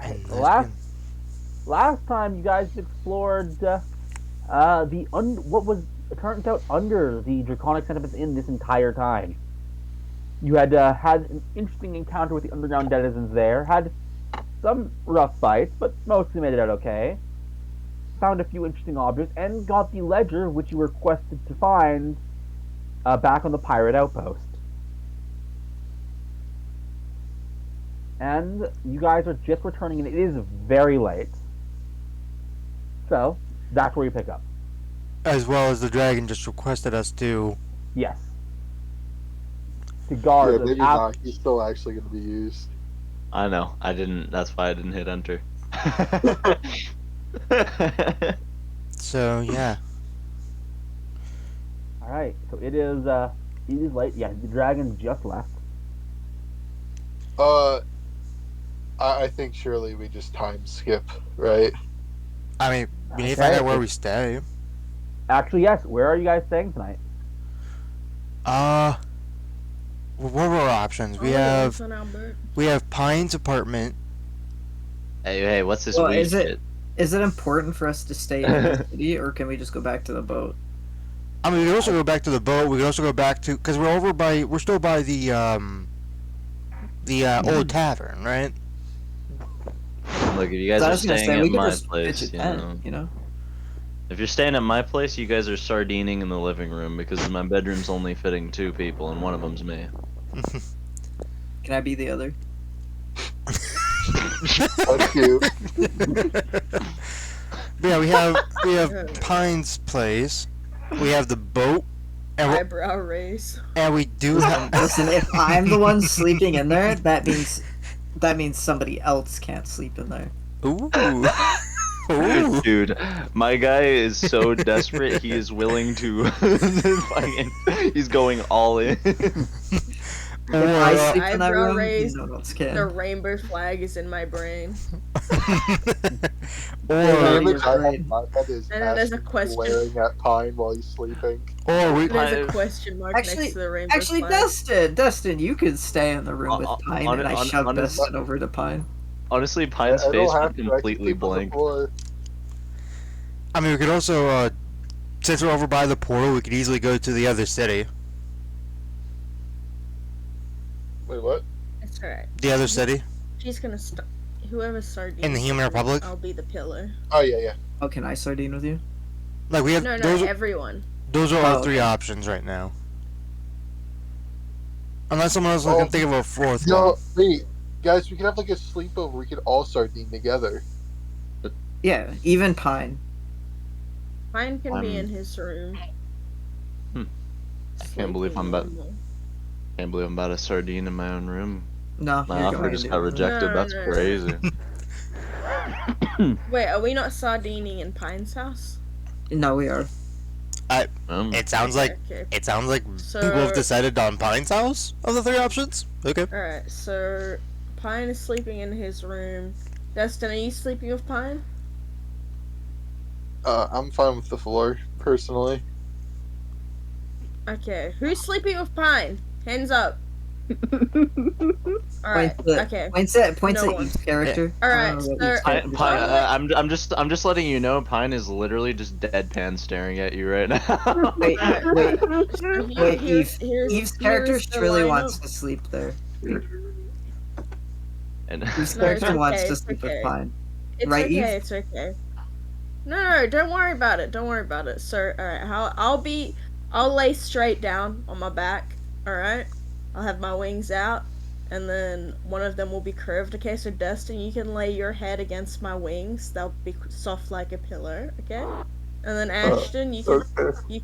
And Last time you guys explored what was turns out under the draconic sentiments in this entire time. You had had an interesting encounter with the underground denizens there. Had some rough fights, but mostly made it out okay. Found a few interesting objects and got the ledger which you were requested to find back on the pirate outpost. And you guys are just returning, and it is very late. So that's where you pick up. as well as the dragon just requested us to. Yes. To guard. Yeah, maybe not. He's still actually going to be used. I know. I didn't. That's why I didn't hit enter. So yeah. All right. So it is late. Yeah, the dragon just left. I think surely we just time skip, right? I mean, we need to find out where we stay. Actually, yes. Where are you guys staying tonight? What were our options? We have Pine's apartment. Hey, what's this Well, weed is it- shit? Is it important for us to stay in the city, or can we just go back to the boat? I mean, we can also go back to the boat. We can also go back to, because we're still by the old tavern, right? Look, if you guys I are was gonna staying say, we at could my just place, pitch a you tent, know. you know? If you're staying at my place, you guys are sardining in the living room because my bedroom's only fitting 2 people and one of them's me. Can I be the other? That's cute. Yeah, we have Pine's place. We have the boat, and Eyebrow raise. we do have. Listen, if I'm the one sleeping in there, that means somebody else can't sleep in there. Ooh. Ooh. Dude, my guy is so desperate, he is willing to he's going all in. If I sleep in that Eyebrow room, raised, no one else The can. rainbow flag is in my brain. Or Yeah, Image you're I right. have in my head is And then there's a Ashton question. glaring at Pine while he's sleeping. we. There's a question mark next to the rainbow Actually, flag. Dustin, you could stay in the room with Pine, and I shoved honest- Dustin over to Pine. Honestly, Pine's I don't face have went to, I can completely sleep on the blank. floor. I mean, we could also, since we're over by the portal, we could easily go to the other city. Wait, what? It's alright. The other city She's gonna stop. Whoever's sardine. in the Human Republic. I'll be the pillar. Oh, yeah. Oh, can I sardine with you? Like we have No, those. everyone. Those are our Oh, 3 okay. options right now. Unless someone else Oh, can think of a 4th one. Yo, wait. Guys, we could have like a sleepover. We could all sardine together. Yeah, even Pine. Mine can be in his room. I can't believe I'm about to sardine in my own room. No, My you're offer going just to. got rejected. No, That's no. crazy. Wait, are we not sardining in Pine's house? No, we are. It sounds like Okay. So- people have decided on Pine's house of the 3 options. Okay. Alright, so Pine is sleeping in his room. Dustin, are you sleeping with Pine? I'm fine with the floor, personally. Okay, who's sleeping with Pine? Hands up. Alright, okay. Points No at one. Eve's character. Alright, I don't know what so- Eve's Pine, character Pine, is. I'm just letting you know, Pine is literally just deadpan staring at you right now. Wait, So wait, here's Eve's character here's the really lineup. wants to sleep there. And Eve's No, it's character wants okay, to it's sleep okay. with Pine. It's Right, okay, Eve? it's okay. No, don't worry about it. Don't worry about it. So, alright, I'll lay straight down on my back. Alright? I'll have my wings out, and then one of them will be curved. Okay, so Dustin, you can lay your head against my wings. They'll be soft like a pillow. Okay? And then Ashton, you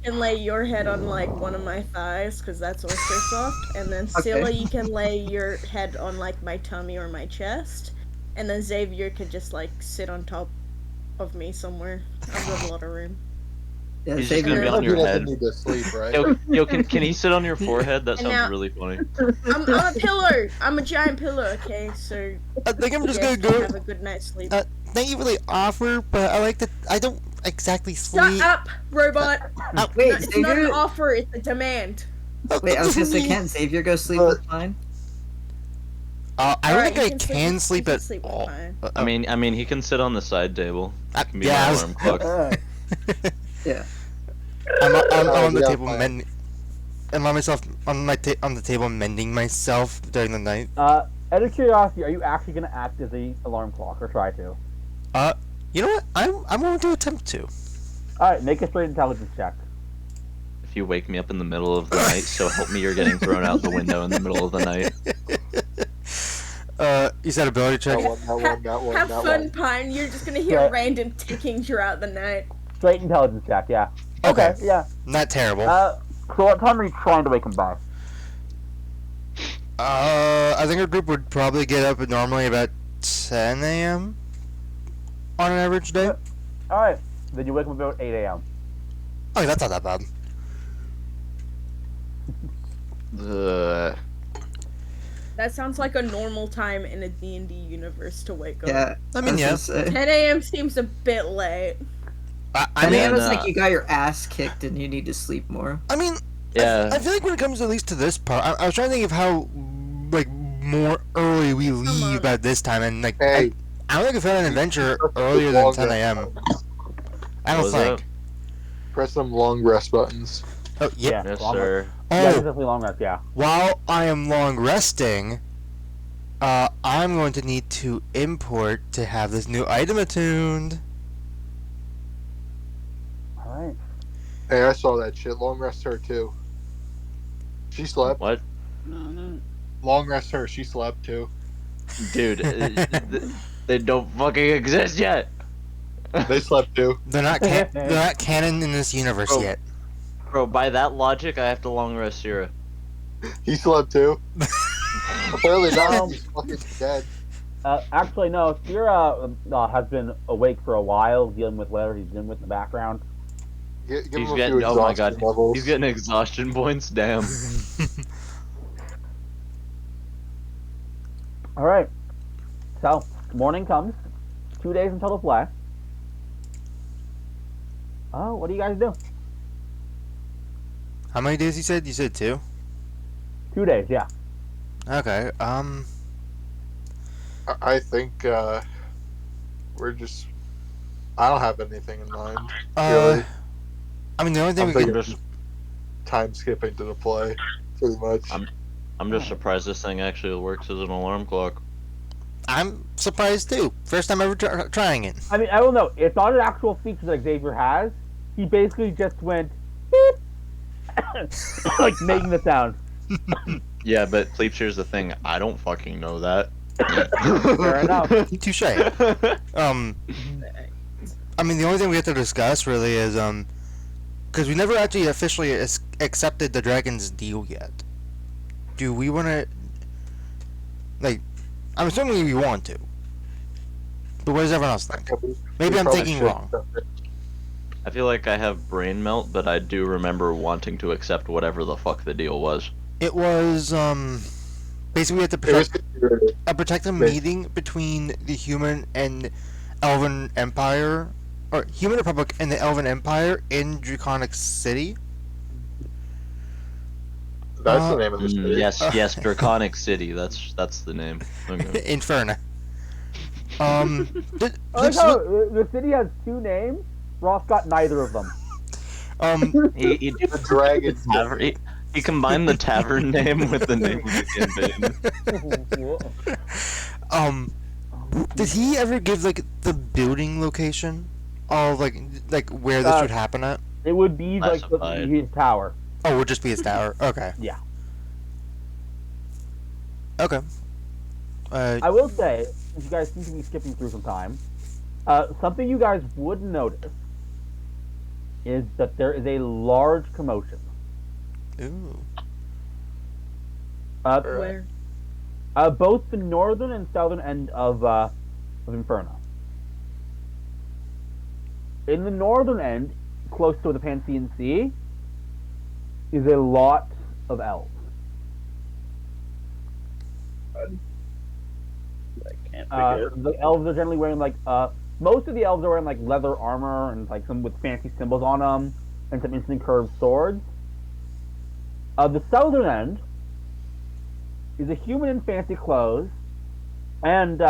can lay your head on like one of my thighs, because that's also soft. And then Scylla, you can lay your head on like my tummy or my chest. And then Xavier could just like sit on top of me somewhere. I've got a lot of room. Yeah, He's just gonna be Xavier, on He your doesn't head. need to sleep, right? Yo, can he sit on your forehead? That And sounds now- really funny. I'm a pillow. I'm a giant pillow. Okay, so I think I'm just you gonna guys can go. have a good night's sleep. Thank you for the offer, but I like to. I don't exactly Shut sleep. up, robot. wait, No, it's not an Xavier. offer. It's a demand. Wait, I was gonna say, can't Xavier go sleep with Pine? I don't Alright, think I he can can sleep- sleep he can at sleep with all. mine. I mean, he can sit on the side table. Can be yeah, my I was- alarm clock. Yeah. I'm on the yeah, table fine. mending. I'm on myself on on the table mending myself during the night. Out of curiosity, are you actually going to act as a alarm clock or try to? You know what? I'm going to attempt to. All right, make a straight intelligence check. If you wake me up in the middle of the night, so help me, you're getting thrown out the window in the middle of the night. You said ability check. Have fun, Pine. You're just gonna hear Yeah. random ticking throughout the night. Straight intelligence check, yeah. Okay. Yeah. Not terrible. So what time are you trying to wake him by? I think our group would probably get up at normally about 10 a.m. on an average day. All right, then you wake him about 8 a.m. Oh, that's not that bad. That sounds like a normal time in a D&D universe to wake up. Yeah. I mean, was yeah. gonna say. 10 a.m. seems a bit late. I 10 mean, a.m. is uh, like you got your ass kicked and you need to sleep more. I mean, Yeah. I feel like when it comes at least to this part, I was trying to think of how like more early we leave on. at this time, and like Hey. I don't think I've had an adventure earlier than 10 a.m. I What don't was think. Press some long rest buttons. Oh, yeah. Yes, long sir. Yeah, Oh, it's definitely long rest, yeah. while I am long resting, I'm going to need to import to have this new item attuned. All right. Hey, I saw that shit. Long rest her too. She slept. What? Long rest her. She slept too. Dude, they don't fucking exist yet. They slept too. They're not they're not canon in this universe Oh. yet. Bro, by that logic, I have to long rest Sierra. He slept too. Apparently not. He's fucking dead. Actually, no. Sierra has been awake for a while, dealing with whatever he's dealing with in the background. Give him He's a getting, few oh my exhaustion god, levels. he's getting exhaustion points. Damn. All right. So morning comes. 2 days until the play. Oh, what do you guys do? How many days you said? You said 2? 2 days, yeah. Okay. I think we're just. I don't have anything in mind. Really. I mean, the only thing I'm we thinking can. of time skipping to the play, pretty much. I'm just surprised this thing actually works as an alarm clock. I'm surprised too. First time ever trying it. I mean, I don't know. It's not an actual feature that Xavier has. He basically just went beep, like making the sound. Yeah, but Pleeps, here's the thing. I don't fucking know that. Fair enough. Touche. I mean, the only thing we have to discuss really is because we never actually officially accepted the Dragon's deal yet. Do we want to? Like, I'm assuming we want to. But what does everyone else think? Maybe We I'm probably thinking should. wrong. I feel like I have brain melt, but I do remember wanting to accept whatever the fuck the deal was. It was basically we had to It was protect a meeting between the human and Elven Empire, or Human Republic and the Elven Empire in Draconic City. That's the name of the city. Yes, Draconic City. That's the name. Okay. Inferna. I like how the city has 2 names. Ross got neither of them. He The dragon. he combined the tavern name with the name of the campaign. Did he ever give like the building location of like where this would happen at? It would be like Classified. his tower. Oh, it would just be his tower. Okay. Yeah. Okay. I will say, since you guys seem to be skipping through some time, something you guys would notice is that there is a large commotion. Ooh. Where? Both the northern and southern end of Inferno. In the northern end, close to the Pantheon Sea, is a lot of elves. The elves are generally wearing most of the elves are wearing like leather armor and like some with fancy symbols on them and some interesting curved swords. The southern end is a human in fancy clothes And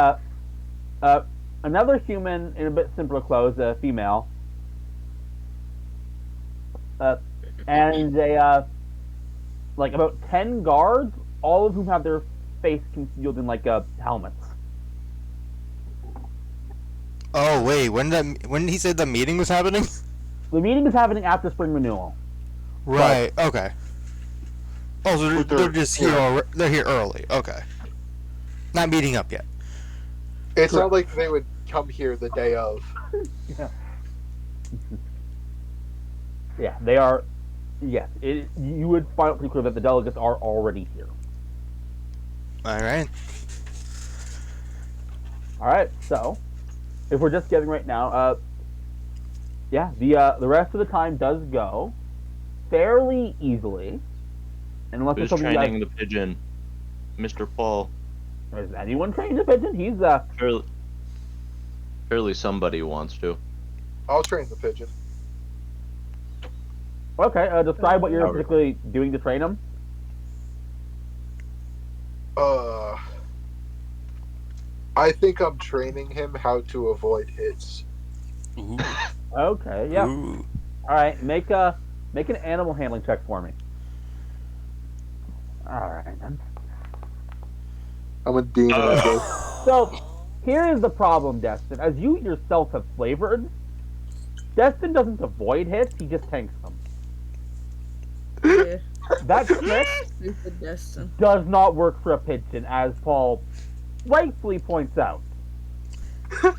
another human in a bit simpler clothes, a female, and like about 10 guards, all of whom have their face concealed in like helmets. Oh wait, when he said the meeting was happening? The meeting is happening after spring renewal. Right. Okay. Oh, so But they're just here. yeah. They're here early. Okay. Not meeting up yet. It's not like they would come here the day of. Yeah, they are. Yes, you would find out pretty clear that the delegates are already here. All right. All right, so if we're just getting right now, yeah, the rest of the time does go fairly easily, and unless Who's there's something training the pigeon? Mr. Paul. is anyone training the pigeon? He's Surely somebody wants to. I'll train the pigeon. okay. Describe what you're Howard. particularly doing to train him. I think I'm training him how to avoid hits. Ooh. Okay, yeah. Ooh. All right, make an animal handling check for me. All right, then. I'm a demon at this. So, here is the problem, Destin. As you yourself have flavored, Destin doesn't avoid hits, he just tanks them. Yeah, That trick stupid Destin. does not work for a pigeon, as Paul rightfully points out. I'm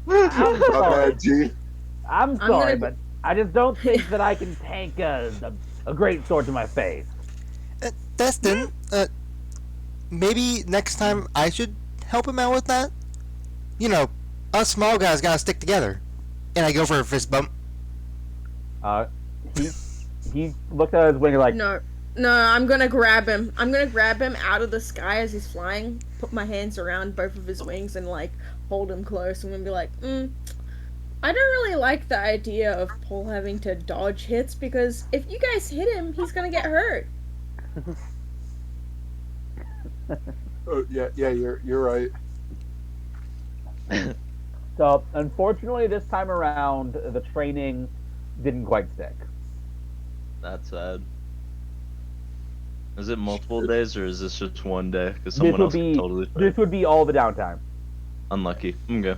My sorry. bad, G. I'm I'm sorry, gonna- but I just don't think that I can tank a great sword to my face. Destin, maybe next time I should help him out with that. You know, us small guys gotta stick together. And I go for a fist bump. He looked at his wing and like, No, I'm gonna grab him. I'm gonna grab him out of the sky as he's flying, put my hands around both of his wings, and like hold him close. I'm gonna be like, I don't really like the idea of Paul having to dodge hits because if you guys hit him, he's gonna get hurt. Yeah, you're right. so unfortunately this time around the training didn't quite stick. That's sad. Is it multiple days or is this just one day? Because This someone would else be could totally this would be all the downtime. unlucky. Okay.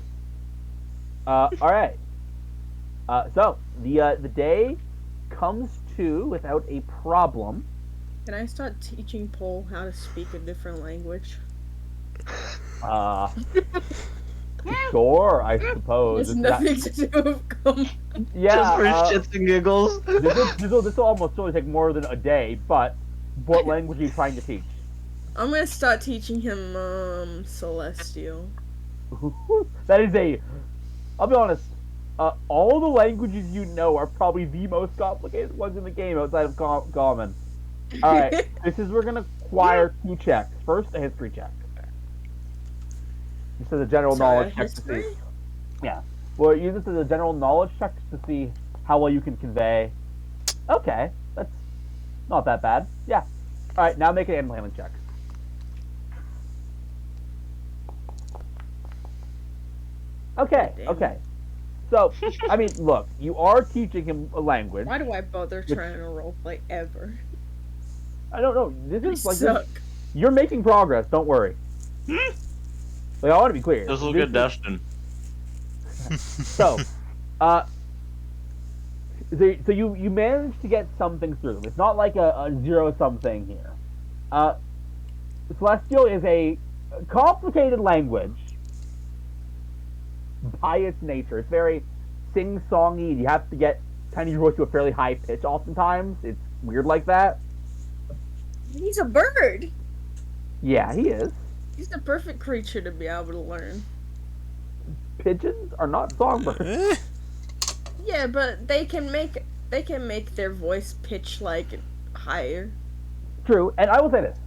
All right. So the day comes to without a problem. Can I start teaching Paul how to speak a different language? Sure, I suppose. It's It's not- nothing to do with yeah. Just for shits and giggles. This will almost certainly take more than a day. But what language are you trying to teach? I'm gonna start teaching him Celestial. That is a. I'll be honest. All the languages you know are probably the most complicated ones in the game outside of common. All right, we're gonna acquire 2 checks. First, a history check. This is a general knowledge check to see. Yeah, well, use this as a general knowledge check to see how well you can convey. Okay, that's not that bad. Yeah. All right, now make an animal handling check. Okay. Damn. Okay. So, I mean, look, you are teaching him a language. Why do I bother trying to roleplay ever? I don't know. This I is like suck. you're making progress. Don't worry. Like, I want to be clear. Just look This at is- Destin. So, so you managed to get something through. It's not like a zero-sum thing here. Celestial is a complicated language by its nature. It's very sing-songy. You have to get kind of your voice to a fairly high pitch oftentimes. It's weird like that. He's a bird. Yeah, he is. He's the perfect creature to be able to learn. Pigeons are not songbirds. Eh? Yeah, but they can make their voice pitch like higher. True, and I will say this.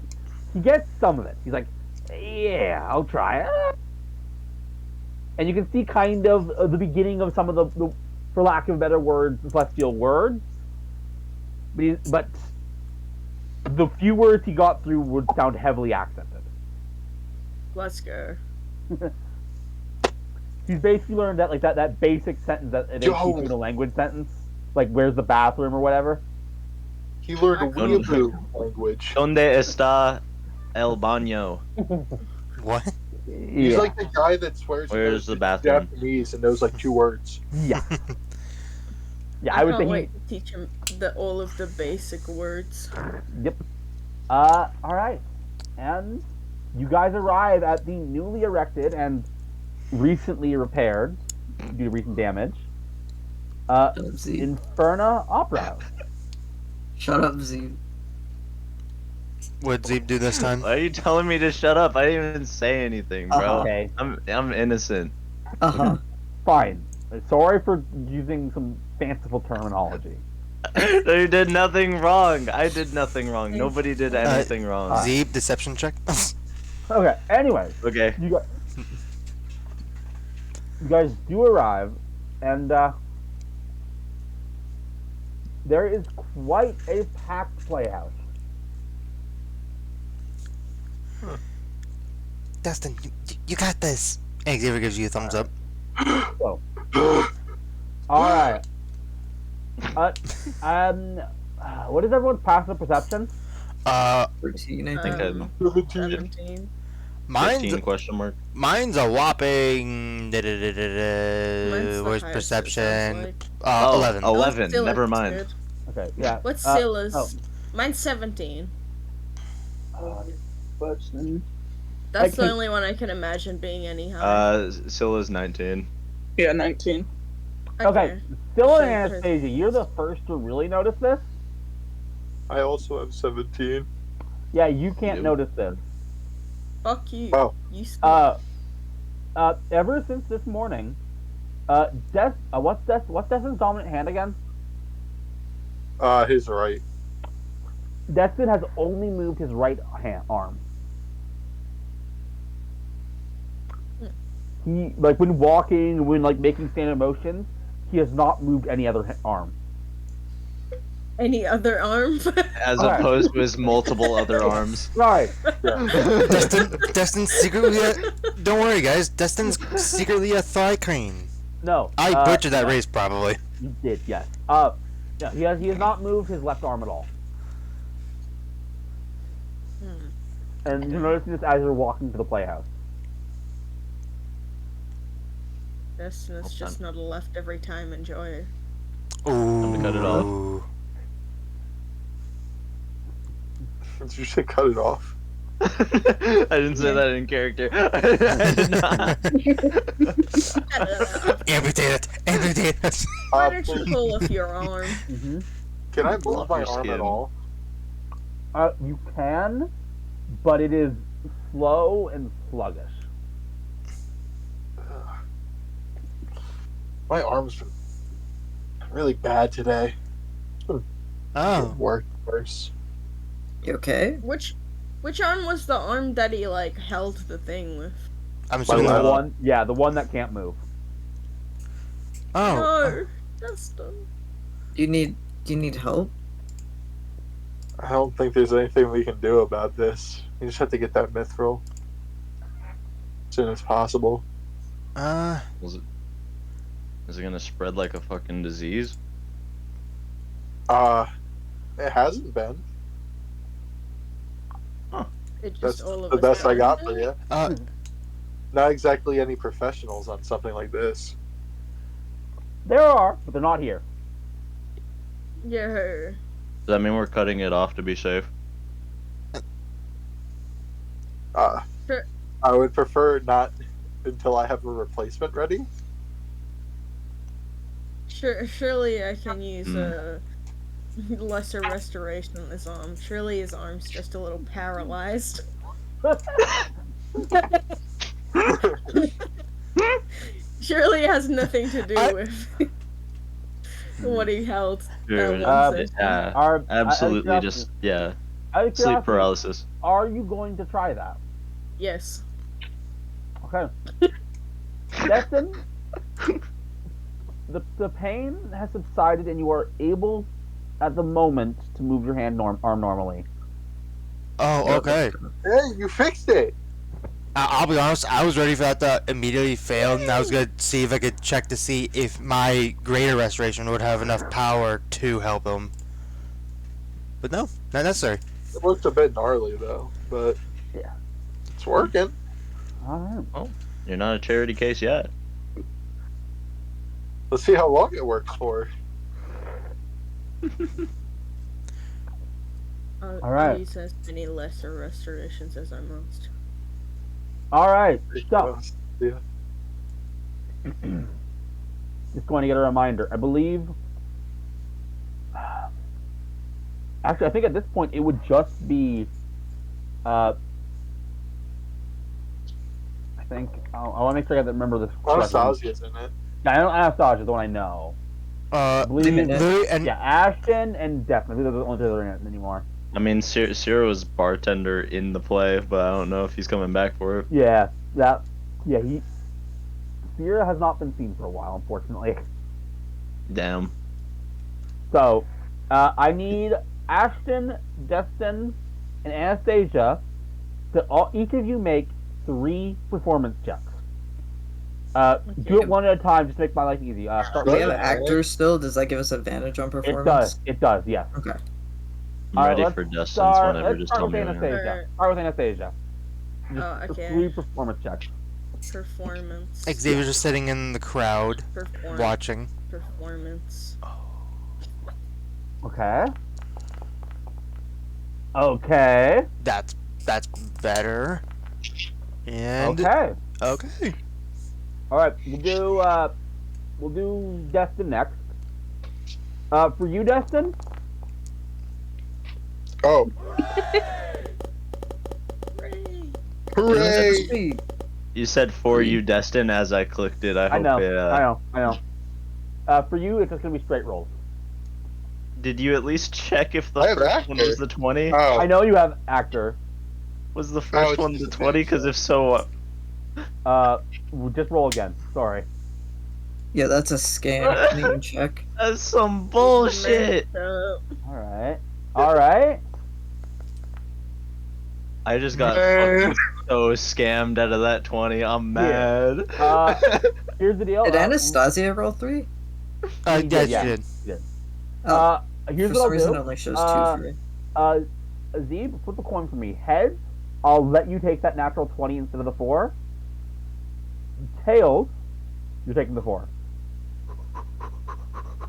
He gets some of it. He's like, yeah, I'll try it. And you can see kind of the beginning of some of the for lack of better words, celestial words. But the few words he got through would sound heavily accented. Let's go. He's basically learned that that basic sentence that they teach you in a language sentence, like "Where's the bathroom?" or whatever. He learned I- weeaboo language. Donde está el baño? What? He's like the guy that swears he Where's knows the bathroom? Japanese and knows like 2 words. Yeah. Yeah, I I would can't say wait to teach him all of the basic words. Yep. All right. And you guys arrive at the newly erected and recently repaired, due to recent damage, Shut up, Z. Inferna Opera House. Shut up, Z. What'd Zeeb do this time? Why are you telling me to shut up? I didn't even say anything, bro. Uh-huh. Okay, I'm innocent. Uh-huh. fine. Sorry for using some fanciful terminology. You did nothing wrong. I did nothing wrong. Nobody did anything wrong. Zeeb, deception check. Okay, anyway, Okay. you guys do arrive, and there is quite a packed playhouse. Dustin, you got this. And Xavier gives you a thumbs up. So, all right. What is everyone's passive perception? 13, I think. Um, 17. 17. 15 question mark. Mine's a whopping. Mine's the Where's highest, it perception? sounds like. 11. Oh, 11. Scylla's Never mind. good. Okay, yeah. What's Uh, Scylla's? oh. Mine's 17. That's That's the Okay. only one I can imagine being any higher. Scylla's 19. Yeah, 19. Okay, still in Sure, Anastasia. You're the first to really notice this. I also have 17. Yeah, you can't Yep. notice this. Fuck you. Oh. You suck. Ever since this morning, what's Destin's dominant hand again? His right. Destin has only moved his right arm. He, like, when walking, when, like, making standard motions, he has not moved any other arm. Any other arm? As Alright. opposed to his multiple other arms. Right. Destin's secretly don't worry, guys. Destin's secretly a thigh crane. No. I butchered that race, probably. You did, yes. Yeah, he has not moved his left arm at all. And you're noticing this as you're walking to the playhouse. Destin is just not a left every time enjoyer. Ooh. to cut it off. Did you say cut it off? I didn't say that in character. I did not. Amputate it. Amputate it. Why don't you pull off your arm? Mm-hmm. Can I move my Your arm skin. at all? You can, but it is slow and sluggish. My arm's been really bad today. Oh. Work worse. You okay? Which arm was the arm that he like held the thing with? I'm assuming left. that. The one that can't move. Oh. No, Destin. Do you need help? I don't think there's anything we can do about this. You just have to get that mithril as soon as possible. Is it gonna spread like a fucking disease? It hasn't been. It just That's all of the a best I got sudden- for you. Uh, Not exactly any professionals on something like this. There are, but they're not here. Yeah. Does that mean we're cutting it off to be safe? Sure. I would prefer not until I have a replacement ready. Surely I can use a lesser restoration on his arm. Surely his arm's just a little paralyzed. Surely it has nothing to do with what he held. Dude, That one yeah, Are absolutely. out of Just yeah, out of sleep curiosity, paralysis. Are you going to try that? Yes. Okay. Destin, the pain has subsided and you are able, at the moment, to move your arm normally. oh, okay. Hey, you fixed it! I'll be honest, I was ready for that to immediately fail, and I was gonna see if I could check to see if my greater restoration would have enough power to help him. But no, not necessary. It looks a bit gnarly though, but Yeah. it's working. All right. You're not a charity case yet. Let's see how long it works for. All right. I'll use as many lesser restorations as I must. All right. So, Yeah. just going to get a reminder. I believe. Actually, I think at this point it would just be. I think I want to make sure I remember this. correctly. Anastasia's in it. Yeah, I know Anastasia is the one I know. believe- Lily and Yeah, Ashton and Defin. I think they're the only two that are in it anymore. I mean, Ciro was bartender in the play, but I don't know if he's coming back for it. Yeah, he. Sierra has not been seen for a while, unfortunately. Damn. So, I need Ashton, Destin, and Anastasia to each of you make 3 performance checks. Do it one at a time, just to make my life easy. Start Do we with have actors still? Does that give us advantage on It performance? does, yes. Okay. I'm ready let's for Dustin's start- whenever. let's Just start tell with me. Whenever. Anastasia. Start with Anastasia. Just Oh, okay. 3 performance checks. Performance. Xavier's just sitting in the crowd Performance. watching. Performance. Okay. Okay. That's better. And Okay. okay. All right. We'll do Destin next. For you, Destin. Oh, hooray! Sweet. You said for you, Destin, as I clicked it. I hope I know. it, I know. For you, it's just gonna be straight rolls. Did you at least check if the I have first one actor. was the 20? Oh, I know you have actor. Was the first it's one just the a 20? Because if so, We'll just roll again. Sorry. Yeah, that's a scam. Can you check? that's some bullshit. Messed up. All right. I just got Man. fucking so scammed out of that 20. I'm mad. Here's the deal. Did Anastasia roll 3? He did, Yes, you yeah. did. Here's For what some I'll reason, it do. only shows 2 for me. Zeeb, flip a coin for me. Heads, I'll let you take that natural 20 instead of the 4. Tails, you're taking the 4.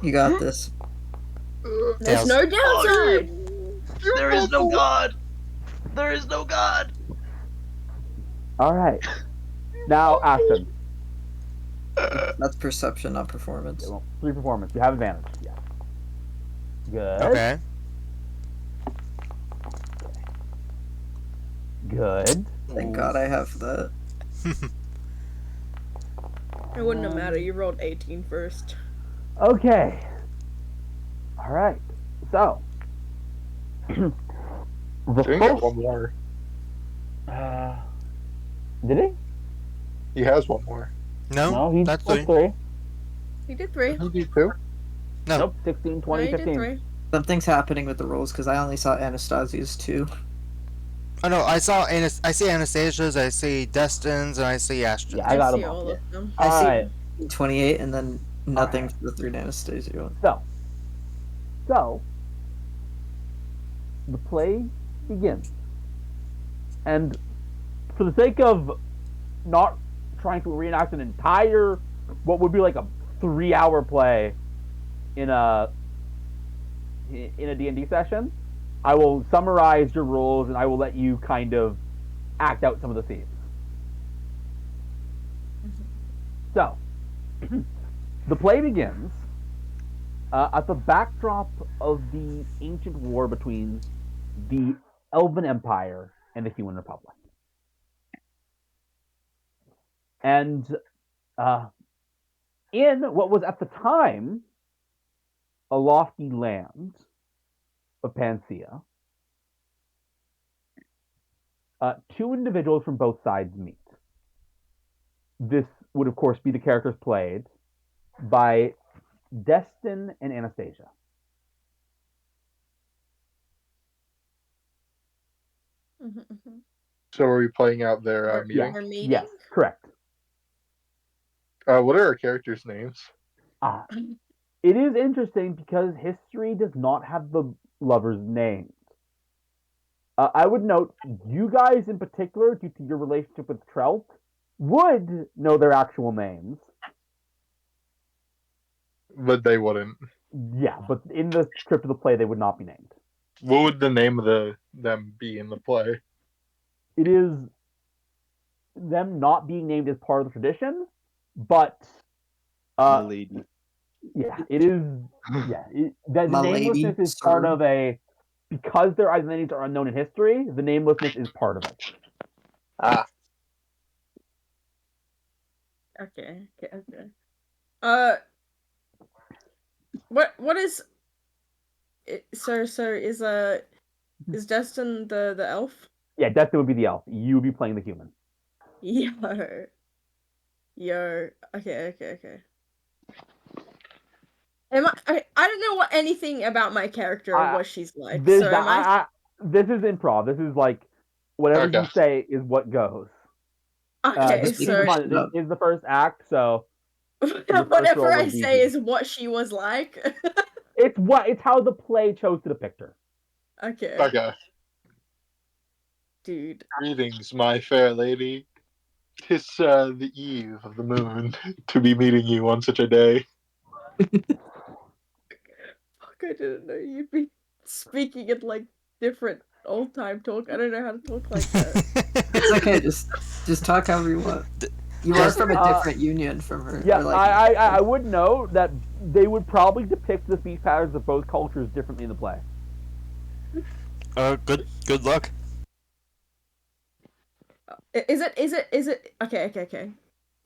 You got this. There's Tails. no downside. There is no God. There is no God. All right. Now, Ashton. That's perception, not performance. Well, 3 performance. You have advantage. Yeah. Good. Okay. Good. Thank God I have that. It wouldn't have mattered. You rolled 18 first. Okay. All right. So. the Didn't get first. one more. Did he? He has one more. No, No, he that's took 3. 3. He did 3. Who did two? No. Nope. 16, No, 20, he did 15. 3. Something's happening with the rolls because I only saw Anastasia's 2. Oh no, I see Anastasia's, I see Destin's, and I see Ashton's. Yeah, I got see them all all. of them. I All see right. 28 and then nothing Alright. for the 3 Anastasia one. So, the play begins. And for the sake of not trying to reenact an entire, what would be like a 3-hour play in a D&D session, I will summarize your rules and I will let you kind of act out some of the scenes. So, the play begins at the backdrop of the ancient war between the Elven Empire and the Human Republic. And in what was at the time a lofty land of Panacea, 2 individuals from both sides meet. This would, of course, be the characters played by Destin and Anastasia. So are we playing out their Or- meeting? Our meeting? Yes, correct. What are our characters' names? Ah, it is interesting because history does not have the lovers' names. I would note, you guys in particular, due to your relationship with Trelt, would know their actual names. But they wouldn't. Yeah, but in the script of the play, they would not be named. What would the name of them be in the play? It is them not being named as part of the tradition, but Lady. yeah, it is. Yeah, the My lady, namelessness is sir. part of a because their identities are unknown in history. The namelessness is part of it. Ah, Okay. What is? Sir, is Destin the elf? Yeah, Destin would be the elf. You would be playing the human. Yo. Okay. I don't know anything about my character or what she's like. This, So am I? this is improv. This is like whatever Okay. you say is what goes. Okay, Just keep so in mind, this is the first act, so whatever roll I was say easy. is what she was like. it's how the play chose to depict her. Okay, okay. dude. Greetings, my fair lady. 'Tis the eve of the moon to be meeting you on such a day. Fuck, I didn't know you'd be speaking in like different old time talk. I don't know how to talk like that. It's okay. Just talk however you want. You are from a different union from her. Yeah, or like, I would note that they would probably depict the speech patterns of both cultures differently in the play. Good luck. Is it okay.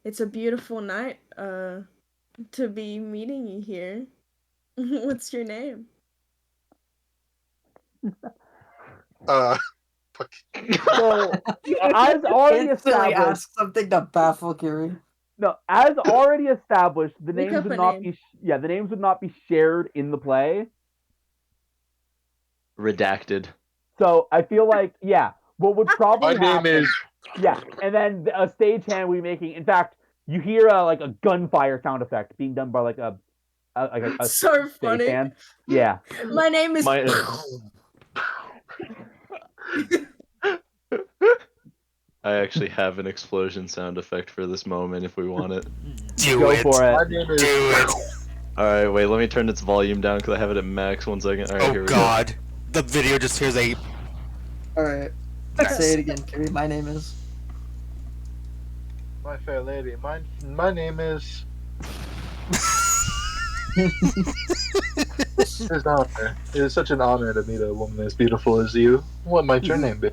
It's a beautiful night to be meeting you here. What's your name? Fuck. So, as already instantly established, ask something to baffle Kiri. no, as already established, the Make names up would a not name. be the names would not be shared in the play. Redacted. So I feel like what would My probably name happen, is. and then a stagehand will be making. In fact, you hear like a gunfire sound effect being done by like a So funny. stagehand. Yeah. My name is. I actually have an explosion sound effect for this moment if we want it. Go for My it. name is. Do it. Alright, wait, let me turn its volume down because I have it at max. 1 second. Alright, here Oh we God. The video just hears a. Alright. Say it again, Kiri. My name is. My fair lady. My name is. It's an honor. It is such an honor to meet a woman as beautiful as you. What might your name be?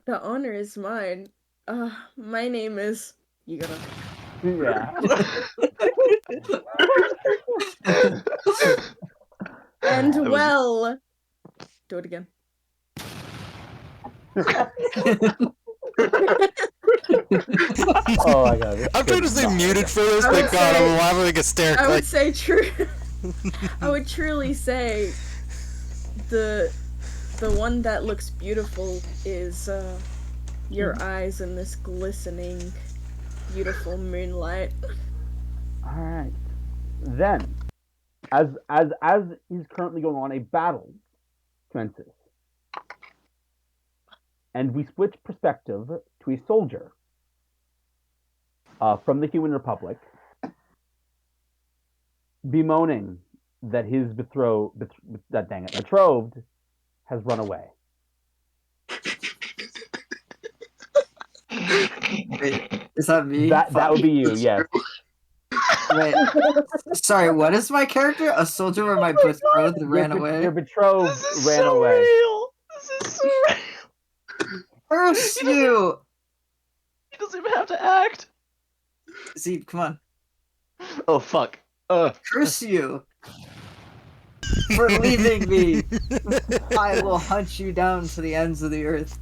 The honor is mine. My name is. You gotta. Yeah. And was- well. Do it again. Oh my God. I'm trying to stay muted for this, I but would God, say- I'm having a stare I would click. say true. I would truly say the one that looks beautiful is your eyes in this glistening, beautiful moonlight. All right. Then, as is currently going on, a battle commences, and we switch perspective to a soldier from the Human Republic, bemoaning that his betrothed has run away. Wait, is that me? That would be you, yes. Wait. Sorry, what is my character? A soldier where my betrothed ran Your away? betrothed This is ran so away. real! This is so real! Curse you! He doesn't even have to act! Zeke, come on. Oh, fuck. Curse you! For leaving me! I will hunt you down to the ends of the earth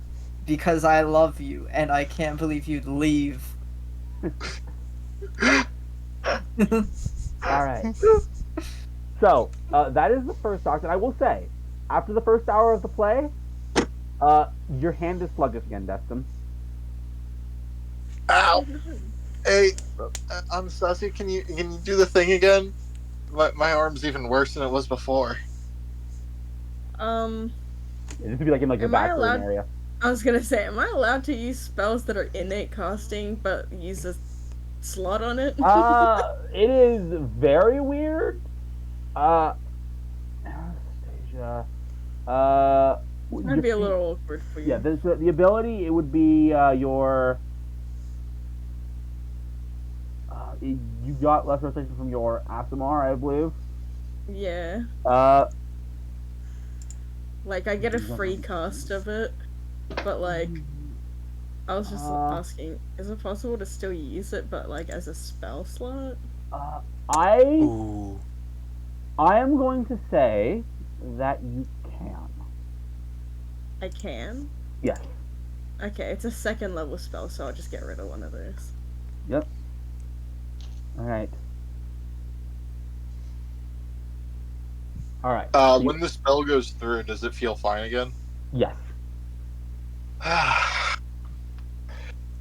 because I love you and I can't believe you'd leave. All right. So that is the first act, and I will say, after the first hour of the play, Your hand is sluggish again, Destin. Ow! Hey, Anastasia, can you do the thing again? My arm's even worse than it was before. This would be like in like your Am I back room allowed- area. I was gonna say, am I allowed to use spells that are innate casting but use a slot on it? It is very weird. Anastasia. Might be a little awkward for you. Yeah, the ability, it would be your. You got less restriction from your Asimar, I believe. Yeah. Like, I get a free cast of it, but like, I was just asking, is it possible to still use it, but like as a spell slot? I Ooh. am going to say that you can. I can? Yes. Okay, it's a second level spell, so I'll just get rid of one of those. Yep. All right. All right. When the spell goes through, does it feel fine again? Yes.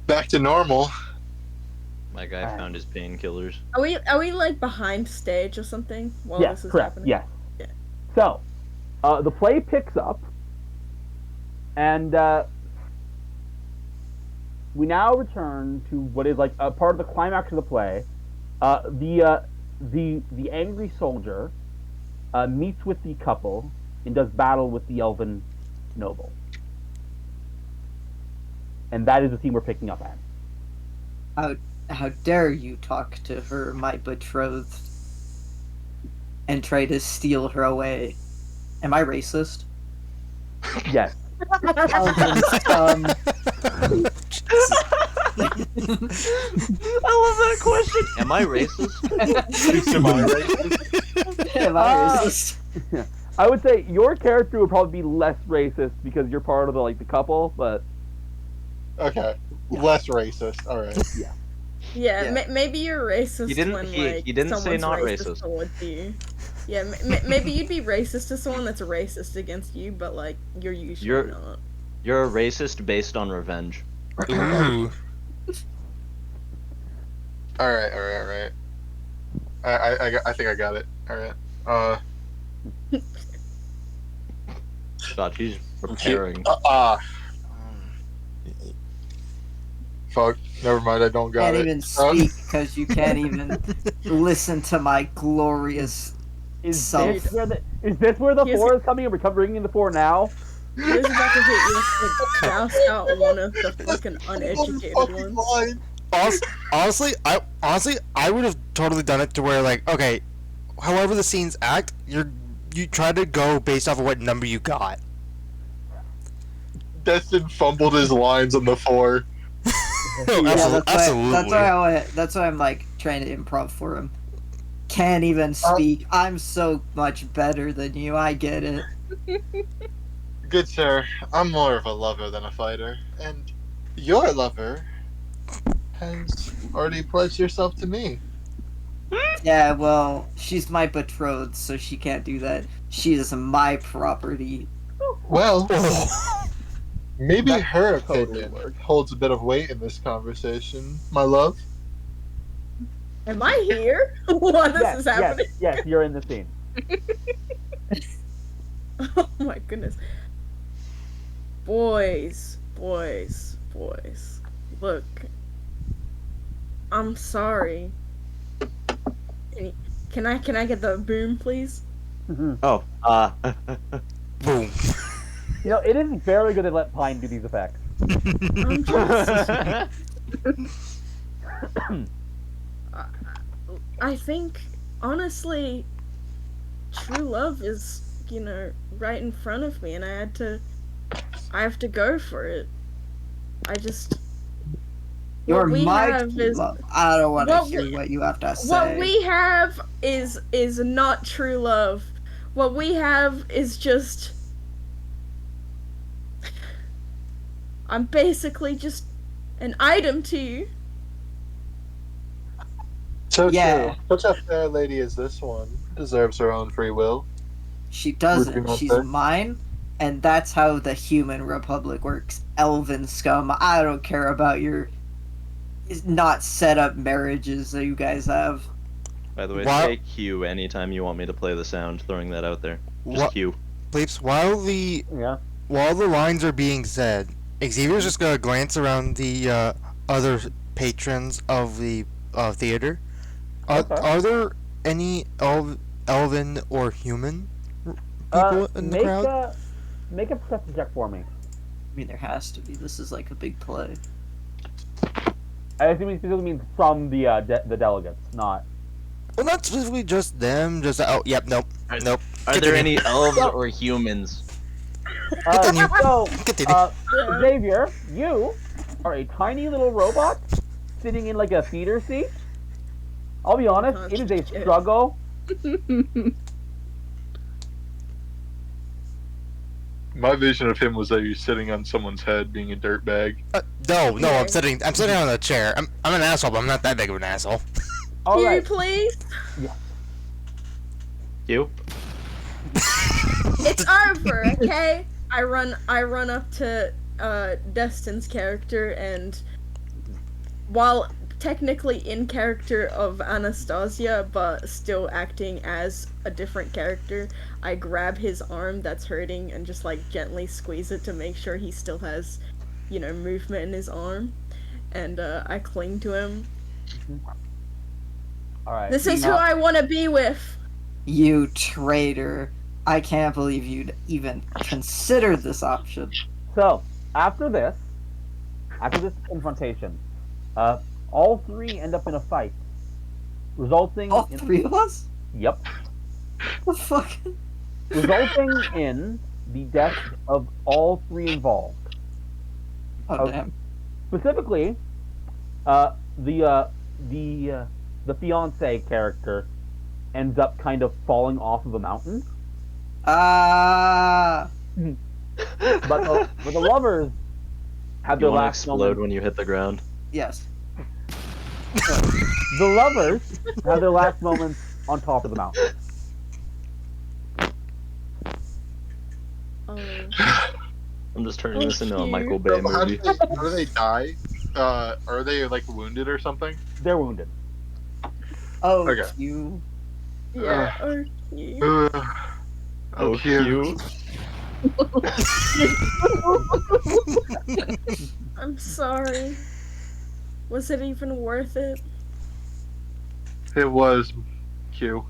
Back to normal. My guy found his painkillers. Are we like behind stage or something while Yes. this is Correct. happening? Yes. Yeah. So, the play picks up, and we now return to what is like a part of the climax of the play. The angry soldier meets with the couple and does battle with the elven noble, and that is the scene we're picking up at. How dare you talk to her, my betrothed, and try to steal her away? Am I racist? Yes. I love that question. Am I racist? Am I racist? I would say your character would probably be less racist because you're part of the couple, but Okay, less racist. All right. Yeah, Yeah. maybe you're racist He didn't- when he- like he didn't say someone's not racist racist. towards you. Yeah, maybe you'd be racist to someone that's racist against you, but like you're usually You're- not. You're a racist based on revenge. Ooh. All right. I think I got it. All right. God, he's preparing. Fuck. Never mind. I don't got Can't it. even speak because you can't even listen to my glorious. is So- this where the Here's- four is coming and we're bringing the four now? He was about to hit you with the grouse out one of the fucking uneducated Fucking ones. line. Honestly, I would have totally done it to where like, okay, however the scenes act, you try to go based off of what number you got. Destin fumbled his lines on the 4. No, Yeah, absolutely. that's why I'm like trying to improv for him. Can't even speak. I'm so much better than you. I get it. Good sir, I'm more of a lover than a fighter, and your lover has already pledged herself to me. Yeah, well, she's my betrothed, so she can't do that. She is my property. Well, Oh. maybe That her totally opinion works. holds a bit of weight in this conversation, my love. Am I here? While this yes, is happening? yes, you're in the scene. Oh my goodness. Boys. Look. I'm sorry. Can I get the boom, please? Oh, Boom. You know, it is very good to let Pine do these effects. I'm just. I think, honestly, true love is, right in front of me, and I have to go for it. You're we my have is- love. I don't want to what hear we- what you have to say. What we have is not true love. What we have is just. I'm basically just an item to you. So Yeah. true. Such a fair lady as this one deserves her own free will. She Would you doesn't. not She's say? mine, and that's how the human republic works. Elven scum, I don't care about your not set up marriages that you guys have. By the way, Wow. say Q anytime you want me to play the sound. Throwing that out there. Just What, Q. Bleeps, while the Yeah. lines are being said, Xavier's just gonna glance around the other patrons of the theater. Okay. Are there any elven or human people in the make crowd? make a perception check for me. I mean, there has to be. This is like a big play. I assume he specifically means from the delegates, not. Well, not specifically just them. Just yep, nope. Are- Nope. Are there Continue. any elves or humans? Continue. So, Continue. Xavier, you are a tiny little robot sitting in like a theater seat. I'll be honest, it is a Shit. struggle. My vision of him was that he was sitting on someone's head, being a dirtbag. No, Yeah. I'm sitting on a chair. I'm an asshole, but I'm not that big of an asshole. All Q, right. please. Q. It's over, okay? I run up to Destin's character, and while technically in character of Anastasia but still acting as a different character, I grab his arm that's hurting and just like gently squeeze it to make sure he still has, movement in his arm, and I cling to him. All right. This is who I want to be with. You traitor. I can't believe you'd even consider this option. So after this confrontation, all three end up in a fight, resulting All in three of us? yep, The fuck? resulting in the death of all three involved. Oh, Okay. damn. Specifically, the fiance character ends up kind of falling off of a mountain, Ah. but the lovers have You their want to last explode moment. when you hit the ground? Yes. The lovers have their last moments on top of the mountain. I'm just turning this into a cute. Michael Bay How movie. do they die? Are they like wounded or something? They're wounded. Oh, Okay. you. Yeah, okay. Oh, Q. I'm sorry. Was it even worth it? It was Q.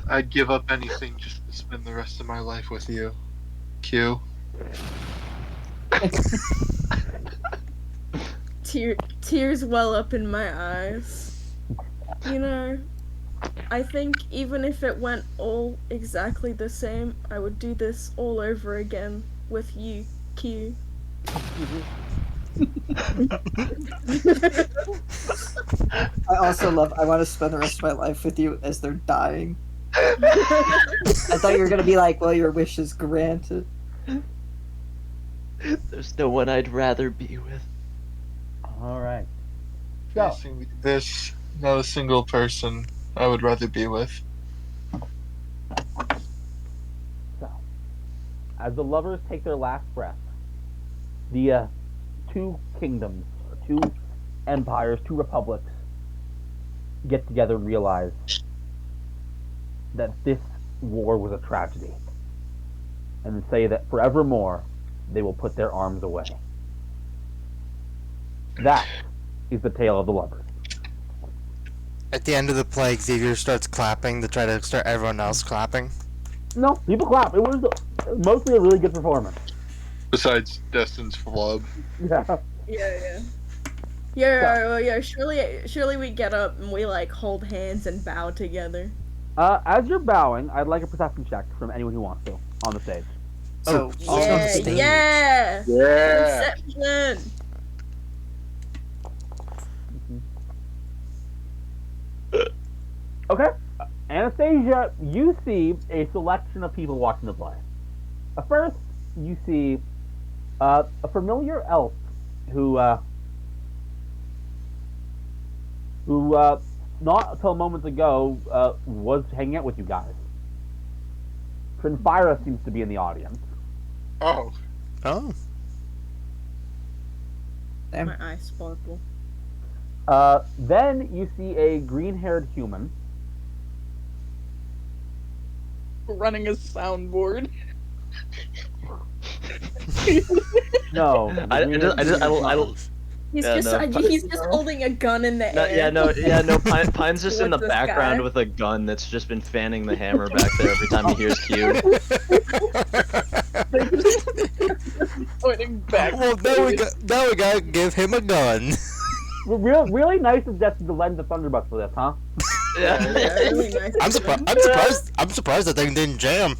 I'd give up anything just to spend the rest of my life with you, Q. Tears well up in my eyes. I think even if it went all exactly the same, I would do this all over again with you, Q. I also love. I want to spend the rest of my life with you as they're dying. I thought you were gonna be like, "Well, your wish is granted." There's no one I'd rather be with. All right. So, Facing this, not a single person I would rather be with. as the lovers take their last breath, the two kingdoms, two empires, two republics get together and realize that this war was a tragedy, and say that forevermore they will put their arms away. That is the tale of the lovers. At the end of the play, Xavier starts clapping to try to start everyone else clapping. No, people clap. It was mostly a really good performance. Besides Destin's flub. Yeah. Yeah. Surely we get up and we like hold hands and bow together. As you're bowing, I'd like a perception check from anyone who wants to on the stage. So, Oh, on Yeah, stage. yeah. Yeah. Perception. Okay. Anastasia, you see a selection of people watching the play. First, you see a familiar elf who not until moments ago, was hanging out with you guys. Trinfira seems to be in the audience. Oh, Oh. My eyes sparkle. Then you see a green-haired human. Running a soundboard. No. I don't. He's Yeah, just no, he's just holding a gun in the No, air. no. Pine's just in the Towards the background sky. with a gun that's just been fanning the hammer back there every time he hears Q. Pointing back. Well, now we gotta give him a gun. Really nice of Jesse to lend the Thunderbucks for this, huh? Yeah, Yeah. really nice. I'm surprised. I'm surprised that thing didn't jam.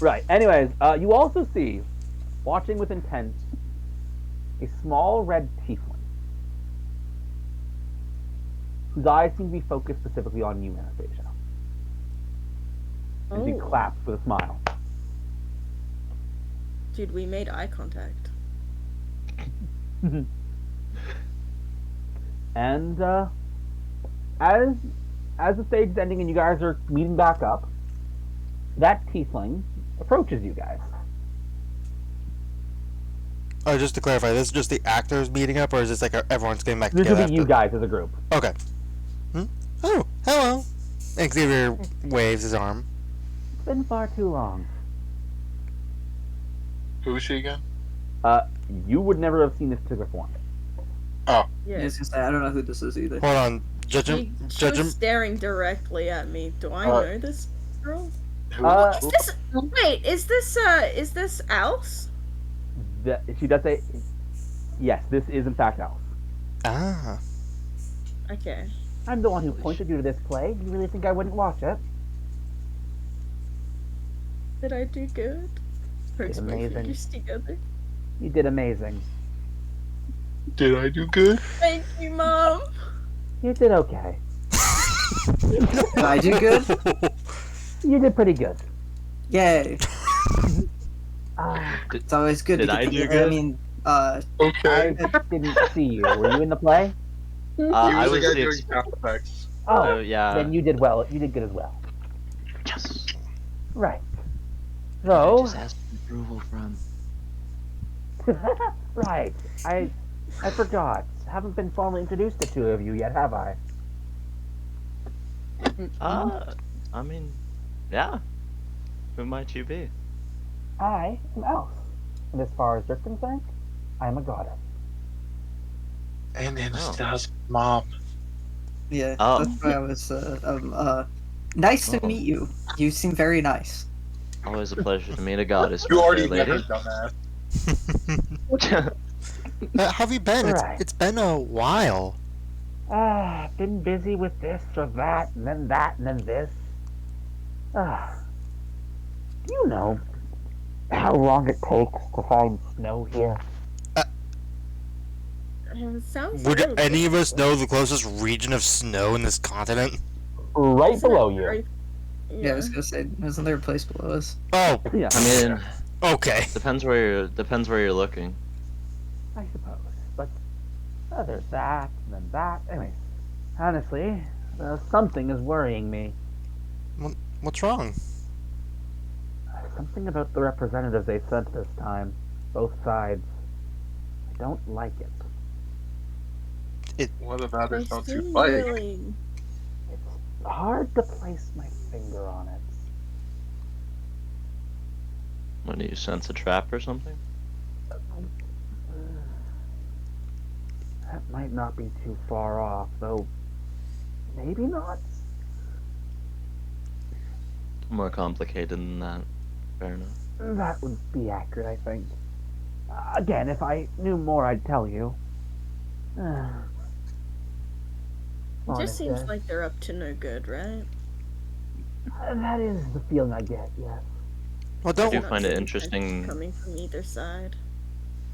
Right. Anyways, you also see, watching with intent, a small red tiefling, whose eyes seem to be focused specifically on you, Anastasia. And she Oh, claps with a smile. dude, we made eye contact. And as the stage is ending and you guys are meeting back up, that tiefling approaches you guys. Oh, just to clarify, this is just the actors meeting up, or is this like everyone's getting back This together? will be you guys as a group. Okay. Oh, hello. And Xavier waves his arm. It's been far too long. who is she again? You would never have seen this particular form. I Yeah. was gonna say, I don't know who this is either. Hold on, judge him. She Judge him. was staring directly at me. Do I Uh, know this girl? Who? Is this wait? Is this Alice? She does say, yes, this is in fact Alice. Ah. Okay. I'm the one who pointed you to this play. You really think I wouldn't watch it? Did I do good? Press my amazing. fingers together. You did amazing. Did I do good? Thank you, Mom. You did okay. Did I do good? You did pretty good. Yay! Ah, It's always good Did to get I do I good? mean, Okay. I didn't see you. Were you in the play? He I was was the guy the doing sound effects. Oh, yeah. then you did well. You did good as well. Yes. Right. I So, just asked for approval from. right. I forgot. Haven't been formally introduced to two of you yet, have I? I mean, yeah. Who might you be? I am Alice. And as far as you're concerned, I am a goddess. And Anastasia's mom. yeah, Oh. that's why I was, nice to Oh. meet you. You seem very nice. Always a pleasure to meet a goddess. You already fair met her, lady. dumbass. How have you been? Right. It's been a while. Been busy with this or that, and then that, and then this. Do you know how long it takes to find snow here? Sounds. Would really any of good. us know the closest region of snow in this continent? Right Isn't below it you. very- Yeah, I was gonna say, wasn't there a place below us? Oh, Yeah, I mean, okay. depends where you're looking. I suppose. But there's that, and then that. Anyways, honestly, something is worrying me. What's wrong? Something about the representatives they sent this time. Both sides. I don't like it. What about They her don't you seem fight? really- It's hard to place my finger on it. What do you sense, a trap or something? That might not be too far off, though. Maybe not. More complicated than that. Fair enough. That would be accurate, I think. Again, if I knew more, I'd tell you. It just seems Honestly, like they're up to no good, right? that is the feeling I get. Yes. Well, I don't. do Not find it seeing interesting. coming from either side.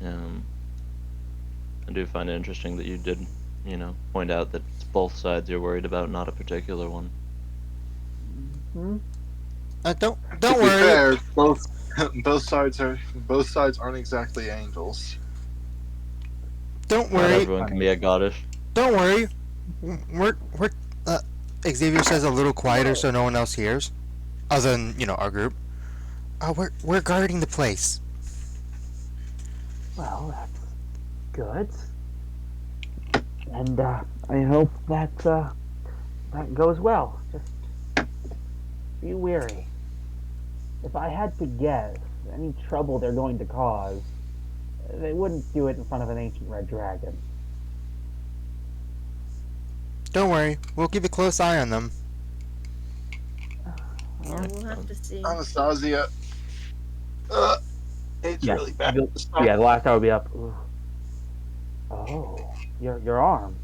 I do find it interesting that you did, point out that it's both sides you're worried about, not a particular one. Hmm? Don't To be worry. fair, both sides aren't exactly angels. Don't Not worry. everyone can be a goddess. Don't worry. We're Xavier says a little quieter so no one else hears, other than our group. We're guarding the place. Well, that's good. And I hope that that goes well. Just be wary. If I had to guess, any trouble they're going to cause, they wouldn't do it in front of an ancient red dragon. Don't worry. We'll keep a close eye on them. Yeah, we'll have to see. Anastasia. It's Yes, really bad. Yeah, the last hour will be up. Ooh. Oh, your arm.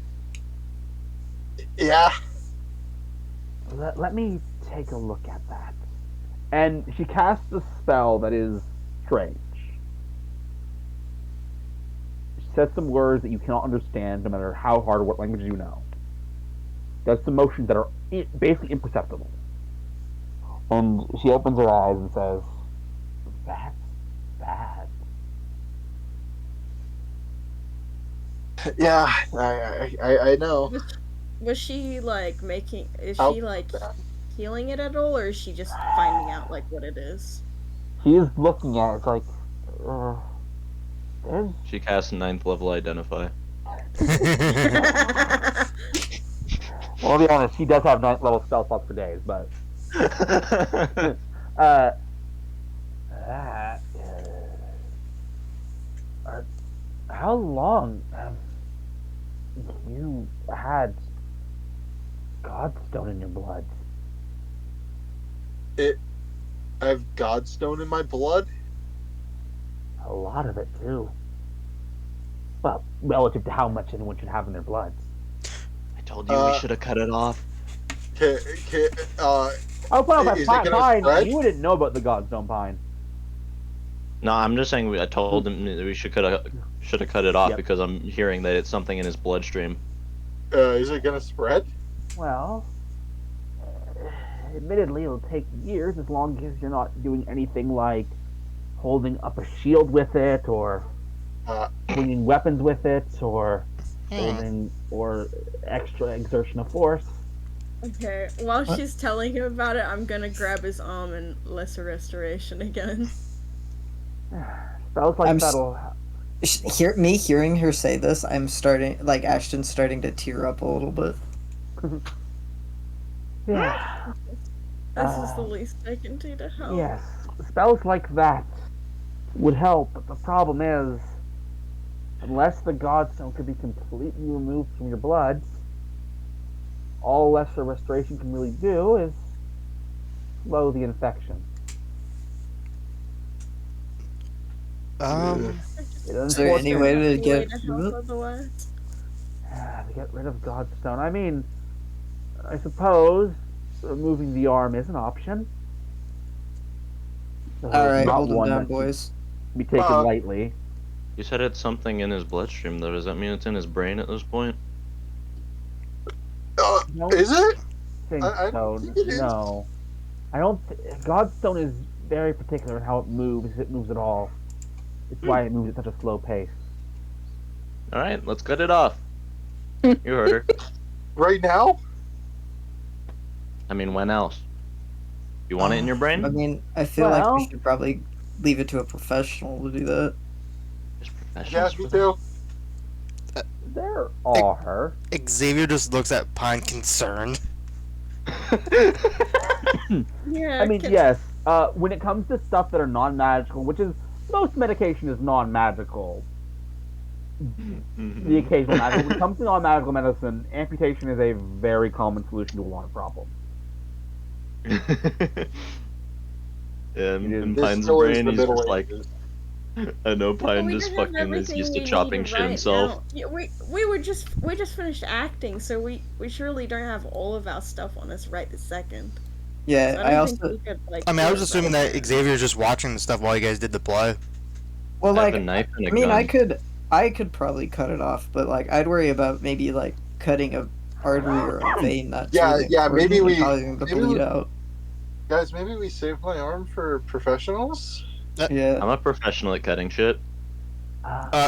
Yeah. Let me take a look at that. And she casts a spell that is strange. She says some words that you cannot understand, no matter how hard or what language you know. Does some motions that are basically imperceptible. And she opens her eyes and says, "That's bad." Yeah, I know. Was she like making? Is How she like healing it at all, or is she just finding out like what it is? She is looking at it, it's like, there's She casts 9th level Identify. Well, I'll be honest, he does have 9th level spell slots for days, but how long have you had Godstone in your blood? I have Godstone in my blood. A lot of it too. Well, relative to how much anyone should have in their blood. I told you we should have cut it off. Oh, well, Is it Pine, gonna Pine, spread? you didn't know about the Godstone, Pine. No, I'm just saying I told him that we should have cut it off Yep. because I'm hearing that it's something in his bloodstream. Is it gonna spread? Well, admittedly, it'll take years as long as you're not doing anything like holding up a shield with it, or swinging weapons with it, or holding, or extra exertion of force. Okay, while she's telling him about it, I'm gonna grab his arm and lesser restoration again. Spells like I'm s- that'll. Hearing her say this, I'm starting, like, Ashton's starting to tear up a little bit. Yeah. This is the least I can do to help. Yes, spells like that would help, but the problem is, unless the Godstone could be completely removed from your blood, all lesser restoration can really do is slow the infection. Is there any way to get help otherwise? To get rid of Godstone? I mean, I suppose removing the arm is an option. So it's Alright, not hold him one down, that boys. should be taken lightly. You said it's something in his bloodstream, though. Does that mean it's in his brain at this point? No. Is it? Think I so. think it is. No, I don't. Godstone is very particular in how it moves. If it moves at all, it's why it moves at such a slow pace. All right, let's cut it off. You heard her. Right now? I mean, when else? You want it in your brain? I mean, I feel like Well- we should probably leave it to a professional to do that. There's Yeah, professionals me for that. too. There are. Xavier just looks at Pine concerned. Yeah. I mean, can- yes. When it comes to stuff that are non-magical, which is most medication is non-magical. The occasional magical. When it comes to non-magical medicine, amputation is a very common solution to a lot of problems. Yeah, and This Pine's still is brain, the he's Middle just like, Ages. I know Well, Pine we just don't have fucking is everything used to we chopping need shit right himself. now. Yeah, we just finished acting, so we surely don't have all of our stuff on us right this second. Yeah, So I don't think also. we could, like, I mean, I do was it assuming right that Xavier's just watching the stuff while you guys did the play. Well, I have like, a knife and a I mean, gun. I could probably cut it off, but like, I'd worry about maybe like cutting a artery or a vein that's Yeah, really yeah, important maybe and we- causing the maybe bleed we- out. Guys, maybe we save my arm for professionals? Yeah. I'm a professional at cutting shit.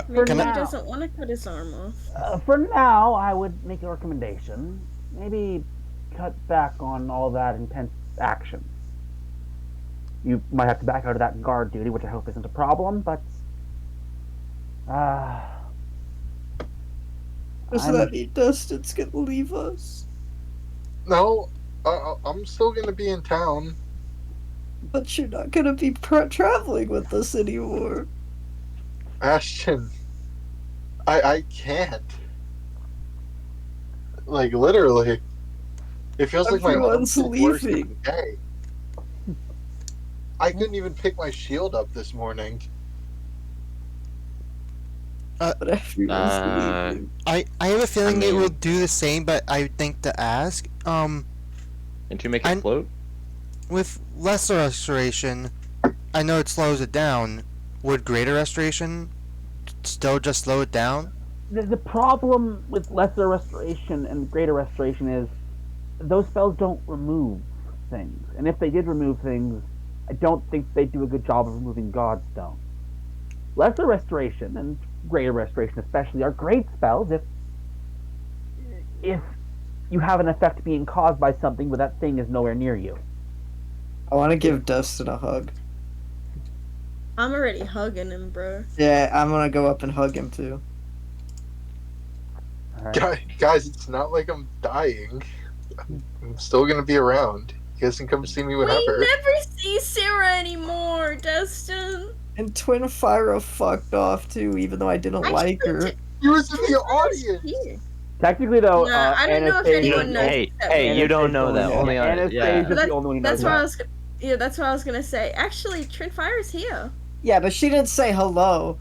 Maybe Can he I? doesn't want to cut his arm off. For now, I would make a recommendation. Maybe cut back on all that intense action. You might have to back out of that guard duty, which I hope isn't a problem, but Does I'm- that mean Dustin's gonna leave us? No, I'm still gonna be in town. But you're not gonna be traveling with us anymore. Ashton, I can't. Like, literally. It feels like my Everyone's arms are worse leaving. every day. I couldn't even pick my shield up this morning. But everyone's leaving. I have a feeling it mean- will do the same, but I think to ask, Didn't you make it I'm- float? with lesser restoration, I know it slows it down. Would greater restoration still just slow it down? the problem with lesser restoration and greater restoration is those spells don't remove things, and if they did remove things, I don't think they'd do a good job of removing Godstone. Lesser restoration and greater restoration, especially, are great spells if you have an effect being caused by something, but that thing is nowhere near you. I want to give Dustin a hug. I'm already hugging him, bro. Yeah, I'm gonna go up and hug him too. All right. Guys, it's not like I'm dying. I'm still gonna be around. You guys can come see me We whenever. never see Sarah anymore, Dustin. And Twin Fyra fucked off too, even though I didn't I like tried her. to- You was in the Twin Fyra's audience. here. Technically, though, Nah, I don't know if Anastasia- anyone knows. Hey, except hey, me. you don't know that. Anastasia's Only on Anastasia's yeah. the only one who knows That's what that. I was. Yeah, that's what I was gonna say. Actually, Twin Fyra's here. Yeah, but she didn't say hello.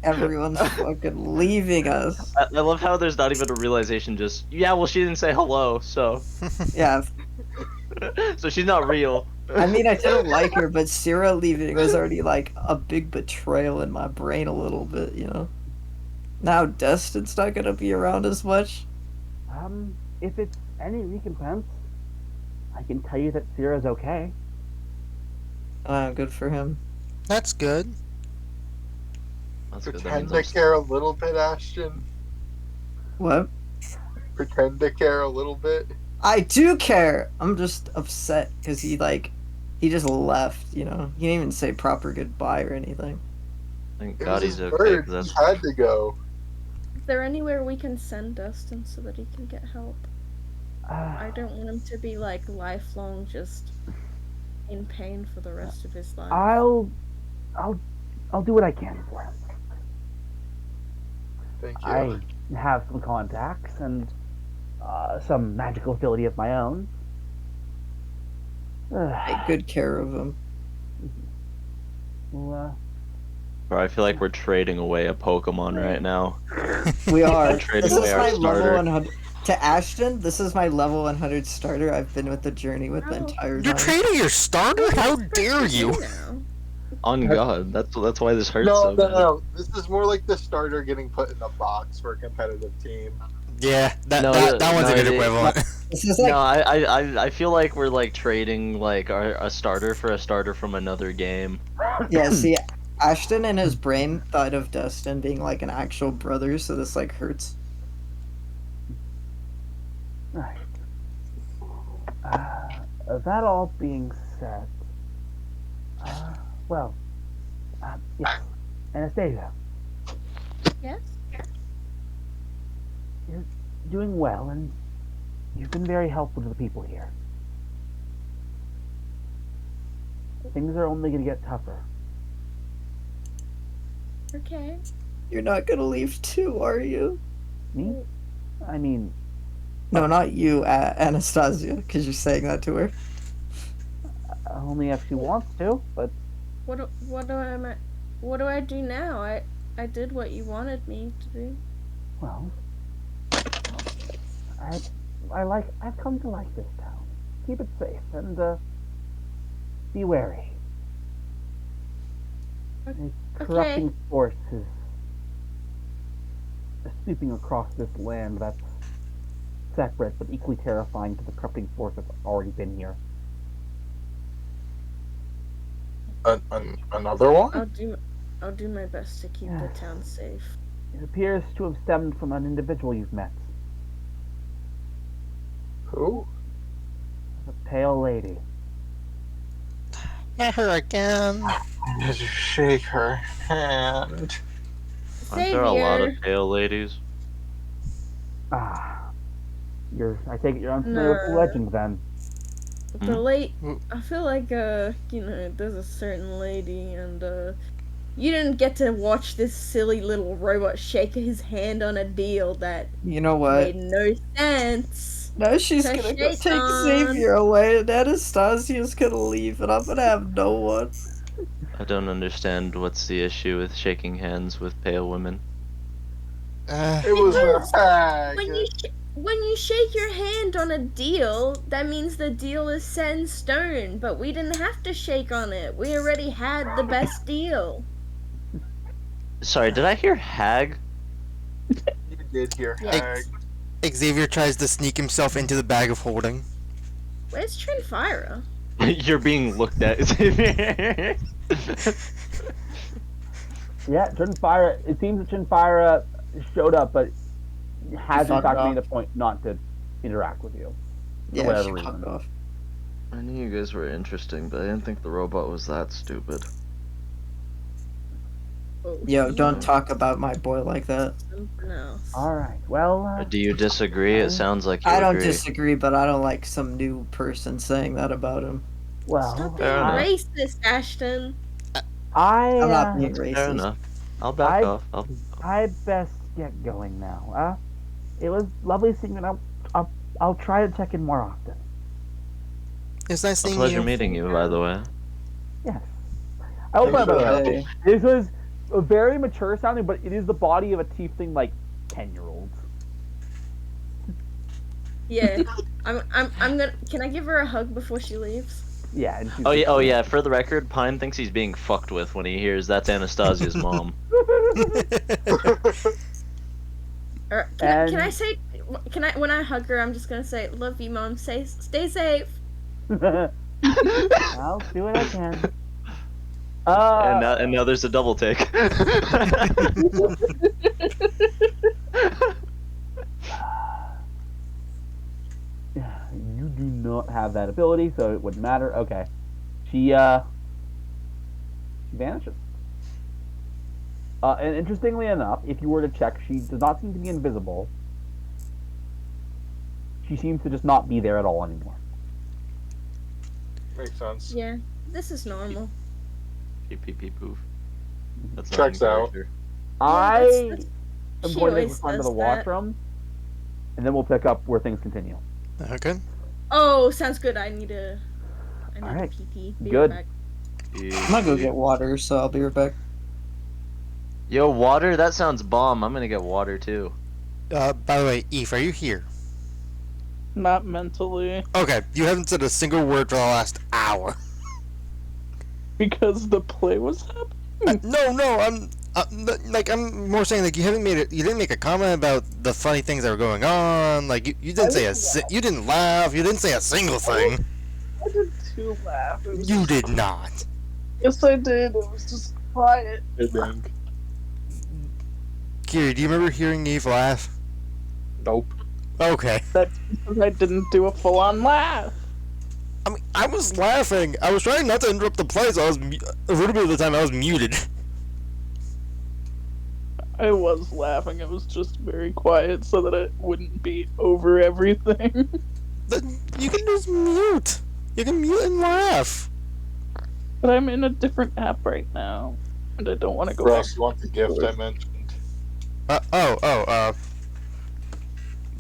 Everyone's fucking leaving us. I love how there's not even a realization. Just yeah, well, she didn't say hello, so Yeah, so she's not real. I mean, I didn't like her, but Sarah leaving was already like a big betrayal in my brain a little bit, you know? Now Dustin's not gonna be around as much. If it's any recompense, I can tell you that Sierra's okay. Good for him. That's good. That's good. That Pretend means to I'm care a little bit, Ashton. What? Pretend to care a little bit. I do care! I'm just upset because he just left, you know? He didn't even say proper goodbye or anything. Thank It God was he's his okay. bird. 'Cause He that's had to go. Is there anywhere we can send Dustin so that he can get help? I don't want him to be like lifelong just in pain for the rest of his life. I'll do what I can for him. Thank you. I have some contacts and some magical ability of my own. Take good care of him. Well, Bro, I feel like we're trading away a Pokemon right now. We are. Trading This is away our my level starter. 100. To Ashton, this is my level 100 starter. I've been with the journey with the Oh. entire You're time. trading your starter? How dare you? Now. On God, that's why this hurts No, so no, bad. no. This is more like the starter getting put in a box for a competitive team. Yeah, that No, that one's a no, good it- equivalent. This is like No, I feel like we're like trading like a starter for a starter from another game. yeah. See, Ashton in his brain thought of Dustin being like an actual brother, so this like hurts. right. That all being said, yes, Anastasia, Yes? doing well, and you've been very helpful to the people here. Things are only going to get tougher. Okay. You're not gonna leave too, are you? Me? I mean, No, not you, Anastasia, because you're saying that to her. only if she wants to, but What do I do now? I did what you wanted me to do. well, I've come to like this town. Keep it safe and be wary. A corrupting force is sweeping across this land that's separate but equally terrifying to the corrupting force that's already been here. Another one? I'll do my best to keep the town safe. It appears to have stemmed from an individual you've met. Who? A pale lady. Not her again. Did you shake her hand? Aren't there a lot of Savior. pale ladies? Ah. I take it you're unfamiliar with the No. legend then. The late, Mm. I feel like there's a certain lady, and you didn't get to watch this silly little robot shake his hand on a deal that You know what? made no sense. Now she's So gonna go shake take on. Xavier away, and Anastasia's gonna leave, and I'm gonna have no one. I don't understand what's the issue with shaking hands with pale women. It was Because a hag. When you shake your hand on a deal, that means the deal is set in stone. But we didn't have to shake on it. We already had the best deal. Sorry, did I hear hag? You did hear Yeah. hag. Xavier tries to sneak himself into the bag of holding. Where's Trinfira? You're being looked at. Yeah, Trinfira. It seems that Trinfira showed up, but has in fucked fact off. made a point not to interact with you. Yeah, whatever she reason. fucked off. I knew you guys were interesting, but I didn't think the robot was that stupid. Oh, Yo, don't talk about my boy like that. something else. All right. Well, Do you disagree? It sounds like you I don't agree. disagree, but I don't like some new person saying that about him. well, Stop being fair enough. racist, Ashton. I'm not I being Fair racist. enough. I'll back I- off. I best get going now. It was lovely seeing you. And I'll try to check in more often. It's nice A seeing pleasure you. meeting you, by the way. Yes. I hope Thanks by for the the way, help. this was a very mature sounding, but it is the body of a tiefling like 10-year-olds. Yeah, I'm gonna. Can I give her a hug before she leaves? Yeah. And she's Oh yeah. For the record, Pine thinks he's being fucked with when he hears that's Anastasia's mom. Or can I And- say? Can I when I hug her? I'm just gonna say, "Love you, mom. Stay safe." I'll do what I can. And now there's a double take. You do not have that ability, so it wouldn't matter. Okay. She vanishes. And interestingly enough, if you were to check, she does not seem to be invisible. She seems to just not be there at all anymore. Makes sense. Yeah, this is normal. Peep peep peep poof. That's not Checks in out. character. I that's- am she going to always return to does the that. washroom, and then we'll pick up where things continue. Okay. Oh, sounds good. I need a Alright, pee pee. good. Back. I'm gonna go get water, so I'll be right back. Yo, water? That sounds bomb. I'm gonna get water too. By the way, Eve, are you here? Not mentally, Okay, you haven't said a single word for the last hour. because the play was happening. No, I'm more saying like you didn't make a comment about the funny things that were going on. Like you didn't you didn't laugh. You didn't say a single thing. I did too laugh. It was You did not. Yes, I did. It was just quiet. Kiri, do you remember hearing Eve laugh? Nope. Okay. That's because I didn't do a full-on laugh. I mean, I was laughing. I was trying not to interrupt the play, so I was a little bit of the time I was muted. I was laughing. It was just very quiet so that it wouldn't be over everything. Then you can just mute. You can mute and laugh. But I'm in a different app right now, and I don't want to go back. Ross, you want the gift I mentioned?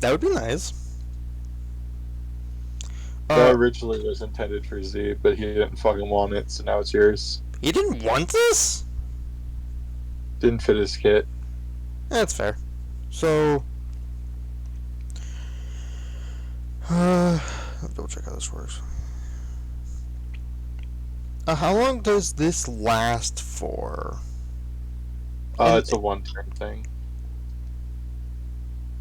That would be nice. That originally was intended for Z, but he didn't fucking want it, so now it's yours. You didn't want this? Didn't fit his kit. That's fair. So, double check how this works. How long does this last for? It's a one-turn thing.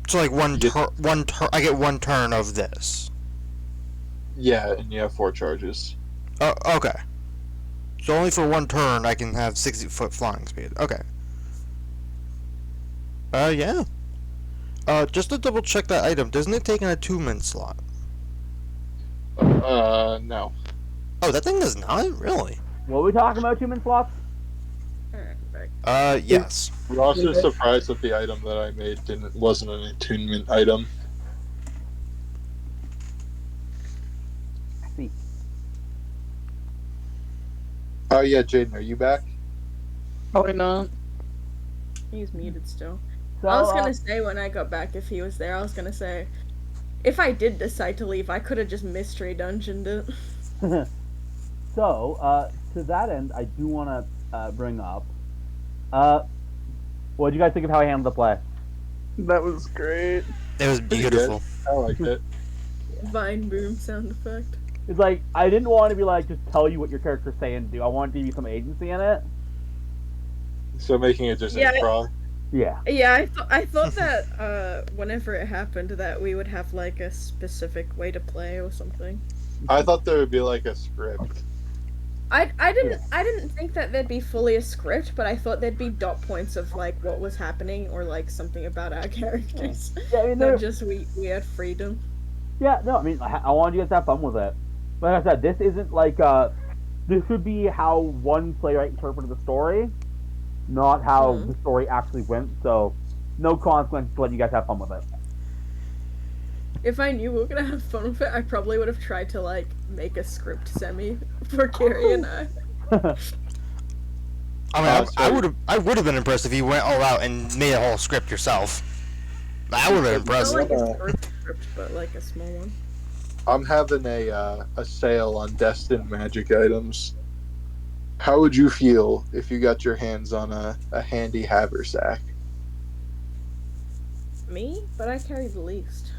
So like one turn. I get one turn of this. Yeah, and you have 4 charges. Oh, okay. So only for one turn I can have 60-foot flying speed. Okay. Yeah. Just to double check that item, doesn't it take an attunement slot? No. Oh, that thing does not? Really? What are we talking about, human slots? Alright, back. Yes. Ross is surprised that the item that I made wasn't an attunement item. I see. Oh yeah, Jaden, are you back? Probably not. He's muted still. So, I was gonna say when I got back, if he was there, I was gonna say, if I did decide to leave, I could have just mystery dungeoned it. So, to that end, I do want to bring up. What did you guys think of how I handled the play? That was great. It was Pretty beautiful. I liked it. Vine boom sound effect. It's like I didn't want to be like just tell you what your character's saying to do. I wanted to give you some agency in it. So making it just Yeah. improv. Yeah. Yeah, I thought that whenever it happened that we would have like a specific way to play or something. I thought there would be like a script. I didn't think that there'd be fully a script, but I thought there'd be dot points of like what was happening or like something about our characters. Yeah, I mean, Not just we had freedom. Yeah, no, I mean, I wanted you guys to have fun with it. Like I said, this isn't like, this should be how one playwright interpreted the story, not how the story actually went, so no consequences to let you guys have fun with it. If I knew we were gonna have fun with it, I probably would have tried to like make a script semi for Carrie and I. I mean, I would have been impressed if you went all out and made a whole script yourself. I would have been impressed. Not like a short script, but like a small one. I'm having a sale on Destin magic items. How would you feel if you got your hands on a handy haversack? Me? But I carry the least.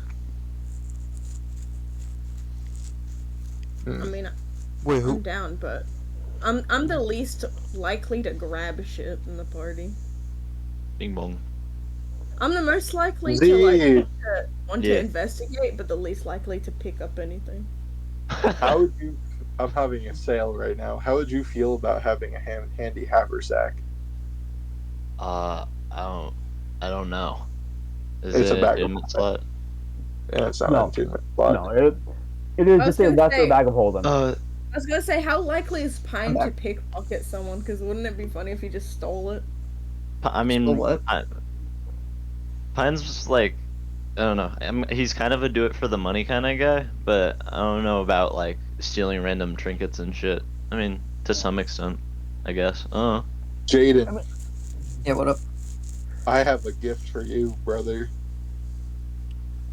I mean, Wait, I'm who? down, but I'm the least likely to grab shit in the party. Bing bong. I'm the most likely Z. to like want Yeah. to investigate, but the least likely to pick up anything. How would you? I'm having a sale right now. How would you feel about having a handy haversack? I don't know. Is It's a it bag of in the slot? Yeah, it's not No. an attunement slot. No, it is I was just a gonna that's say- a bag of holding. I was gonna say, how likely is Pine to back. pickpocket someone? Because wouldn't it be funny if he just stole it? I mean, Well, what? Pine's just like, I don't know. He's kind of a do it for the money kind of guy, but I don't know about like stealing random trinkets and shit. I mean, to some extent, I guess. Jaden, Yeah, what up? I have a gift for you, brother.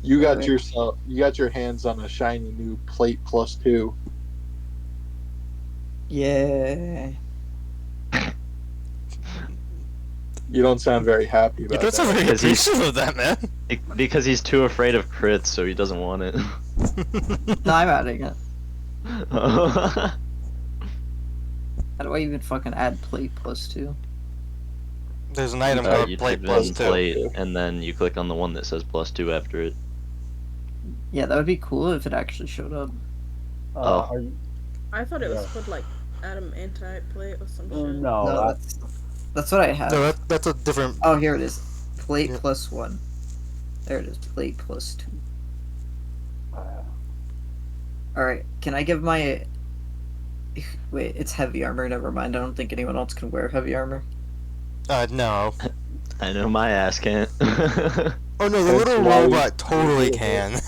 You got your hands on a shiny new plate +2. Yeah. You don't sound very happy You about don't that. sound very Because he's- appreciative of that, man. Because he's too afraid of crits, so he doesn't want it. No, I'm adding it. How do I even fucking add plate +2? There's an item called you plate type in +2. plate, and then you click on the one that says +2 after it. Yeah, that would be cool if it actually showed up. Oh. Are you, I thought it was called like adamantite plate or some shit. no, No, that's what I have. No, that's a different. Oh, here it is. Plate Yeah. +1. There it is. Plate +2. Alright, can I give my... Wait, it's heavy armor. Never mind. I don't think anyone else can wear heavy armor. No. I know my ass can't. Oh no, the That's little why we- robot totally can.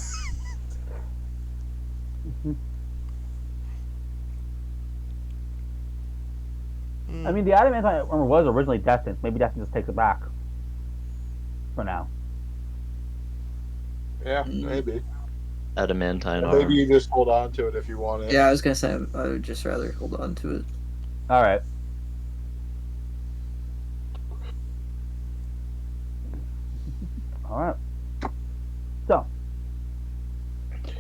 I mean, the adamantite armor was originally Destin's. Maybe Destin just takes it back. For now. Yeah, maybe. Adamantine arm. Maybe you just hold on to it if you want it. Yeah, I was gonna say I would just rather hold on to it. Alright. Alright. So,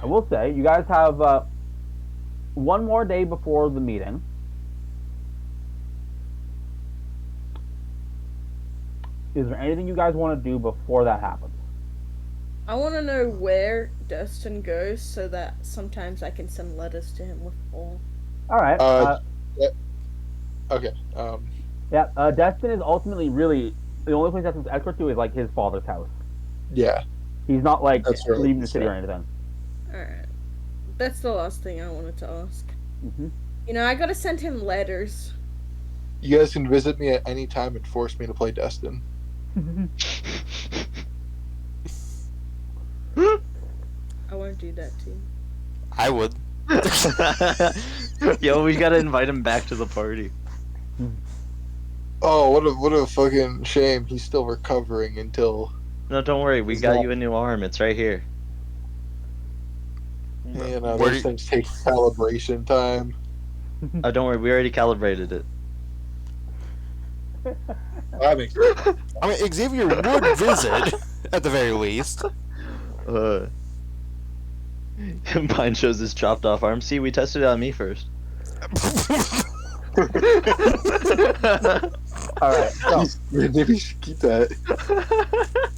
I will say, you guys have one more day before the meeting. Is there anything you guys want to do before that happens? I want to know where Destin goes so that sometimes I can send letters to him with Paul. Alright. Okay. Yeah, Destin is ultimately really the only place Destin's escort to is like his father's house. Yeah. He's not like That's right. leaving the city or anything. Alright. That's the last thing I wanted to ask. Mm-hmm. You know, I gotta send him letters. You guys can visit me at any time and force me to play Destin. I won't do that to you. I would. Yo, we gotta invite him back to the party. Oh, what a fucking shame. He's still recovering until. No, don't worry. We got you a new arm. It's right here. You know, Where those do- things take calibration time. Oh, don't worry. We already calibrated it. That makes I mean, Xavier would visit, at the very least. Pine shows his chopped off arm. See, we tested it on me first. All right, so Maybe we should keep that.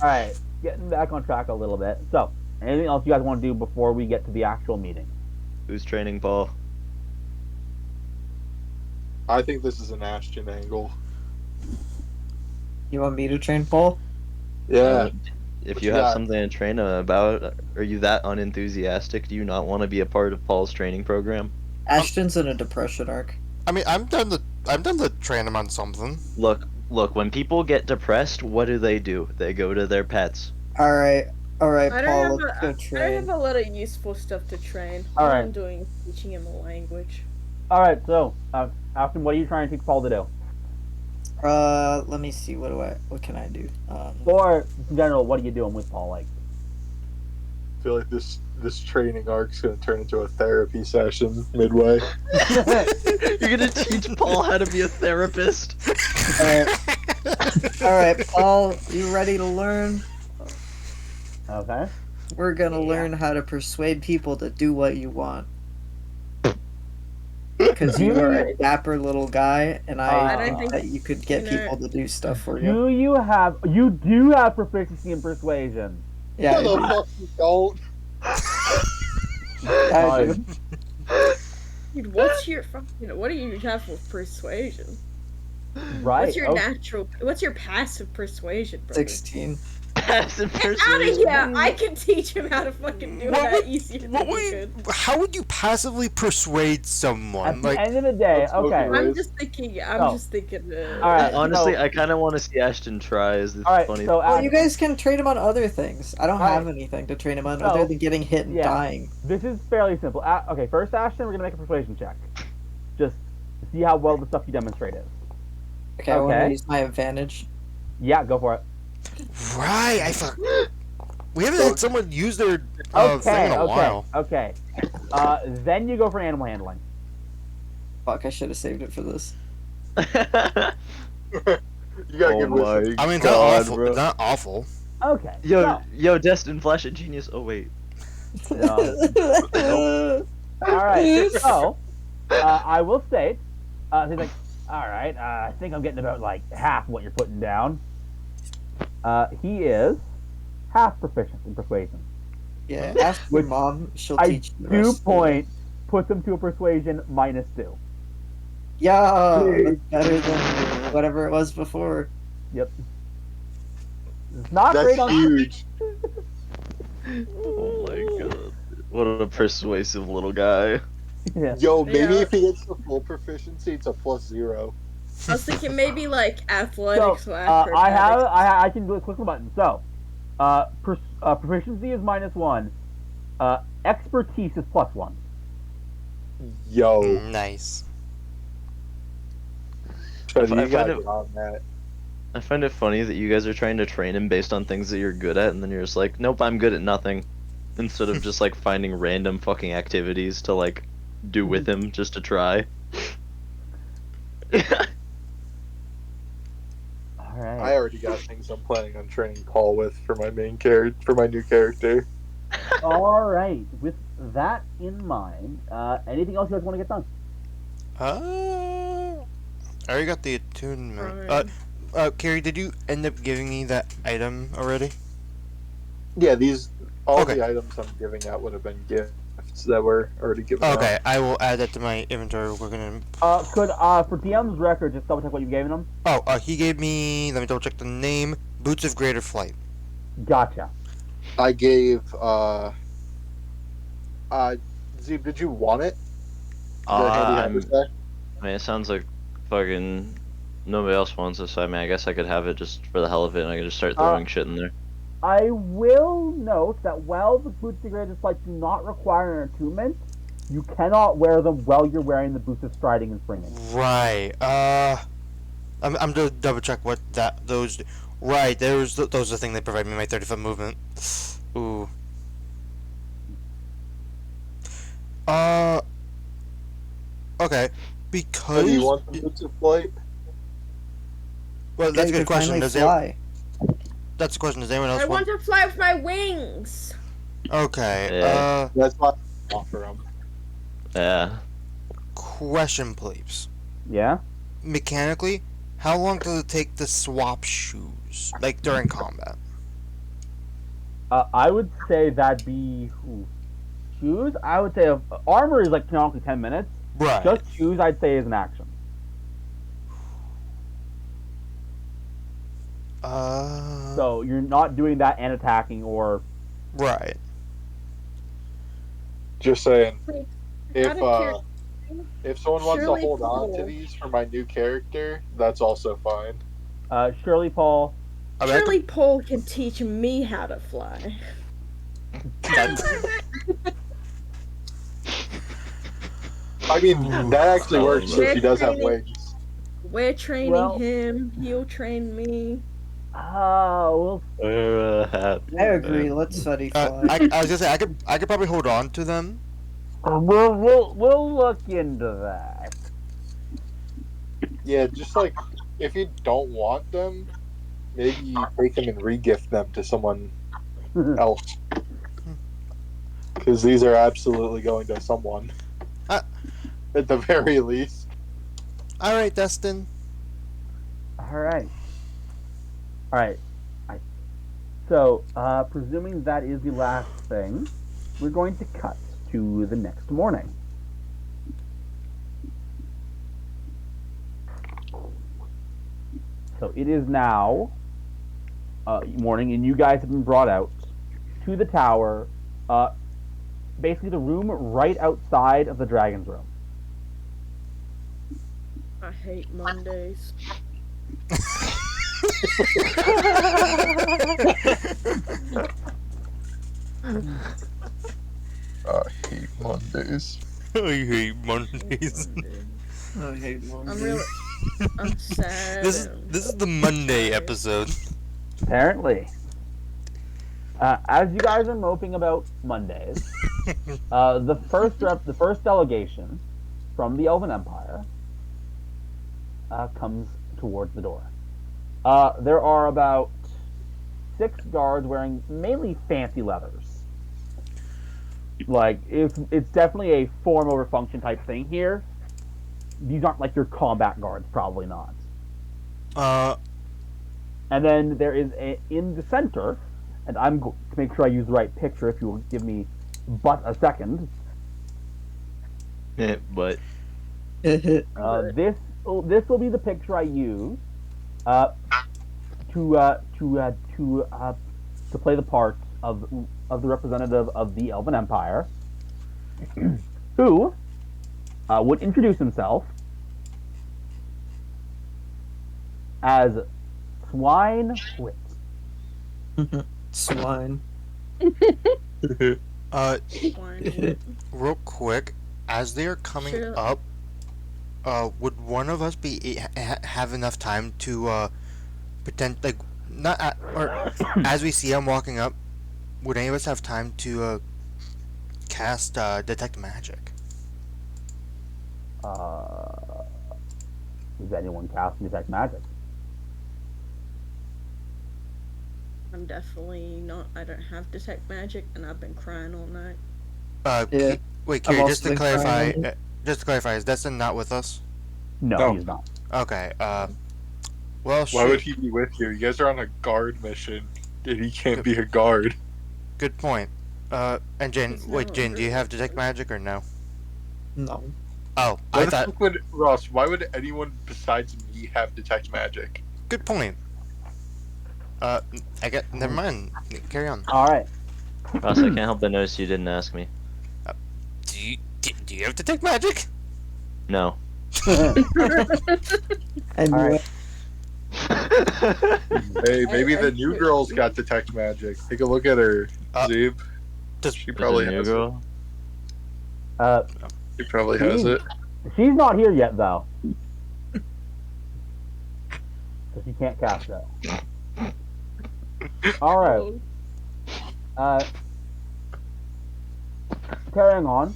all right, getting back on track a little bit. So, anything else you guys want to do before we get to the actual meeting? Who's training Paul? I think this is an Ashton angle. You want me to train Paul? Yeah. If What you you have got? something to train him about, are you that unenthusiastic? Do you not want to be a part of Paul's training program? Ashton's in a depression arc. I mean, I'm done to train him on something. Look, when people get depressed, what do? They go to their pets. Alright, I Paul, don't let's go have train. a lot of useful stuff to train. All All right. I'm doing is teaching him a language. All right, so Ashton, what are you trying to teach Paul to do? Let me see, what can I do? Or in general, what are you doing with Paul? Like, I feel like this training arc's gonna turn into a therapy session midway. You're gonna teach Paul how to be a therapist? Alright, Paul, you ready to learn? okay, We're gonna Yeah. learn how to persuade people to do what you want. Because you are a dapper little guy, and I I think think- that you could get you know- people to do stuff for you. you do have proficiency in persuasion. Yeah, What the fuck you don't? I do. Dude, what do you have with persuasion? Right? What's your okay. what's your passive persuasion, brother? 16. Passive Get out of persuasion. here! I can teach him how to fucking do What that would- easier What than you would, could. how would you passively persuade someone? At the Like, end of the day, Let's look okay. at I'm Right. just thinking. Oh. All right. Honestly, so- I kind of want to see Ashton try. Is this All right, funny? so Well, Ashton, you guys can train him on other things. I don't Alright. have anything to train him on So, other than getting hit and yeah. dying. this is fairly simple. Okay, first, Ashton, we're gonna make a persuasion check. Just to see how well the stuff you demonstrate is. Okay, I want Okay. to use my advantage. Yeah, go for it. right? We haven't had someone use their thing Okay, in a while. okay. Then you go for animal handling. Fuck, I should have saved it for this. You gotta Oh give my wisdom. I mean, it's God, not awful. bro. Not awful. Okay. Yo, Destin, Flash of Genius. Oh wait. So, all right. So, I will state, he's like, all right. I think I'm getting about like half what you're putting down. He is half proficient in persuasion. Yeah, ask your Which mom. She'll I teach you the do rest. point puts him to a persuasion -2. Yeah, that's better than whatever it was before. Yep. It's not That's great on huge. Oh my god. What a persuasive little guy. Yeah. Yo, maybe Yeah. if he gets the full proficiency, it's a +0. I was thinking maybe like athletics. So, I can do a click the button. So, proficiency is -1. Expertise is +1. Yo, Nice. Trevor, I you find gotta it- get on that. I find it funny that you guys are trying to train him based on things that you're good at, and then you're just like, nope, I'm good at nothing. Instead of just like finding random fucking activities to like do with him just to try. All right. I already got things I'm planning on training Paul with for my main character, for my new character. All right. With that in mind, anything else you guys want to get done? I already got the attunement. Alright. Carrie, did you end up giving me that item already? Yeah, all Okay. the items I'm giving out would have been gifts. gifts that were already given out. Okay, I will add that to my inventory. We're gonna. Could for DM's record, just double check what you gave him. Oh, he gave me. Let me double check the name. Boots of Greater Flight. Gotcha. I gave Zeeb, did you want it? The handy haversack? I mean, it sounds like fucking nobody else wants this. I mean, I guess I could have it just for the hell of it, and I could just start throwing shit in there. I will note that while the boots of greater flight do not require an attunement, you cannot wear them while you're wearing the boots of striding and springing. Right. I'm gonna double check what those. Right. Those are the thing they provide me my 30-foot movement. Ooh. Okay. Because. Do you want the boots of flight? Well, that's a You good can question. finally Does fly. That's the question. Does anyone else I want to fly with my wings. Okay. Yeah. That's why I offer them. Yeah. Question, please. Yeah. Mechanically, how long does it take to swap shoes, like during combat? I would say that'd be shoes. I would say armor is like canonically 10 minutes. Right. Just shoes, I'd say, is an action. So you're not doing that and attacking or. Right. Just saying. Wait, If if someone wants to Surely hold on to Paul. these for my new character, that's also fine. Shirley Paul. I mean, I Surely Paul can teach me how to fly. I mean, that actually works since he does have Training. wings. We're training Well- him. He'll train me. Well, I agree. Let's study fly. I was gonna say I could probably hold on to them. we'll look into that. Yeah, just like if you don't want them, maybe you take them and re-gift them to someone else. Because these are absolutely going to someone. At the very least. All right, Destin. All right. So, presuming that is the last thing, we're going to cut to the next morning. So it is now morning, and you guys have been brought out to the tower, basically the room right outside of the dragon's room. I hate Mondays. I hate Mondays. I hate Mondays. I hate I'm sad. This is the Monday episode. Apparently. As you guys are moping about Mondays, the first delegation from the Elven Empire comes towards the door. There are about 6 guards wearing mainly fancy leathers. Like, it's definitely a form over function type thing here. These aren't like your combat guards, probably not. And then there is in the center, and I'm going to make sure I use the right picture if you will give me but a second. But This will be the picture I use to play the part of the representative of the Elven Empire, who would introduce himself as Swine Wit. Swine. Real quick, as they are coming Sure. up, would one of us have enough time to pretend like not or as we see him walking up, would any of us have time to cast detect magic? Does anyone cast detect magic? I'm definitely not. I don't have detect magic, and I've been crying all night. Yeah. Wait, I've Kiri, also just to been clarify, crying. is Destin not with us? No, No. he's not. Okay. Well, Why shoot. would he be with you? You guys are on a guard mission, and he can't be a guard. Good point. And Jane, He's wait, no Jane, do you longer- have detect magic or no? No. Oh, Why I the thought. fuck would Ross? Why would anyone besides me have detect magic? Good point. I get. Never mind. Carry on. All right. Ross, I can't help but notice you didn't ask me. Do you have detect magic? No. And All right. Hey, maybe the new girl's got detect magic. Take a look at her, Zeeb. Does She Is probably it a new has girl? Uh, it. She probably has it. she's not here yet though, so she can't cast it. All right. Carrying on.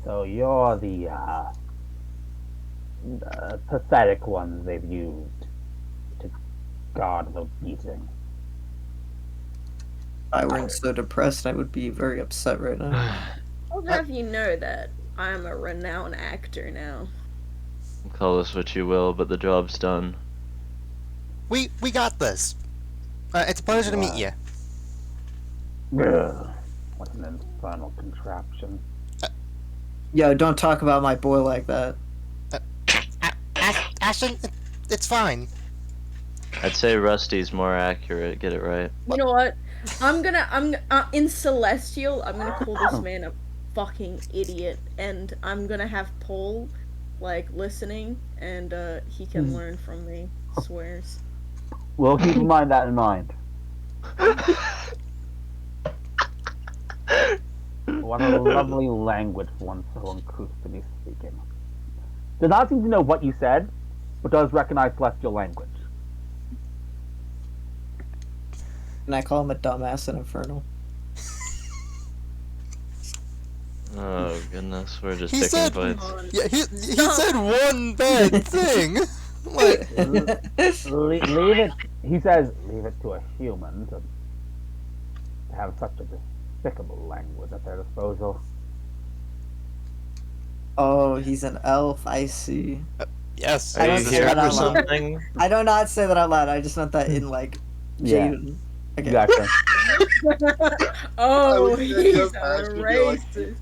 So you're the pathetic ones they've used to guard the beating. if I weren't so depressed, I would be very upset right now. I'll have you know that I'm a renowned actor now. Call this what you will, but the job's done. we got this. It's a pleasure to meet you. Ugh, what an infernal contraption. Yo, don't talk about my boy like that. Ashton, it's fine. I'd say Rusty's more accurate. Get it right. You know what? I'm in Celestial. I'm gonna call this man a fucking idiot, and I'm gonna have Paul, like, listening, and he can learn from me. Swears. We'll keep in mind that in mind. What a lovely language for one so uncouth to be speaking. Does not seem to know what you said, but does recognize celestial language. And I call him a dumbass and infernal. Oh goodness, we're just He picking said- fights. Yeah, he said one bad thing. Like, Leave it. He says, leave it to a human to have such a despicable language at their disposal. Oh, he's an elf. I see. yes. I don't he's a say that sharp out person. loud. something? I do not say that out loud. I just meant that in like Yeah. Jaden. Okay. Exactly. Oh, I he's would a actually be like- racist.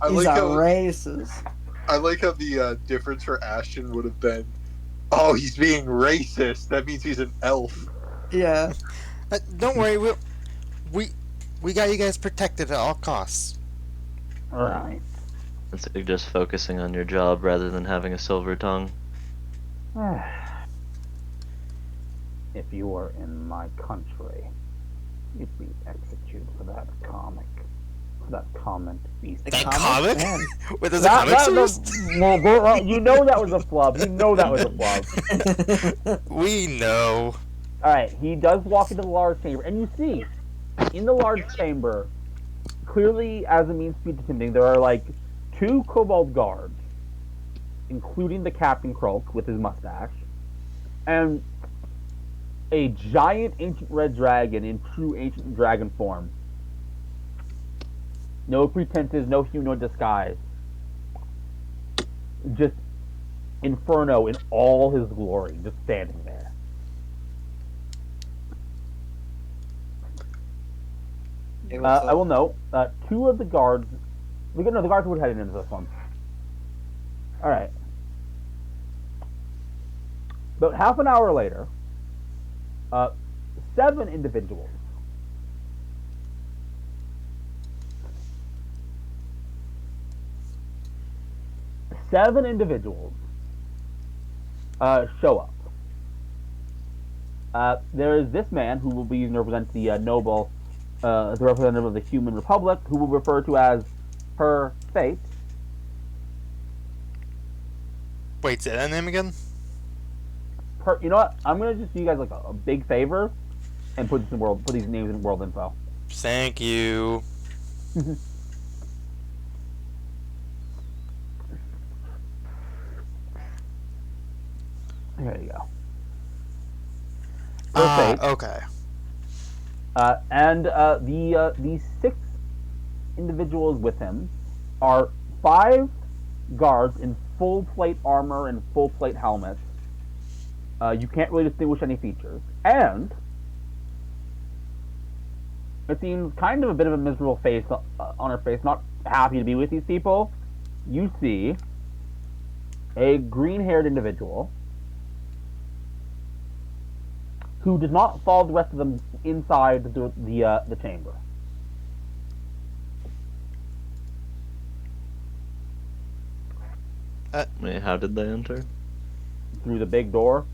I He's like a how racist. I like how the difference for Ashton would have been, oh, he's being racist. That means he's an elf. Yeah. Don't worry, we got you guys protected at all costs. Alright. It's like just focusing on your job rather than having a silver tongue. If you were in my country, you'd be executed for that comic. For that comment beast. The That comic? comic? Man. Wait, there's a comic series? You know that was a flub. You know that was a flub. We know. Alright, he does walk into the large chamber, and you see, in the large chamber, clearly as a means to be intimidating, there are like 2 kobold guards, including the Captain Krolk with his mustache, and a giant ancient red dragon in true ancient dragon form. No pretenses, no humanoid disguise. Just Inferno in all his glory, just standing there. Hey, what's I up? will note, 2 of the guards... the guards would head into this one. Alright. About half an hour later, 7 individuals. Seven individuals show up. There is this man who will be using to represent the noble, the representative of the Human Republic, who will refer to as her fate. Wait, say that name again? You know what? I'm gonna just do you guys like a big favor and put these names in world info. Thank you. There you go. Her fate. Okay. And the 6 individuals with him are 5 guards in full plate armor and full plate helmets. You can't really distinguish any features. And it seems kind of a bit of a miserable face on her face, not happy to be with these people, you see a green-haired individual who does not follow the rest of them inside the chamber. Wait, how did they enter? Through the big door.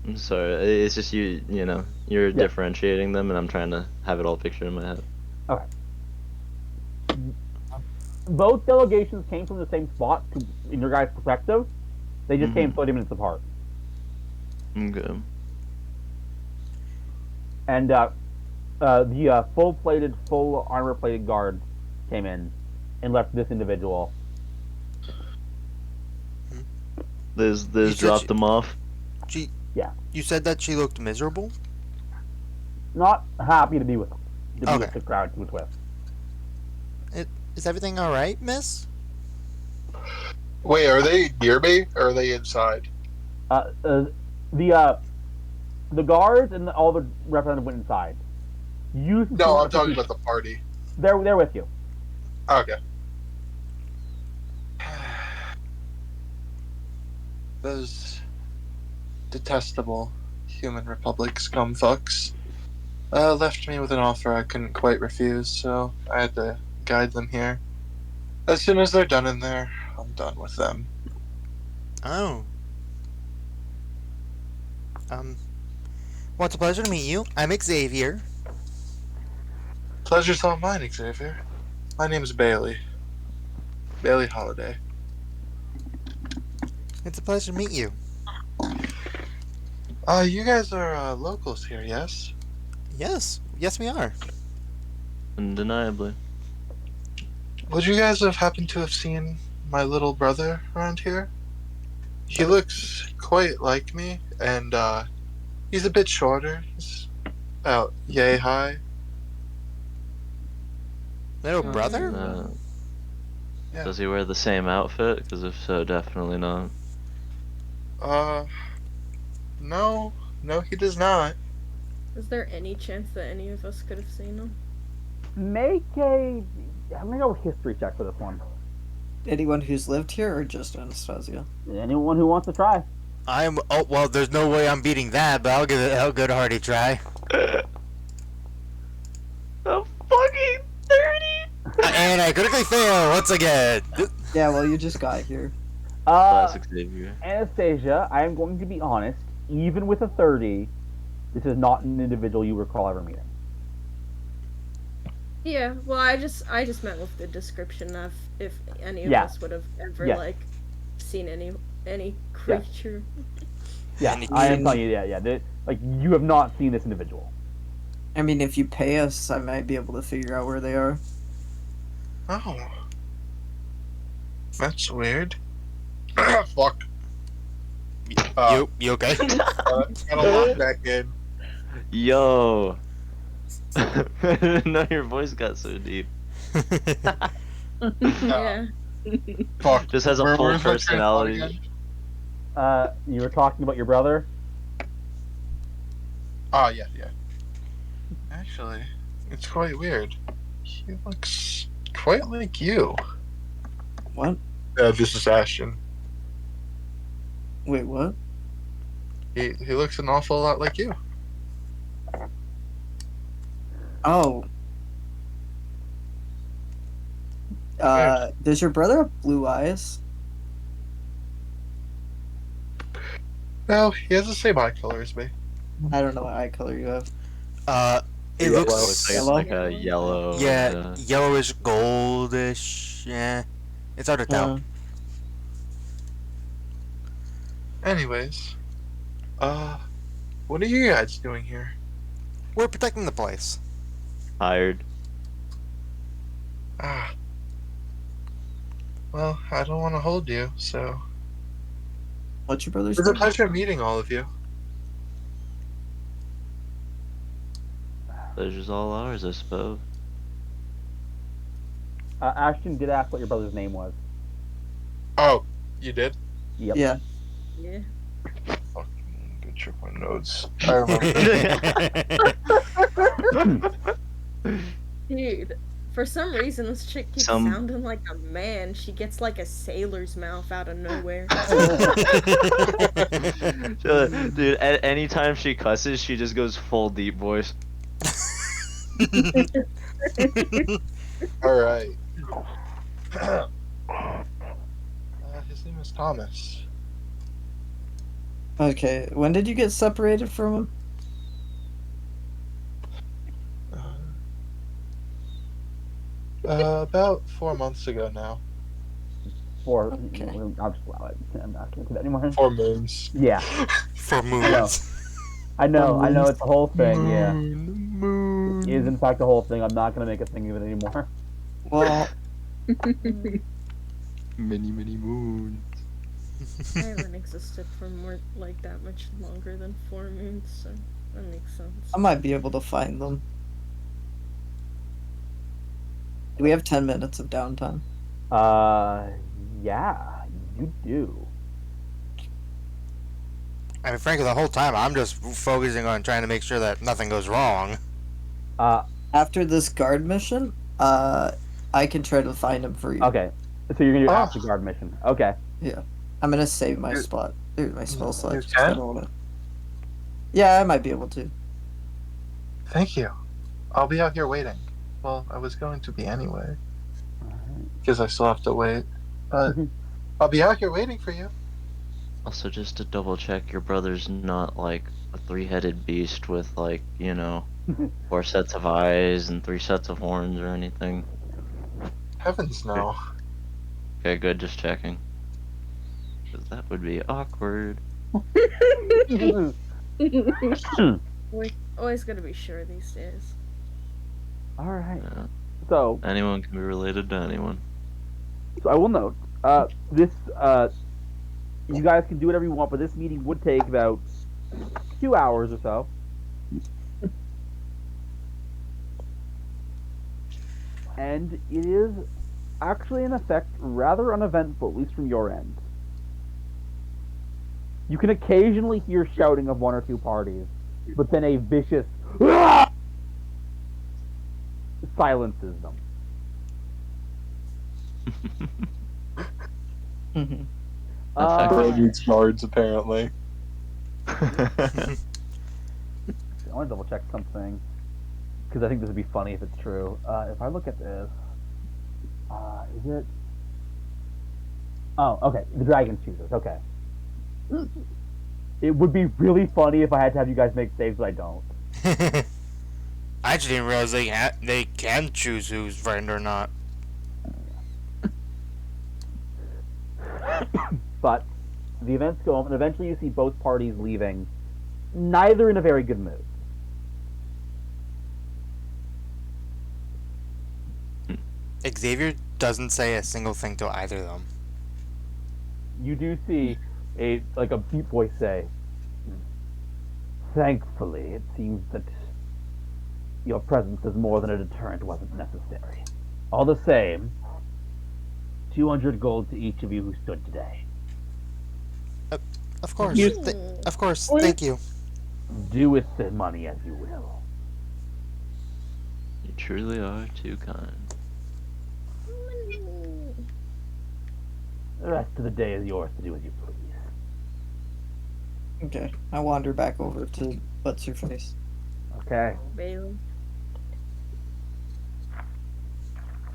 I'm sorry, it's just you're differentiating them, and I'm trying to have it all pictured in my head. Okay. Both delegations came from the same spot, in your guys' perspective. They just came 30 minutes apart. Okay. And the full armor-plated guards came in and left this individual. Liz said dropped she- them off. You said that she looked miserable? Not happy to be with them. To be Okay. with the crowd she was with. Is everything alright, miss? Wait, are they near me or are they inside? The guards and all the representatives went inside. You No, I'm talking about the party. They're with you. Okay. Those detestable human republic scumfucks left me with an offer I couldn't quite refuse, so I had to guide them here. As soon as they're done in there, I'm done with them. Oh. Well, it's a pleasure to meet you. I'm Xavier. Pleasure's all mine, Xavier. My name's Bailey. Bailey Holiday. It's a pleasure to meet you. You guys are locals here, yes? Yes. Yes, we are. Undeniably. Would you guys have happened to have seen my little brother around here? He looks quite like me, and he's a bit shorter. He's about yay high. Little brother? Yeah. Does he wear the same outfit? Because if so, definitely not. No, he does not. Is there any chance that any of us could have seen him? I'm gonna go with history check for this one. Anyone who's lived here or just Anastasia? Anyone who wants to try. Oh, well, there's no way I'm beating that, but I'll give it a good hearty try. A fucking 30! And I critically fail once again. Yeah, well, you just got here. Classic Xavier. Anastasia, I am going to be honest, even with a 30, this is not an individual you recall ever meeting. Yeah, well, I just meant with the description of if any of Yeah. us would have ever Yeah. like seen any creature. Yeah, And I am you- telling you, you have not seen this individual. I mean, if you pay us, I might be able to figure out where they are. Oh. That's weird. Fuck. You okay? Gotta lock back in. Yo! I didn't know your voice got so deep. Yeah. Fuck. Just has a full where's my train of thought personality. again? You were talking about your brother? Oh, yeah. Actually, it's quite weird. He looks quite like you. What? This is Ashton. Wait, what? He looks an awful lot like you. Oh. Does your brother have blue eyes? No, he has the same eye color as me. I don't know what eye color you have. It Yellow. looks, Looks like it's Yellow? like a yellow. yeah, yellowish, goldish. Yeah, it's hard to tell. Anyways, what are you guys doing here? We're protecting the place. Hired. Ah. Well, I don't want to hold you, so What's your brother's it's a name? pleasure meeting all of you. Pleasure's all ours, I suppose. Ashton did ask what your brother's name was. Oh, you did? Yep. Yeah. Yeah. Fucking good trip on notes. I remember. Dude, for some reason this chick keeps Some- sounding like a man. She gets like a sailor's mouth out of nowhere. Dude, at any time she cusses, she just goes full deep voice. All right. His name is Thomas. Okay, when did you get separated from him? About 4 months ago now. Or Okay. I'll just allow it. I'm not gonna do that anymore. 4 moons. Yeah, For moons. I know it's a whole thing. Yeah, Moon. it is in fact a whole thing. I'm not gonna make a thing of it anymore. Well, Many moons. I haven't existed for more like that much longer than 4 moons, so that makes sense. I might be able to find them. Do we have 10 minutes of downtime? Yeah, you do. I mean, frankly, the whole time I'm just focusing on trying to make sure that nothing goes wrong. After this guard mission, I can try to find him for you. Okay, so you're gonna do Oh. after guard mission. Okay. I'm gonna save my You- spot. Dude, my spell slot. you just- I can? don't wanna... Yeah, I might be able to. Thank you. I'll be out here waiting. Well, I was going to be anyway, because I still have to wait. But I'll be out here waiting for you. Also, just to double check, your brother's not like a 3-headed beast with like, 4 sets of eyes and 3 sets of horns or anything. Heavens no. Okay, good, just checking. 'Cause that would be awkward. Always gotta be sure these days. All right. Yeah. So Anyone can be related to anyone. I will note, this, you guys can do whatever you want, but this meeting would take about 2 hours or so. And it is actually, in effect, rather uneventful, at least from your end. You can occasionally hear shouting of 1 or 2 parties, but then a vicious silences them. Mhm. Bro needs guards, apparently. I want to double check something because I think this would be funny if it's true. If I look at this, is it? Oh, okay. The dragon choosers. Okay. It would be really funny if I had to have you guys make saves, but I don't. I just didn't realize they can choose who's friend or not. But the events go on, and eventually you see both parties leaving, neither in a very good mood. Xavier doesn't say a single thing to either of them. You do see a deep voice say, "Thankfully, it seems that your presence as more than a deterrent wasn't necessary. All the same, 200 gold to each of you who stood today. Of course. You- Of course. Thank you. Do with the money as you will." You truly are too kind. The rest of the day is yours to do as you please. Okay, I wander back over to What's Your Face. Okay. Bailey.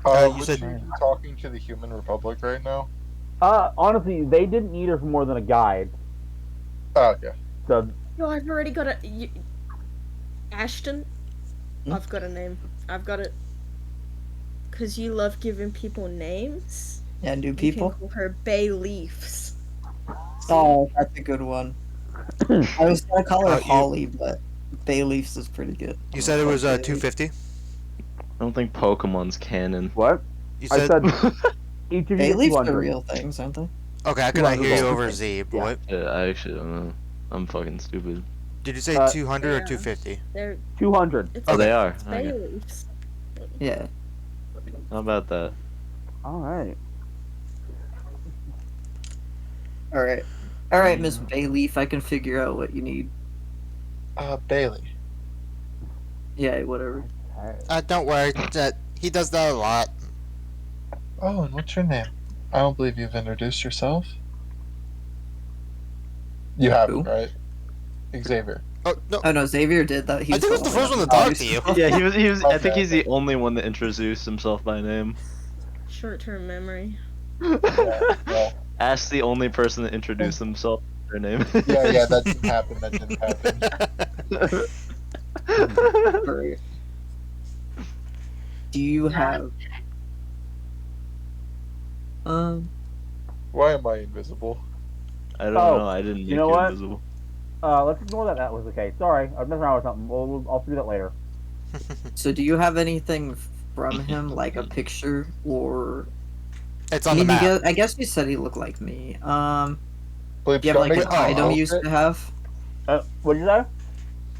You Would said- you be talking to the Human Republic right now? Honestly, they didn't need her for more than a guide. Oh, okay. So, Yo, I've already got a. Ashton? Hmm? I've got a name. I've got it. Because you love giving people names. Yeah, new You people? can call her Bay Leafs. Oh, that's a good one. I was gonna call her You- Holly, but Bay Leafs is pretty good. You said it was 250. I don't think Pokemon's canon. what? You I said. said each of Bay you Leafs are 200. real things, aren't they? Okay, I could not hear you 200 over Z, boy. I actually don't know. I'm fucking stupid. Did you say 200 or Yeah. 250? They're. 200. It's Oh, they are. It's Bay Okay. Leafs. Yeah. How about that? Alright. Alright. Alright, Miss Bayleaf, I can figure out what you need. Bailey. Yeah, whatever. Okay. Don't worry. He does that a lot. Oh, and what's your name? I don't believe you've introduced yourself. You haven't, Who? right? Xavier. Oh no. Oh no, Xavier did that. He I was think I was the first one to talk to you. Yeah, he was. He was. I think Okay. he's the only one that introduced himself by name. Short-term memory. Yeah. Ask the only person that introduced himself by their name. Yeah, that didn't happen. That didn't happen. Alright. Do you have Why am I invisible? I don't Oh, know. I didn't make you know you what? invisible. Let's ignore that was the case. Sorry, I was messing around with something. I'll do that later. so do you have anything from him, like a picture or It's I on the mean, map. I guess you said he looked like me. Bleeps, Do you have can I like make an up some item you bullshit? used to have? What'd you say?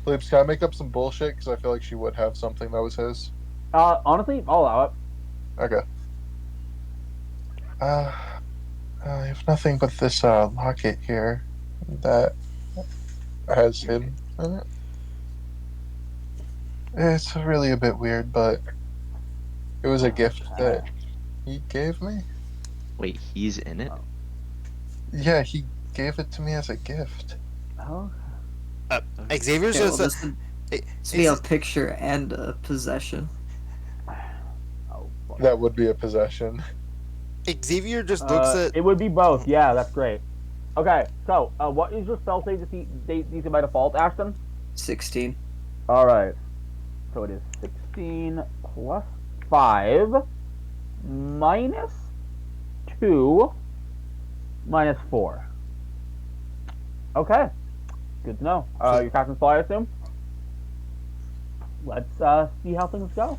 Bleeps, can I make up some bullshit? Because I feel like she would have something that was his. Honestly, I'll allow it. Okay. I have nothing but this locket here that has him in it. It's really a bit weird, but it was a gift that he gave me. Wait, he's in it. Yeah, he gave it to me as a gift. Oh. Xavier's Okay, well, just. this would it- be a it's- picture and a possession. Oh. Fuck. That would be a possession. Xavier just looks at. It would be both. Yeah, that's great. Okay, so what is your spell save DC by default, Ashton? 16. All right. So it is 16 plus 5 minus 2 minus 4. Okay. Good to know. Your casting spell, I assume? Let's see how things go.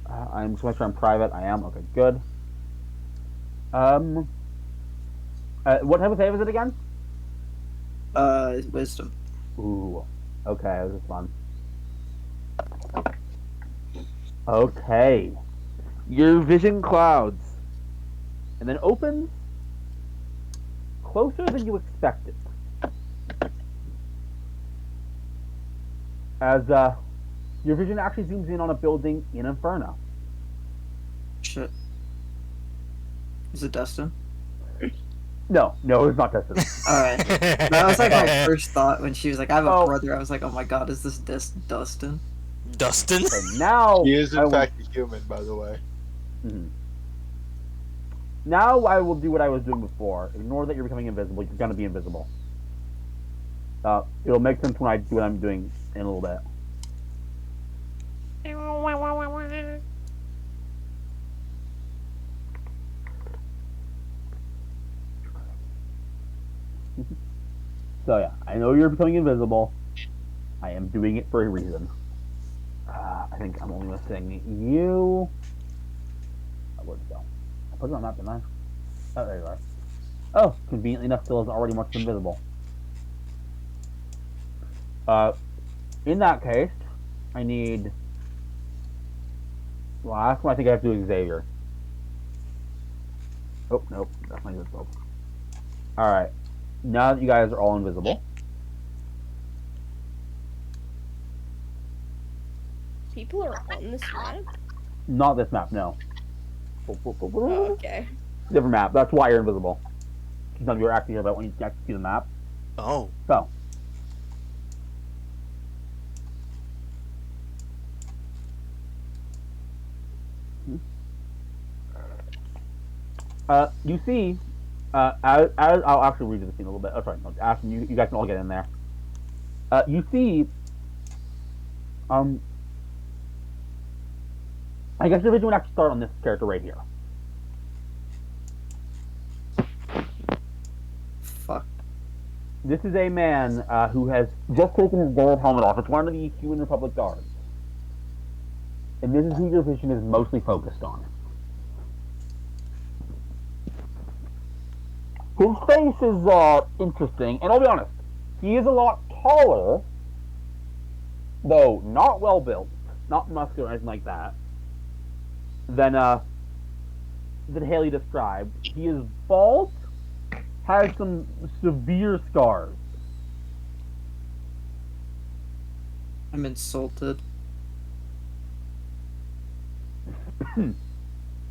I'm just going to make sure I'm private. I am. Okay, good. What type of save is it again? Wisdom. Ooh. Okay, this is fun. Okay. Your vision clouds. And then opens closer than you expected. As your vision actually zooms in on a building in Inferno. Shit. Is it Dustin? No, it's not Destiny. Alright. That was like my first thought when she was like, I have a Oh. brother. I was like, oh my god, is this Dustin? Dustin. And now He is, I in will- fact, a human, by the way. Mhm. Now I will do what I was doing before. Ignore that you're becoming invisible. You're gonna be invisible. It'll make sense when I do what I'm doing in a little bit. So yeah, I know you're becoming invisible. I am doing it for a reason. I think I'm only missing you. Where'd it go? I put it on that, didn't I? Oh, there you are. Oh, conveniently enough, still is already much invisible. In that case, I need. Well, that's what I think I have to do Xavier. Oh, nope, that's not invisible. Alright. Now that you guys are all invisible. People are on this map? Not this map, no. Oh, okay. Different map. That's why you're invisible. Because none of you are actually here about when you actually see the map. Oh. So. You see, as I'll actually read you the scene a little bit. Oh, sorry, no, Ashton, you guys can all get in there. You see, I guess your vision would actually start on this character right here. Fuck. This is a man who has just taken his gold helmet off. It's one of the Human Republic guards. And this is who your vision is mostly focused on. His face is interesting, and I'll be honest, he is a lot taller, though not well built, not muscular or anything like that, than Haley described. He is bald, has some severe scars. I'm insulted.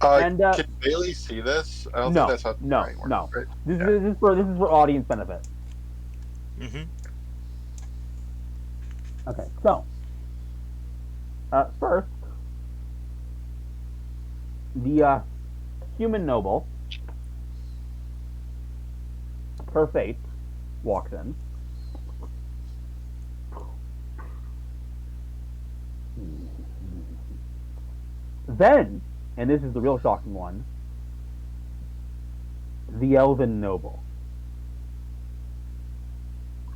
And, uh, can Bailey see this? I don't no, think that's how the no, scrying works, no. right? This, Yeah. this is for audience benefit. Mm-hmm. Okay, so first, the human noble, her fate, walks in. Then, and this is the real shocking one, the elven noble.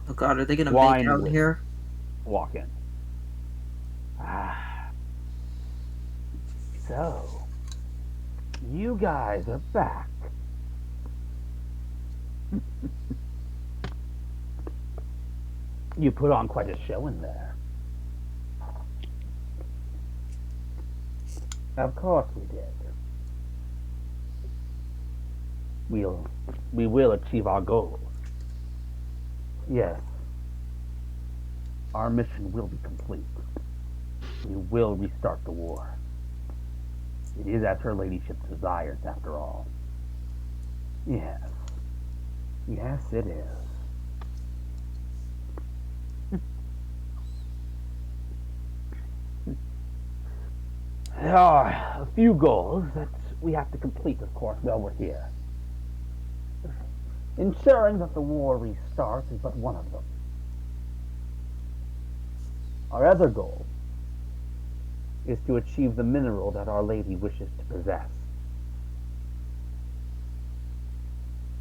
Oh god, are they gonna Wine make out with- here? Walk in. So, you guys are back. You put on quite a show in there. Of course we did. We will achieve our goal. Yes. Our mission will be complete. We will restart the war. It is as her ladyship desires, after all. Yes. Yes, it is. There are a few goals that we have to complete, of course, while we're here. Ensuring that the war restarts is but one of them. Our other goal is to achieve the mineral that Our Lady wishes to possess.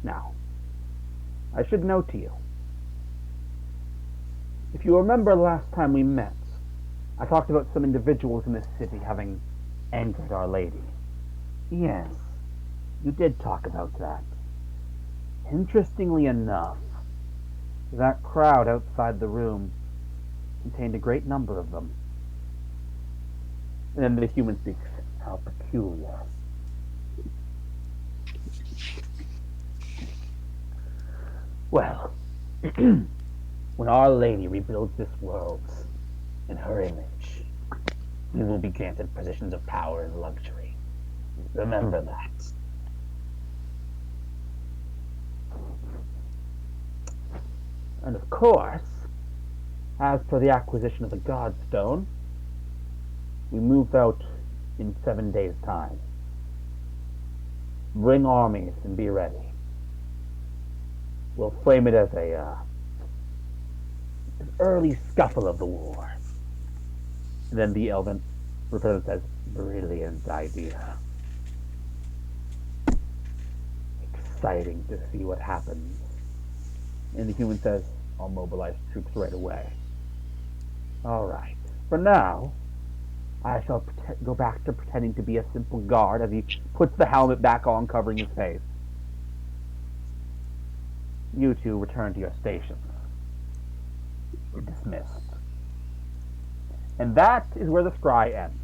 Now, I should note to you, if you remember last time we met, I talked about some individuals in this city having angered Our Lady. Yes, you did talk about that. Interestingly enough, that crowd outside the room contained a great number of them. And then the human speaks. How peculiar. Well, when Our Lady rebuilds this world in her image, we will be granted positions of power and luxury. Remember that. And of course, as per the acquisition of the Godstone, we move out in 7 days' time. Bring armies and be ready. We'll frame it as an early scuffle of the war. And then the elven representative says, brilliant idea. Exciting to see what happens. And the human says, I'll mobilize troops right away. Alright. For now, I shall go back to pretending to be a simple guard as he puts the helmet back on, covering his face. You two return to your stations. You're dismissed. And that is where the scry ends.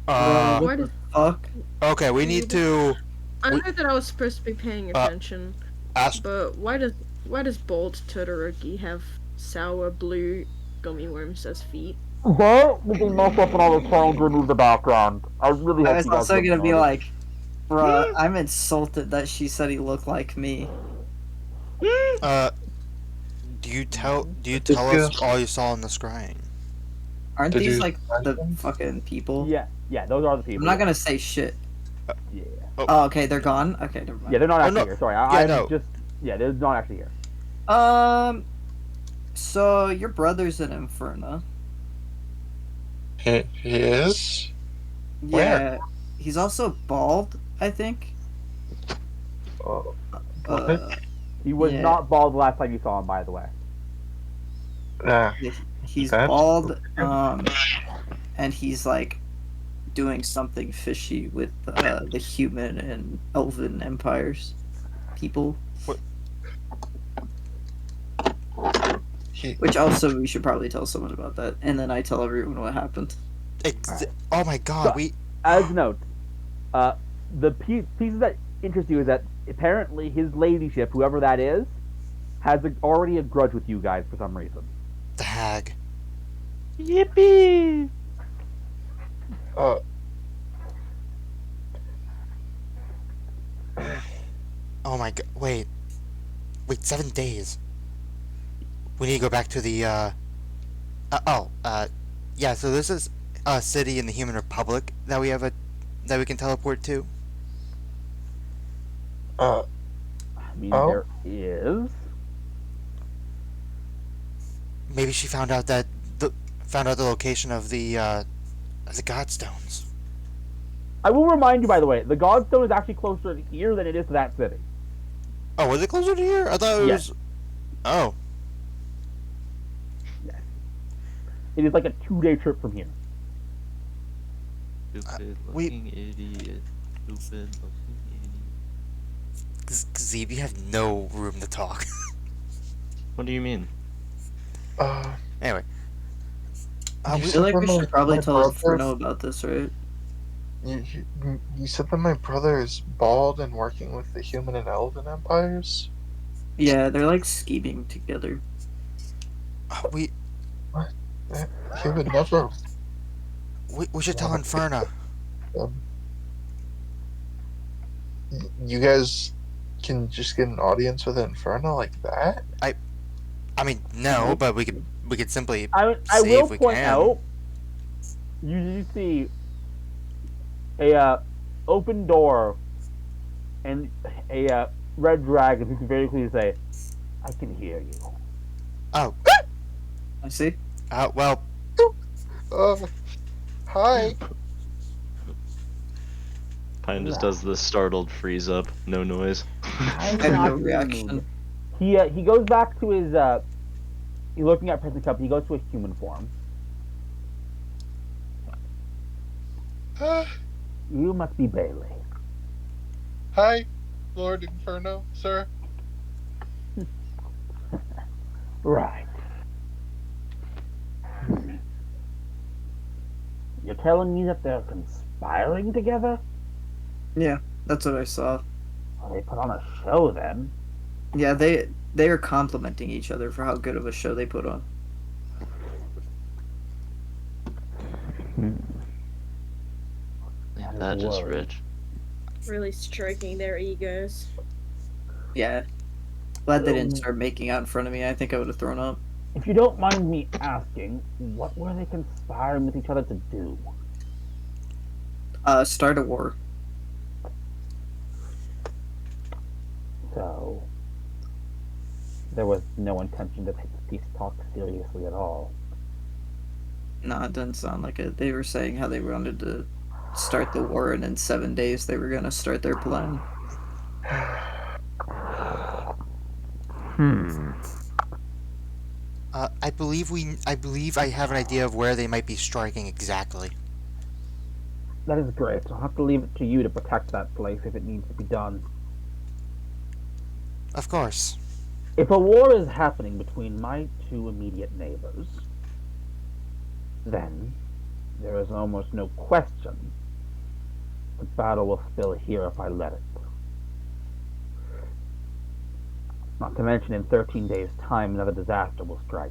Uh, Why does Fuck. okay, we need to I know that I was supposed to be paying attention, ask. but why does Bold Todoroki have sour blue gummy worms as feet? That was a mess up when I was trying to remove the background. I really I hope was you guys also didn't gonna be notice. like, bruh, I'm insulted that she said he looked like me. Do you tell us all you saw in the scrying? Aren't Did these you like find the them? fucking people? Yeah, those are the people. I'm not gonna say shit. Yeah. Oh, okay, they're gone? Okay, never mind. Yeah, they're not Oh, actually no. here. Sorry, Yeah, I'm no. just. Yeah, they're not actually here. So your brother's in Inferno. He is? Yeah. He's also bald, I think. Oh, He was Yeah. not bald the last time you saw him, by the way. nah. He's That's bald, and he's like doing something fishy with the human and elven empires. People. He, Which also we should probably tell someone about that, and then I tell everyone what happened. Oh my god, So- we. As note, the pieces that interest you is that apparently his ladyship, whoever that is, has already a grudge with you guys for some reason. The hag. Yippee! Uh, Oh my god! Wait, 7 days. We need to go back to the yeah. So this is a city in the Human Republic that we can teleport to. uh, I mean, Oh. there is. Maybe she found out the location of the Godstones. I will remind you, by the way, the Godstone is actually closer to here than it is to that city. Oh, was it closer to here? I thought it Yes. was. Oh, It is like a 2-day trip from here. Stupid we- looking idiot. Stupid looking idiot. Zeeb, you have no room to talk. What do you mean? Anyway, You I we, feel like we My- should probably my tell brother- Inferno about this, right? you said that my brother is bald and working with the human and elven empires? Yeah, they're like scheming together. we He would never. we should tell Inferno. You guys can just get an audience with Inferno like that? I mean, no, but we could simply. I See will if we point can. out, you see a open door and a red dragon who can very clearly say, "I can hear you." Oh, I see. well, Hi. Pine just does the startled freeze up, no noise. I'm I have not no in the reaction. mood. He goes back to his he's looking at Present Cup. He goes to a human form. You must be Bailey. Hi, Lord Inferno, sir. Right. You're telling me that they're conspiring together? Yeah, that's what I saw. Well, they put on a show then. Yeah, they are complimenting each other for how good of a show they put on. That is That just worrying. rich. Really stroking their egos. Yeah. Glad they didn't start making out in front of me. I think I would have thrown up. If you don't mind me asking, what were they conspiring with each other to do? Start a war. So, there was no intention to take the peace talk seriously at all. No, it doesn't sound like it. They were saying how they wanted to start the war, and in 7 days they were gonna start their plan. I believe I have an idea of where they might be striking exactly. That is great. I'll have to leave it to you to protect that place if it needs to be done. Of course. If a war is happening between my two immediate neighbors, then there is almost no question the battle will spill here if I let it. Not to mention, in 13 days' time, another disaster will strike.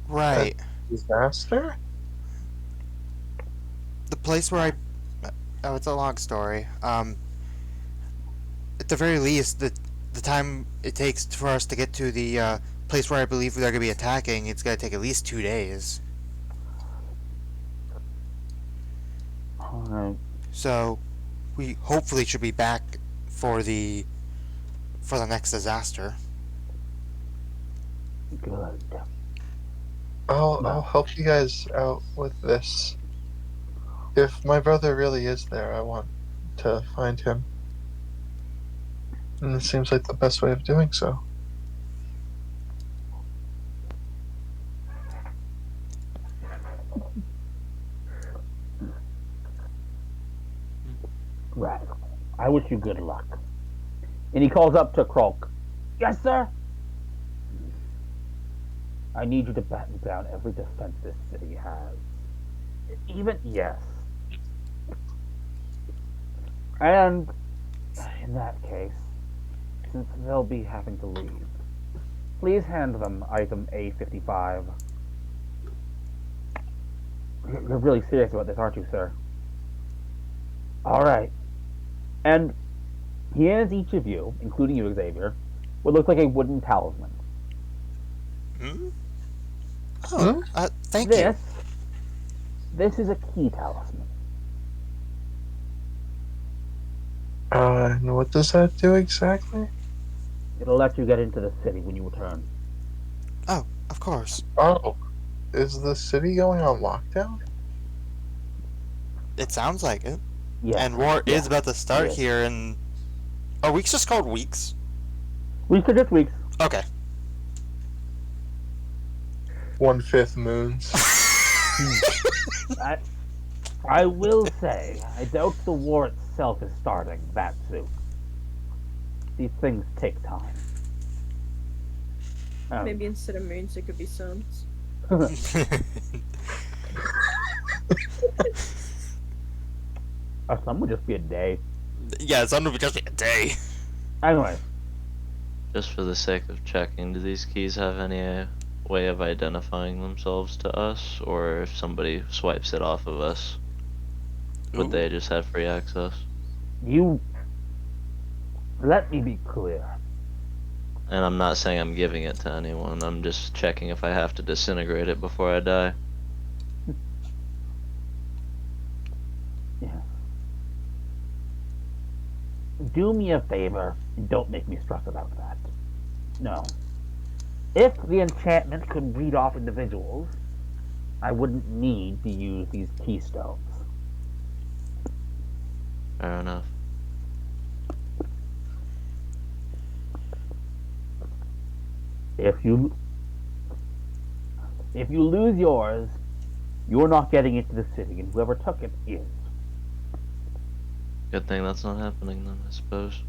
Right. Disaster? The place where oh, it's a long story. At the very least, the time it takes for us to get to the place where I believe they're gonna be attacking, it's gonna take at least 2 days. Alright. So, we hopefully should be back for the next disaster. Good. I'll help you guys out with this. If my brother really is there, I want to find him. And it seems like the best way of doing so. Right. I wish you good luck. And he calls up to Krolk. Yes, sir? I need you to batten down every defense this city has. Yes. And in that case, since they'll be having to leave, please hand them item A55. You're really serious about this, aren't you, sir? All right. And he hands each of you, including you, Xavier, what looks like a wooden talisman. Hmm? Oh, thank you. This is a key talisman. And what does that do exactly? It'll let you get into the city when you return. Oh, of course. Oh, is the city going on lockdown? It sounds like it. Yes. And war yes, is about to start yes. here in... Are weeks just called weeks? Weeks are just weeks. Okay. 1/5 moons. I will say, I doubt the war itself is starting that soon. These things take time. Maybe instead of moons, it could be suns. A sun would just be a day. Yeah, it's under just a day. Anyway, Just for the sake of checking, do these keys have any way of identifying themselves to us, or if somebody swipes it off of us, would Ooh. they just have free access? let me be clear. And I'm not saying I'm giving it to anyone, I'm just checking if I have to disintegrate it before I die. Yeah. Do me a favor and don't make me stress about that. No. If the enchantment could read off individuals, I wouldn't need to use these keystones. Fair enough. If you lose yours, you're not getting into the city, and whoever took it is. Good thing that's not happening then, I suppose.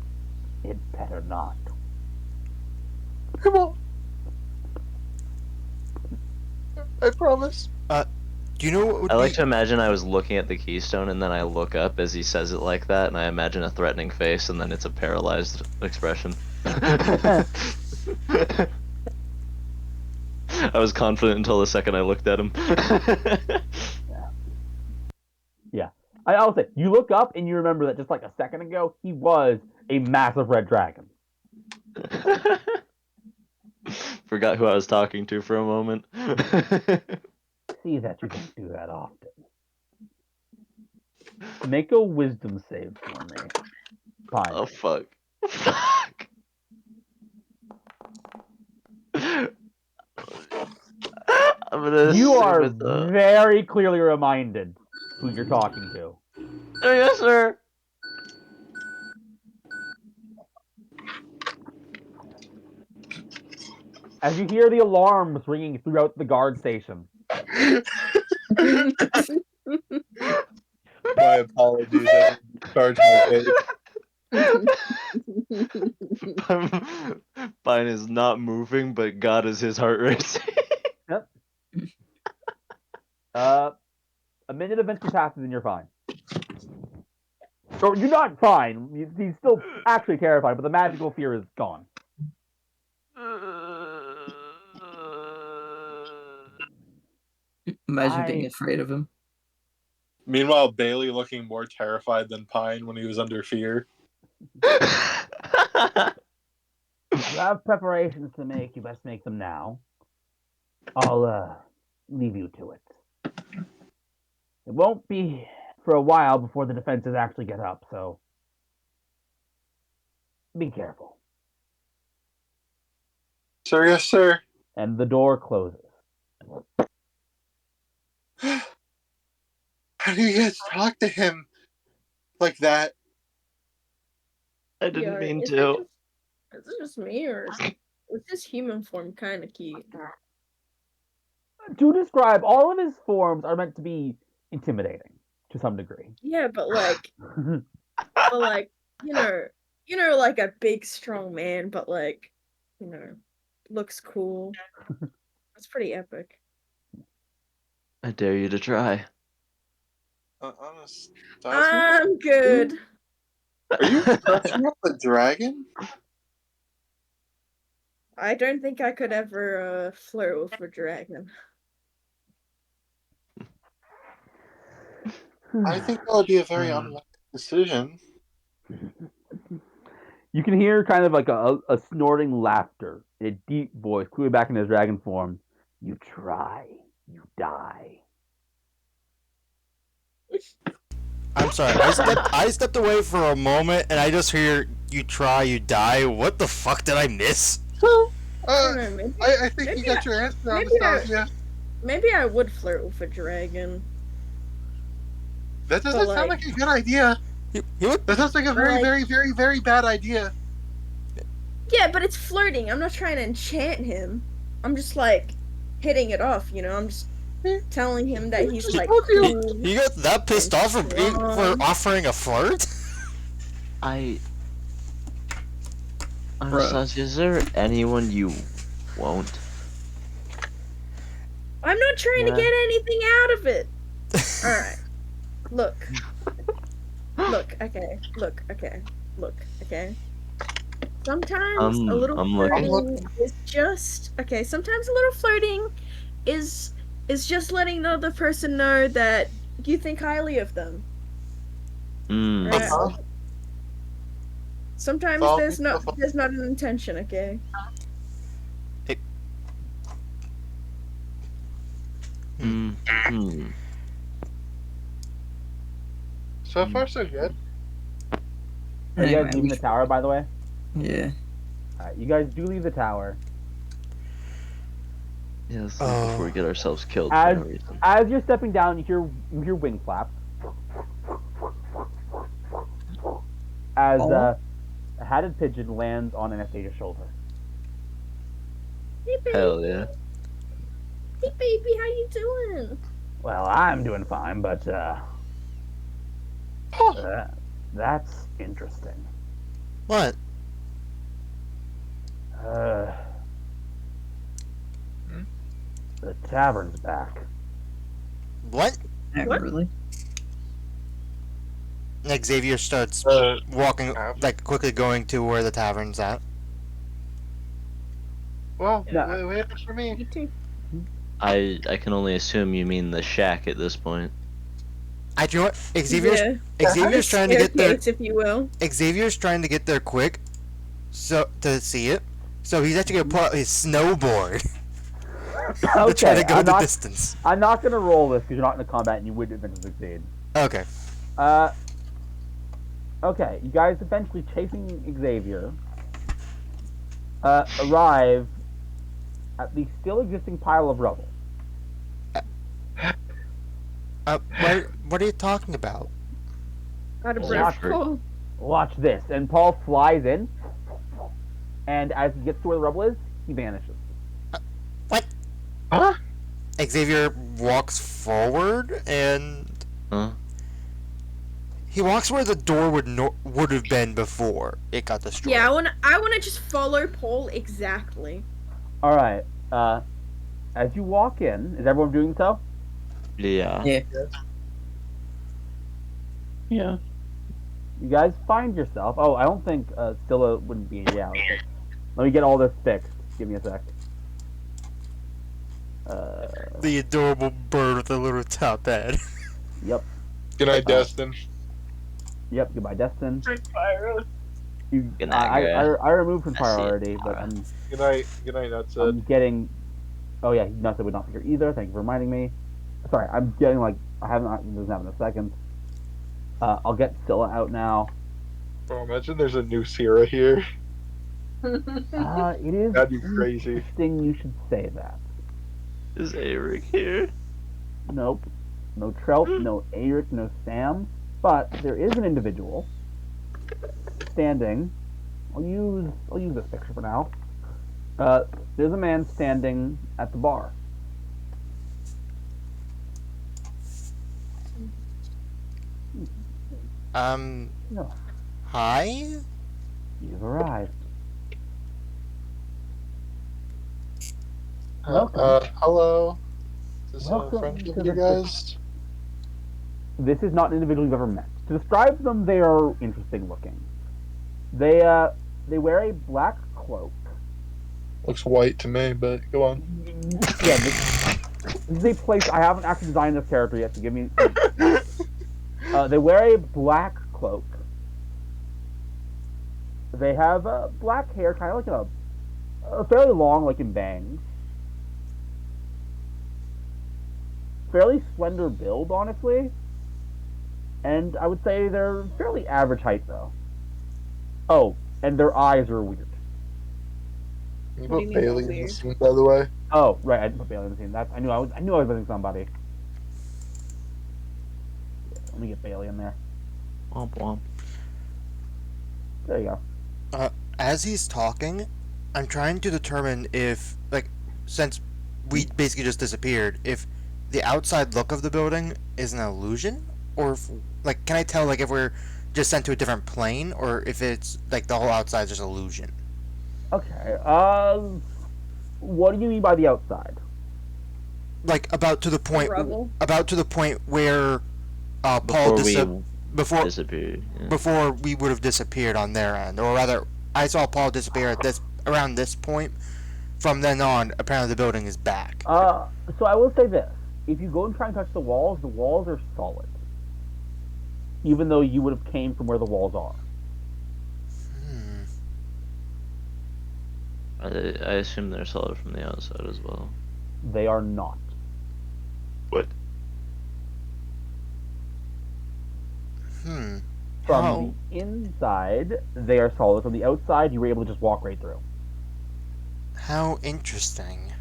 It better not. Come on. I promise. Do you know what would I like be... to imagine I was looking at the keystone and then I look up as he says it like that, and I imagine a threatening face and then it's a paralyzed expression. I was confident until the second I looked at him. Yeah. I'll say, you look up and you remember that just like a second ago, he was a massive red dragon. Forgot who I was talking to for a moment. See that you don't do that often. Make a wisdom save for me. Fine. Oh fuck. Fuck. I'm gonna You assume are it's very clearly reminded who you're talking to. Oh, yes, sir. As you hear the alarms ringing throughout the guard station. My apologies. I didn't charge my vape. Pine is not moving, but God is his heart racing. Yep. A minute eventually passes and you're fine. Or you're not fine. He's still actually terrified, but the magical fear is gone. Imagine being afraid of him. Meanwhile, Bailey looking more terrified than Pine when he was under fear. You have preparations to make, you best make them now. I'll leave you to it. It won't be for a while before the defenses actually get up, so be careful. Sir, yes, sir. And the door closes. How do you guys talk to him like that? I didn't mean Is to. it just me, or is this human form kind of cute? To describe, all of his forms are meant to be intimidating to some degree. Yeah, but like, you know, like a big, strong man, but like, looks cool. That's pretty epic. I dare you to try. Honest. I'm good. Are you touching up a dragon? I don't think I could ever flirt with a dragon. I think that would be a very unwise decision. You can hear kind of like a snorting laughter in a deep voice, clearly back in his dragon form. You try, you die. I'm sorry. I stepped away for a moment, and I just hear you try, you die. What the fuck did I miss? So, I don't know, I think maybe you got I- your answer on maybe I- Nastasia. maybe I would flirt with a dragon. That doesn't but, sound like- like a good idea. You would. That sounds like a very, like- very, very, very bad idea. Yeah, but it's flirting. I'm not trying to enchant him. I'm just like hitting it off, you know. I'm just telling him that he's like told you. cool. You got that pissed off for offering a flirt? Anastasia, is there anyone you won't? I'm not trying to Yeah. get anything out of it. All right. Look. Look. Okay. Look. Okay. Look. Okay. Sometimes a little I'm looking. flirting is just okay. Sometimes a little flirting is just letting the other person know that you think highly of them. Mm. Right? Uh-huh. Sometimes Well, there's not an intention. Okay. Mm. So far, so good. Are you Anyway, guys leaving the tower, by the way? Yeah. Alright, you guys do leave the tower. Yeah, let's Oh. before we get ourselves killed for As- no reason. As you're stepping down, you hear wing flaps. As a hatted pigeon lands on Anastasia's shoulder. Hey baby. Hell yeah. Hey baby, how you doing? Well, I'm doing fine, but that's interesting. What? The tavern's back. What? Not What? really. Xavier starts walking, like quickly going to where the tavern's at. Well, No. wait for me. You too. I can only assume you mean the shack at this point. I do you know what? Xavier's The trying to get there. staircase, if you will. Xavier's trying to get there quick, so to see it. So he's actually gonna pull out his snowboard to try to Okay, go the distance. I'm not gonna roll this because you're not in a combat and you would eventually succeed. Okay. Okay, you guys eventually chasing Xavier arrive at the still existing pile of rubble. What are you talking about? Out of Oh, breath. Watford. Cool. Watch this. And Paul flies in, and as he gets to where the rubble is, he vanishes. Huh? Xavier walks forward and Huh? he walks where the door would have been before it got destroyed. Yeah, I wanna just follow Paul exactly. All right. As you walk in, is everyone doing so? Yeah. Yeah. Yeah. You guys find yourself. Oh, I don't think Scylla wouldn't be out. But let me get all this fixed. Give me a sec. The adorable bird with a little top head. Yep. Good night, Destin. Yep. Goodbye, Destin. Pyro. You, Good night, I removed from I see it. priority, but I'm Good night. Good night, that's it. getting. Oh yeah, Nuts would not be here either. Thank you for reminding me. Sorry, I'm getting like I haven't. Doesn't happen in a second. I'll get Scylla out now. Bro, imagine there's a new Sierra here. It is That'd be crazy. interesting you should say that. Is Eric here? Nope. No Trelp, no Eric, no Sam. But there is an individual standing. I'll use this picture for now. There's a man standing at the bar. No. Hi? You've arrived. Hello. Is this Welcome a friend to of the you guys? This is not an individual you've ever met. To describe them, they are interesting looking. They wear a black cloak. Looks white to me, but go on. Yeah, this is a place I haven't actually designed this character yet. So give me. They wear a black cloak. They have black hair, kind of like a fairly long, like in bangs. Fairly slender build, honestly. And I would say they're fairly average height, though. Oh, and their eyes are weird. Can you What do you put mean Bailey in the weird? scene, by the way? Oh, right, I didn't put Bailey in the scene. I knew I was missing somebody. Let me get Bailey in there. Womp womp. There you go. As he's talking, I'm trying to determine if, like, since we basically just disappeared, if the outside look of the building is an illusion, or if, like, can I tell, like, if we're just sent to a different plane, or if it's like the whole outside is just illusion? Okay. What do you mean by the outside? Like about to the point, rubble? where Paul Before before disappeared. Yeah. before we would have disappeared on their end, or rather, I saw Paul disappear at around this point. From then on, apparently the building is back. So I will say this: if you go and try and touch the walls are solid, even though you would have came from where the walls are. I assume they're solid from the outside as well. They are not. What? Hmm. From How? the inside, they are solid. From the outside, you were able to just walk right through. How interesting.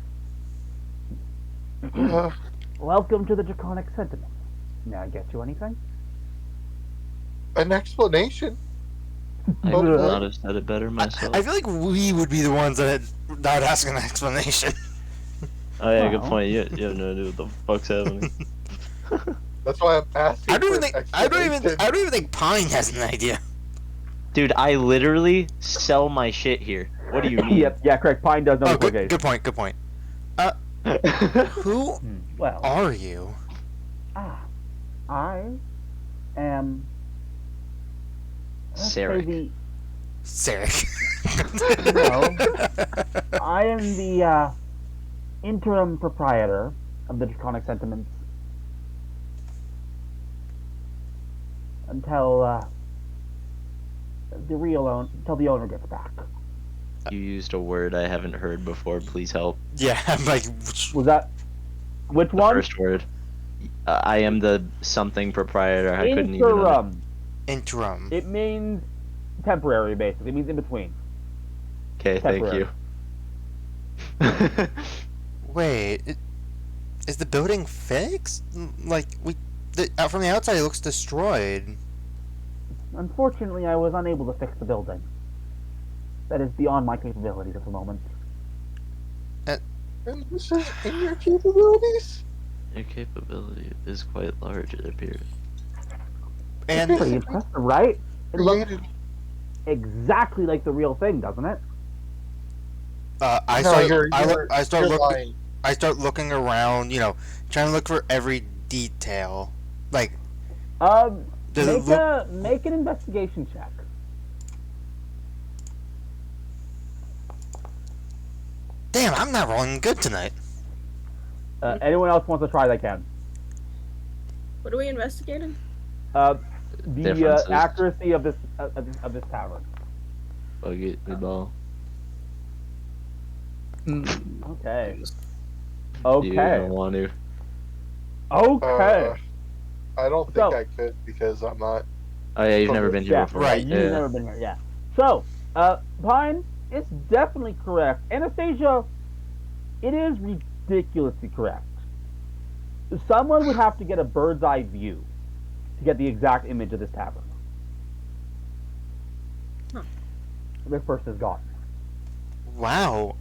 Welcome to the Draconic Sentiment. May I get you anything? An explanation. I could not have said it better myself. I feel like we would be the ones that would ask an explanation. Oh yeah, good Wow. point. You have no idea what the fuck's happening. That's why I'm asking. I don't even for think an I don't explanation. even think Pine has an idea. Dude, I literally sell my shit here. What do you mean? Yep, yeah, correct. Pine does know Oh, the good, location. good point. Good point. Who Well, are you? I am. let's say Sarek. Sarek. I am the interim proprietor of the Draconic Sentiments until until the owner gets back. You used a word I haven't heard before. Please help. Yeah, I'm like, Was that which The one? first word. I am the something proprietor. I couldn't even. Interim. interim. It means temporary, basically. It means in between. Okay, thank you. Wait, is the building fixed? Like from the outside, it looks destroyed. Unfortunately, I was unable to fix the building. That is beyond my capabilities at the moment. And this is in your capabilities? Your capability is quite large, it appears. And Pretty impressive, right? It looks Created. exactly like the real thing, doesn't it? I No, start you're looking. lying. I start looking around. Trying to look for every detail. Like, does it look? Make an investigation check. Damn, I'm not rolling good tonight. Anyone else wants to try, they can. What are we investigating? The Differences. accuracy of this tavern. Buggy ball. Okay. You don't Okay. want to. Okay. I don't think So- I could because I'm not. Oh yeah, you've never been here Yeah, before. right, You've Yeah. never been here, yeah. So, Pine, it's definitely correct. Anastasia, it is ridiculously correct. Someone would have to get a bird's eye view to get the exact image of this tavern. Huh. This person is gone. Wow.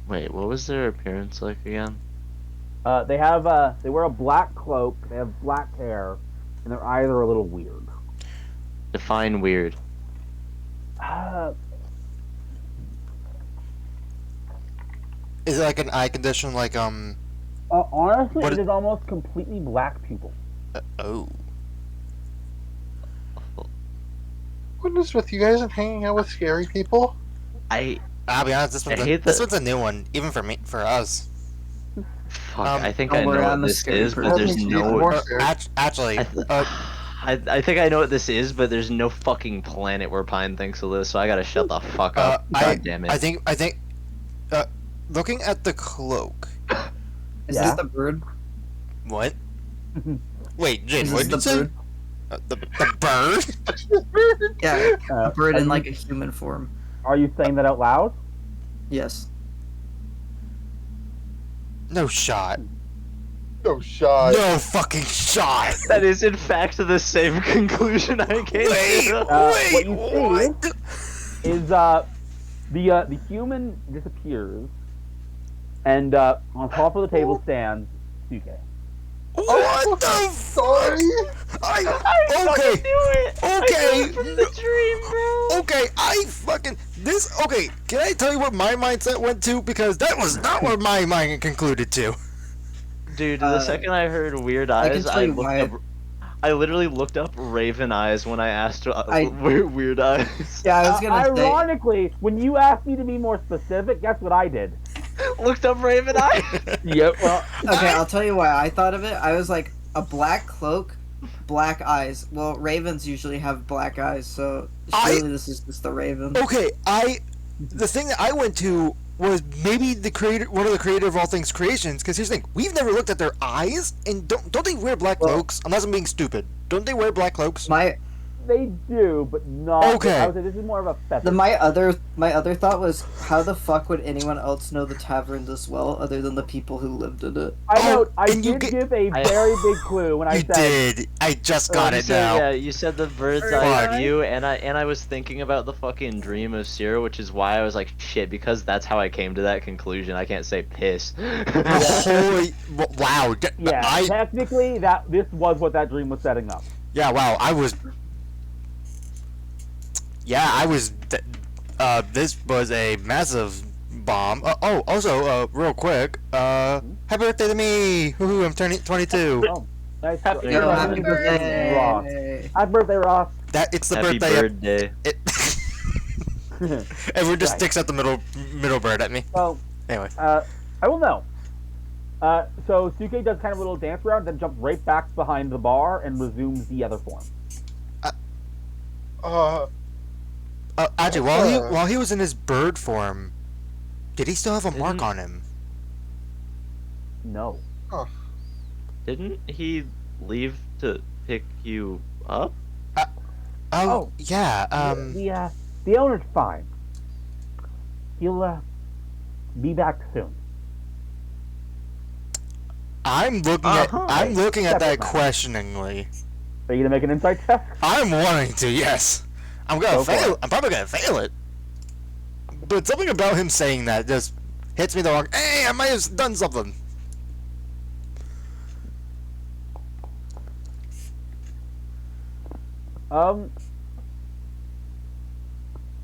Wait, what was their appearance like again? They wear a black cloak, they have black hair, and their eyes are a little weird. Define weird. Is it like an eye condition? Like Honestly, What it is- is almost completely black pupils. oh. What is with you guys and hanging out with scary people? I'll I'll be honest. This I one's hate this that- one's a new one, even for me, for us. Fuck, Um, I think don't I know worry, I'm what a this scary is, person. but there's Let me see no. more. Actually, I think I know what this is, but there's no fucking planet where Pine thinks of this, so I gotta shut the fuck up. God damn it. I think, looking at the cloak. Is Yeah? this the bird? What? Wait, Jin, Is what this did you the say? bird? The bird? Yeah, Uh, a bird are in you- like a human form. Are you saying that out loud? Yes. No shot. No shot. No fucking shot. That is in fact the same conclusion I came Wait, to. What you what? Is the human disappears, and on top of the table stands Suke. What the Sorry. Okay. Okay. The dream, bro. Okay, I fucking okay, can I tell you what my mindset went to? Because that was not what my mind concluded to. Dude, the second I heard weird I can eyes, tell I you looked why. up. I literally looked up Raven Eyes when I asked I- weird eyes. Yeah, I was gonna say. Ironically, when you asked me to be more specific, guess what I did? Looked up Raven Eyes. Yep. Well, Okay, I'll tell you why I thought of it. I was like, a black cloak, black eyes. Well, ravens usually have black eyes, so surely this is just the raven. Okay, the thing that I went to was maybe the creator, one of the creator of all things creations. Because here's the thing: we've never looked at their eyes, and don't they wear black Well- cloaks? Unless I'm being stupid, don't they wear black cloaks? they do, but not. Okay. I would say this is more of a fetish. My other thought was, how the fuck would anyone else know the tavern this well other than the people who lived in it? I know. I and you did get- give a very big clue when I You said did. I just got You it said, now. Yeah, you said the bird's Bird's eye eye? view, and I was thinking about the fucking dream of Sierra, which is why I was like, shit, because that's how I came to that conclusion. I can't say piss. Holy wow! yeah. Technically, this was what that dream was setting up. Yeah, wow, I was. Yeah, I was. This was a massive bomb. Also, real quick, happy birthday to me! Woohoo! I'm turning 22. Oh, nice. Happy Yo, birthday. happy birthday! Ross. Happy birthday, Ross. It's the Happy birthday. bird day. It, everyone just Right. sticks out the middle bird at me. So, Anyway, I will know. So Suke does kind of a little dance around, then jumps right back behind the bar and resumes the other form. actually, while he was in his bird form, did he still have a mark Didn't- on him? No. Didn't he leave to pick you up? Oh, yeah. The owner's fine. He'll be back soon. I'm looking Uh-huh. at that Separate matter. questioningly. Are you gonna make an insight check? I'm wanting to, yes. I'm gonna Go for fail. it. I'm probably gonna fail it. But something about him saying that just hits me the wrong. Hey, I might have done something.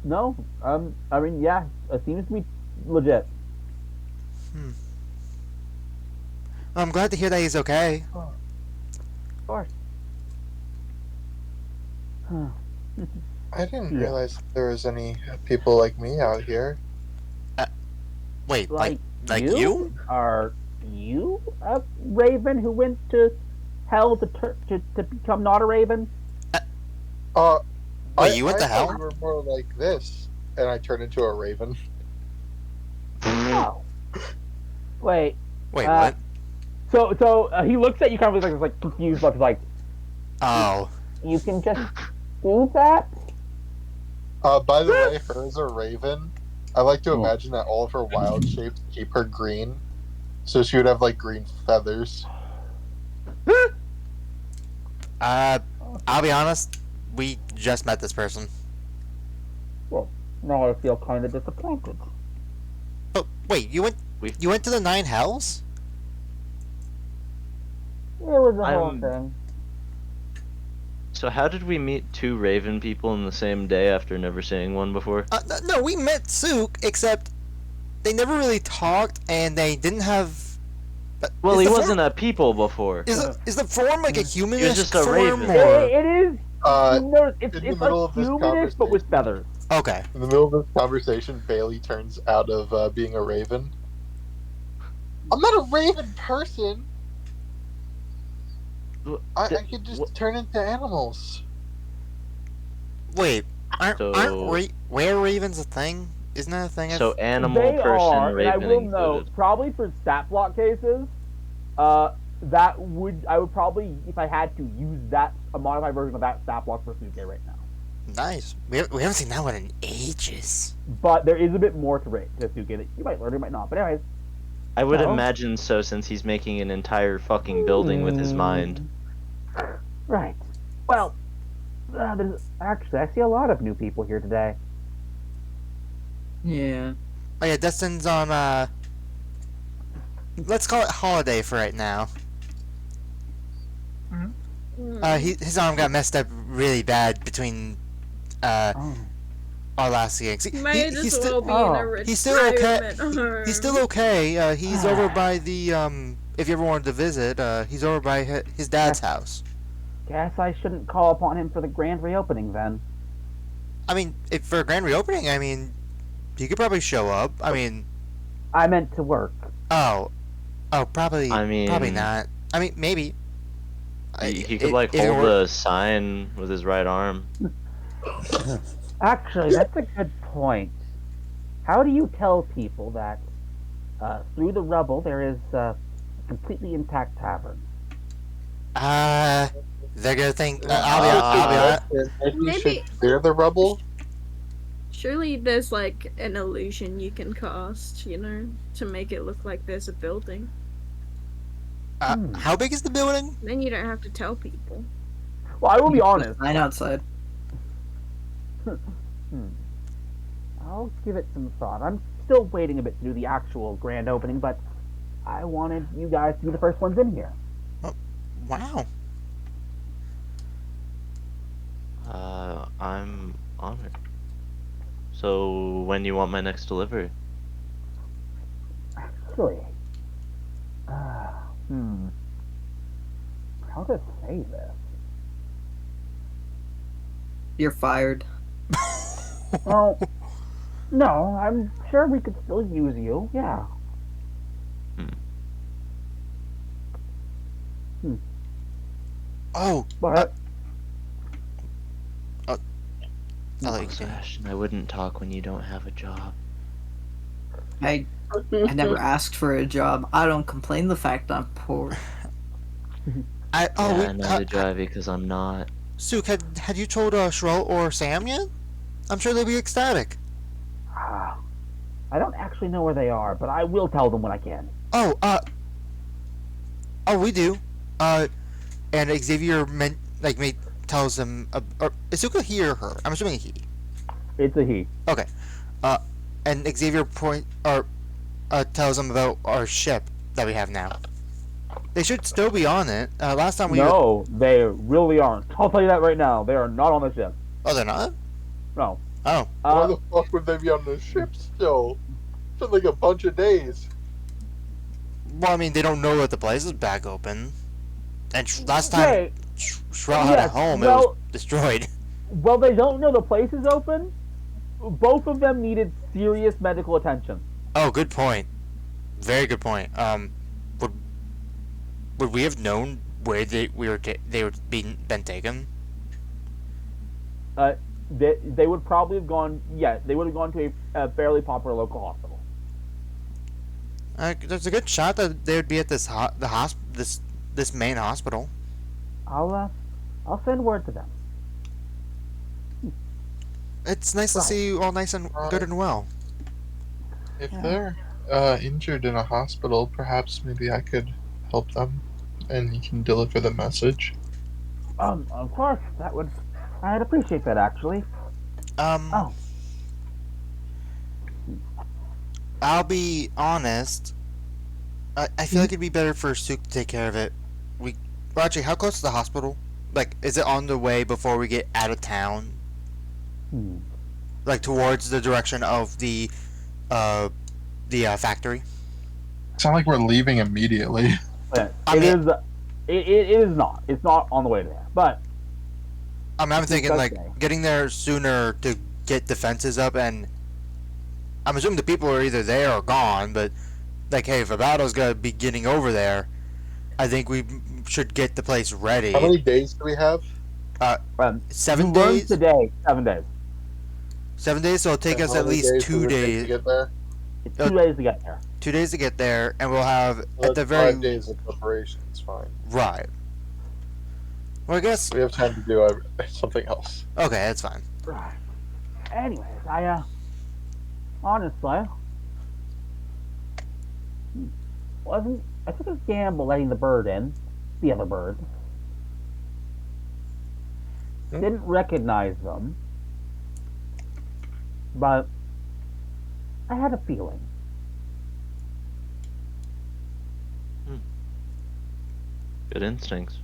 No. I mean, yeah, it seems to be legit. I'm glad to hear that he's okay. Of course. I didn't Yeah. realize there was any people like me out here. Wait, like you? you? Are you a raven who went to hell to become not a raven? Wait, you went to I thought hell? you were more like this, and I turned into a raven. Oh. Wait. Wait, Uh, what? So he looks at you kind of like confused, but like, Oh, you can just do that? By the way, her as a raven, I like to Hmm. imagine that all of her wild shapes keep her green, so she would have like green feathers. I'll be honest. We just met this person. Now I feel kind of disappointed. Oh, wait, you went to the Nine Hells? It was a whole I'm- thing. So how did we meet two raven people in the same day after never seeing one before? No, we met Sook, except they never really talked, and they didn't have. Well, is he the form- wasn't a people before. Is the form like a human? just a form, raven. or- It is. No, it's in the it's middle like of this humanish, but with feathers. Okay. In the middle of this conversation, Bailey turns out of being a raven. I'm not a raven person. I Th- could just wh- turn into animals. Wait, aren't So- were ravens a thing? Isn't that a thing? So animal They person are, and raven I will included. note, probably for stat block cases, that would I would probably, if I had to, use that a modified version of that stat block for Suke right now. Nice. We haven't seen that one in ages. But there is a bit more to Suke that you might learn, you might not. But anyways, I would No. imagine so, since he's making an entire fucking building with his mind. Right. Well, actually, I see a lot of new people here today. Yeah. Oh yeah, Dustin's on let's call it holiday for right now. His arm got messed up really bad between Oh. our last gigs. Might He's as still well be in a he's still okay. retirement home. He's still okay. He's over by the if you ever wanted to visit, he's over by his dad's house. Guess I shouldn't call upon him for the grand reopening then. I mean, if for a grand reopening, I mean, he could probably show up. I mean, I meant to work. probably. I mean- probably not. I mean, maybe. He could like if it hold were- a sign with his right arm. Actually, that's a good point. How do you tell people that through the rubble there is a completely intact tavern? They're gonna think. I'll be honest. Maybe you Maybe- should clear the rubble. Surely there's like an illusion you can cast, to make it look like there's a building. How big is the building? Then you don't have to tell people. Well, I will be honest. Sign outside. I'll give it some thought. I'm still waiting a bit to do the actual grand opening, but I wanted you guys to be the first ones in here. Wow. I'm honored. So when you want my next delivery? Actually, how to say this? You're fired. Well, no, I'm sure we could still use you. Yeah. Oh, But I like that. Sebastian, I wouldn't talk when you don't have a job. I never asked for a job. I don't complain the fact I'm poor. Yeah, neither do I, because I'm not. Suk, had you told Shro or Sam yet? I'm sure they'll be ecstatic. I don't actually know where they are, but I will tell them when I can. We do. And Xavier tells them. Is Suka he or her? I'm assuming he. It's a he. Okay. And Xavier tells them about our ship that we have now. They should still be on it. Last time we. No, they really aren't. I'll tell you that right now. They are not on the ship. Oh, they're not. No. Oh. Why the fuck would they be on the ship still? It's been like a bunch of days. Well, I mean, they don't know that the place is back open. And last time Okay. Shroud had a Yes, home, it well- was destroyed. Well, they don't know the place is open. Both of them needed serious medical attention. Oh, good point. Very good point. Would we have known where they were been taken? They would probably have gone. Yeah, they would have gone to a fairly popular local hospital. There's a good shot that they would be at this this main hospital. I'll send word to them. It's nice to Right. see you all nice and good and well. If Yeah. they're injured in a hospital, perhaps maybe I could help them, and you can deliver the message. Of course, I'd appreciate that actually. Oh. I'll be honest. I feel like it'd be better for Suk to take care of it. Well, actually, how close is the hospital? Like, is it on the way before we get out of town? Like, towards the direction of the factory? It's not like we're leaving immediately. But I it mean- is. It is not. It's not on the way there. But I'm thinking, like, Okay. getting there sooner to get defenses up, and I'm assuming the people are either there or gone, but like, hey, if a battle's gonna be getting over there, I think we should get the place ready. How many days do we have? 7 you learned days? today, 7 days. 7 days, so it'll take And us how at many least days does 2 it take days. to get there? It's 2 days to get there. 2 days to get there, and we'll have Well, at the that's very 5 days of preparation. It's fine. right. Well, I guess We have time to do something else. okay, that's fine. Right. Anyways, I honestly I took a gamble letting the bird in, the other bird. Hmm. Didn't recognize them, but I had a feeling. Good instincts.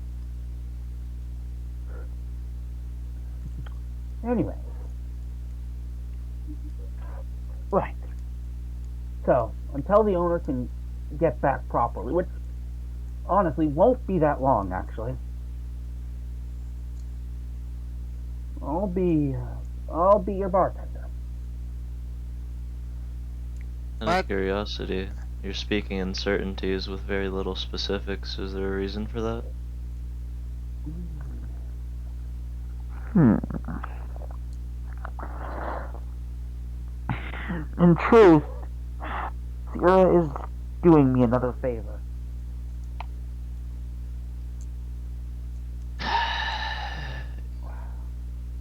Anyways. Right. So, until the owner can get back properly, which honestly won't be that long, actually. I'll be your bartender. Out What? of curiosity, you're speaking in certainties with very little specifics. Is there a reason for that? In truth, Sierra is doing me another favor.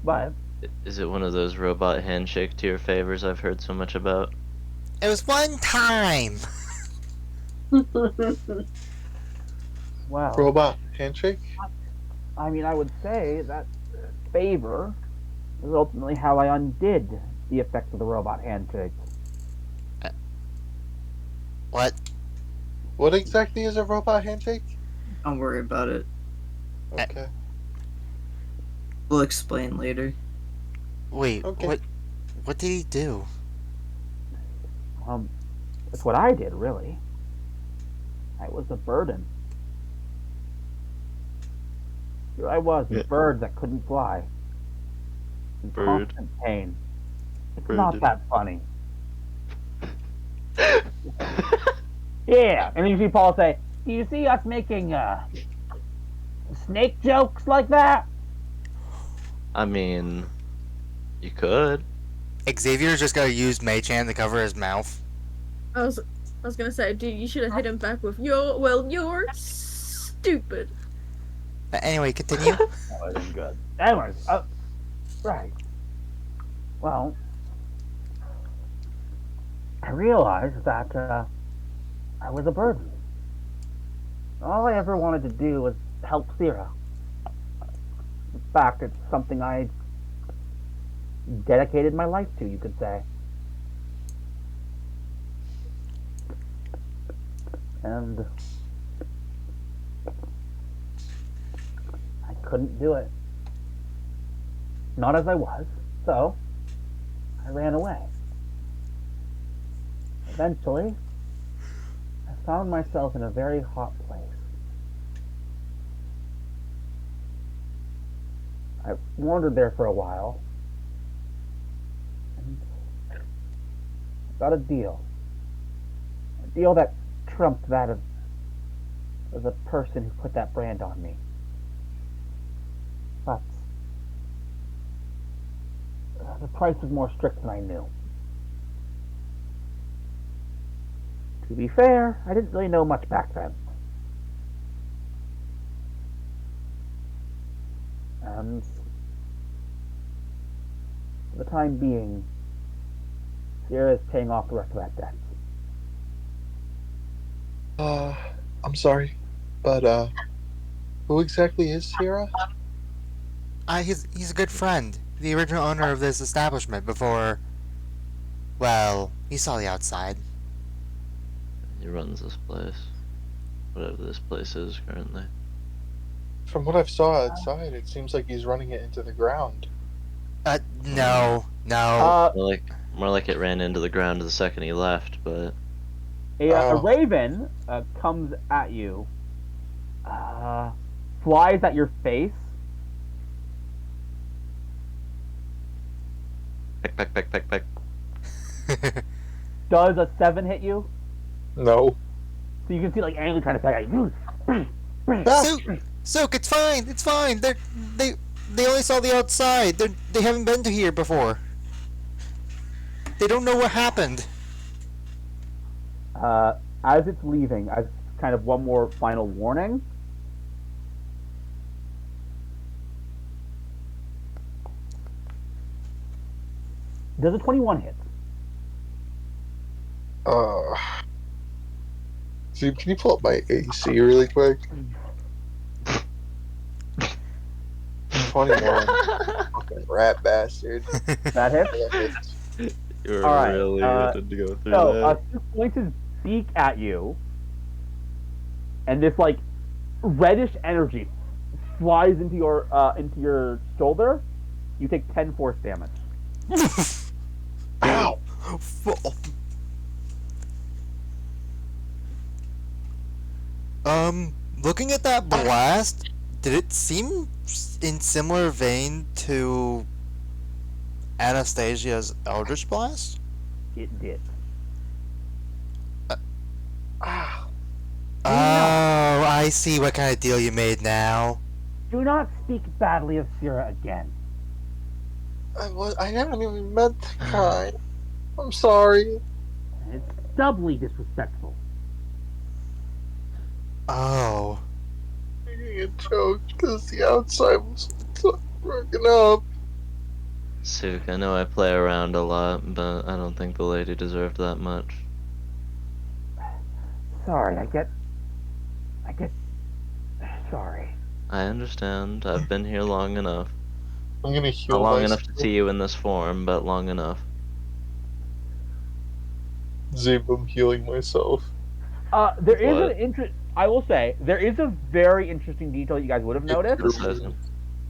But Is it one of those robot handshake to your favors I've heard so much about? It was one time. well, Robot handshake? I mean, I would say that favor is ultimately how I undid the effects of the robot handshake. What? What exactly is a robot handshake? Don't worry about it. Okay. We'll explain later. Wait, Okay. what did he do? That's what I did, really. I was a burden. Here I was, a Yeah. bird that couldn't fly. In Bird. constant pain. It's Bird not did- that funny. Yeah, and you see Paul say, "Do you see us making snake jokes like that?" I mean, you could. Xavier's just gotta use Mei-chan to cover his mouth. I was gonna say, dude, you should have hit him back with you're stupid. But anyway, continue. That wasn't good. Anyways, right. Well, I realized that I was a burden. All I ever wanted to do was help Sierra. In fact, it's something I dedicated my life to, you could say. And I couldn't do it. Not as I was, so I ran away. Eventually, I found myself in a very hot place. I wandered there for a while and got a deal. A deal that trumped that of the person who put that brand on me. But the price was more strict than I knew. To be fair, I didn't really know much back then. And for the time being, Sierra is paying off the rest of that debt. I'm sorry, but who exactly is Sierra? He's a good friend. The original owner of this establishment before. Well, he saw the outside. He runs this place. Whatever this place is currently. From what I've saw outside, it seems like he's running it into the ground. No. More like it ran into the ground the second he left, but A Oh. raven comes at you, flies at your face, peck peck peck peck peck. does a 7 hit you? No. So you can see like Angry trying to say, Sook, it's fine. It's fine. They only saw the outside. They haven't been to here before. They don't know what happened. as it's leaving, as kind of one more final warning. Does a 21 hit? Zoom, can you pull up my AC really quick? 21. Fucking rat bastard. That hits? You're All right, really good to go through So, that. Stu points his beak at you, and this like reddish energy flies into your shoulder. You take 10 force damage. Ow! Looking at that blast, did it seem in similar vein to Anastasia's Eldritch Blast? It did. Ah, Oh, I see what kind of deal you made now. Do not speak badly of Syrah again. I haven't even meant to cry. I'm sorry. It's doubly disrespectful. Oh. I'm gonna get choked because the outside was so broken up. Suk, I know I play around a lot, but I don't think the lady deserved that much. Sorry, I get sorry. I understand. I've been here long enough. I'm gonna heal Not long myself. enough to see you in this form, but long enough. Zib, I'm healing myself. There is What? an interest. I will say there is a very interesting detail you guys would have noticed. Assassin.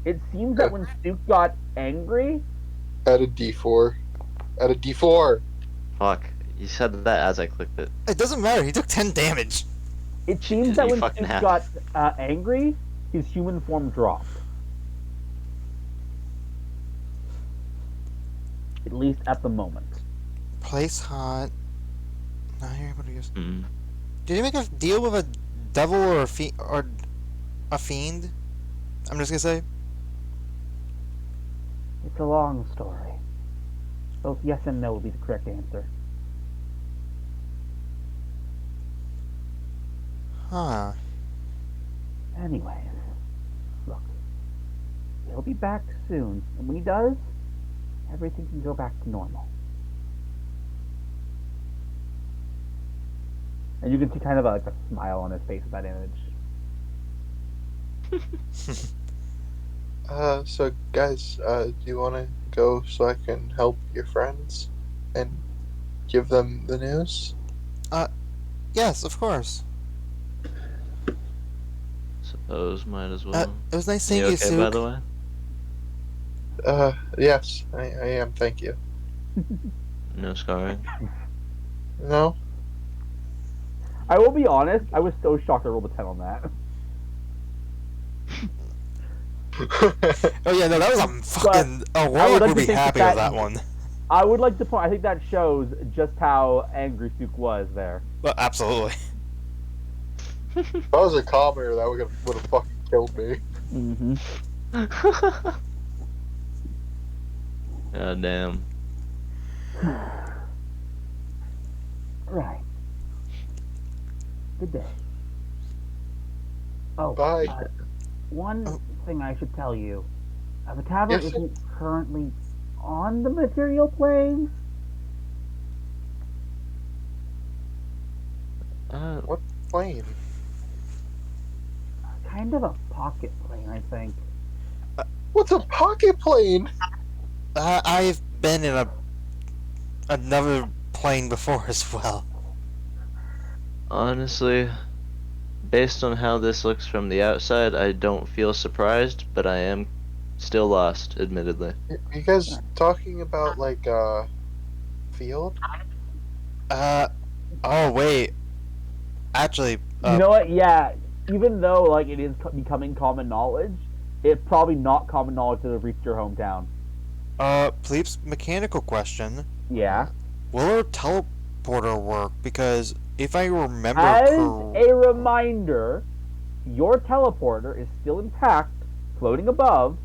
It seems that when Stu got angry, Add a D4. Add a D4. Fuck. You said that as I clicked it. It doesn't matter, he took 10 damage. it seems that You when fucking Stu have. got angry, his human form dropped. At least at the moment. Place hot. Now you're able to use. Mm. Did you make a deal with a devil or a fiend? I'm just gonna say. It's a long story. Both yes and no will be the correct answer. Huh. Anyways, look, he'll be back soon, and when he does, everything can go back to normal. And you can see kind of like a smile on his face with that image. So guys, do you want to go so I can help your friends and give them the news? Yes, of course. Suppose might as well. It was nice You seeing you, okay, by Sook. the way? Yes, I am, thank you. No scarring. No? I will be honest, I was so shocked I rolled a 10 on that. Oh yeah, no, that was a fucking. Oh, I would Warlock like would to be think happy that with that one. I would like to point, I think that shows just how angry Suk was there. Well, absolutely. If I was a commoner, that would have fucking killed me. Mm-hmm. God damn. Right. Good day. Oh, Bye. one thing I should tell you. The tavern Yes, sir. isn't currently on the material plane. Plane. Kind of a pocket plane, I think. What's a pocket plane? I've been in another plane before as well. Honestly, based on how this looks from the outside, I don't feel surprised, but I am still lost, admittedly. You guys talking about like field? Oh wait. Actually, You know what? Yeah. Even though like it is becoming common knowledge, it's probably not common knowledge to have reached your hometown. Pleeps, mechanical question. Yeah. Will our teleporter work? Because If I remember As correctly, a reminder, your teleporter is still intact, floating above,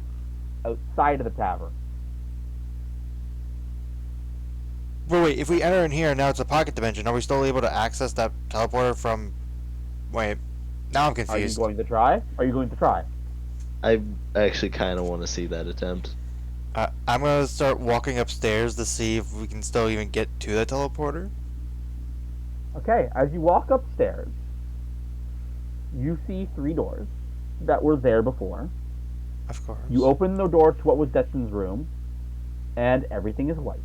outside of the tavern. wait, if we enter in here and now it's a pocket dimension, are we still able to access that teleporter from? Wait, now I'm Are you confused. going to try? Are you going to try? I actually kind of want to see that attempt. I'm gonna start walking upstairs to see if we can still even get to the teleporter. Okay, as you walk upstairs, you see 3 doors that were there before. Of course. You open the door to what was Destin's room, and everything is white.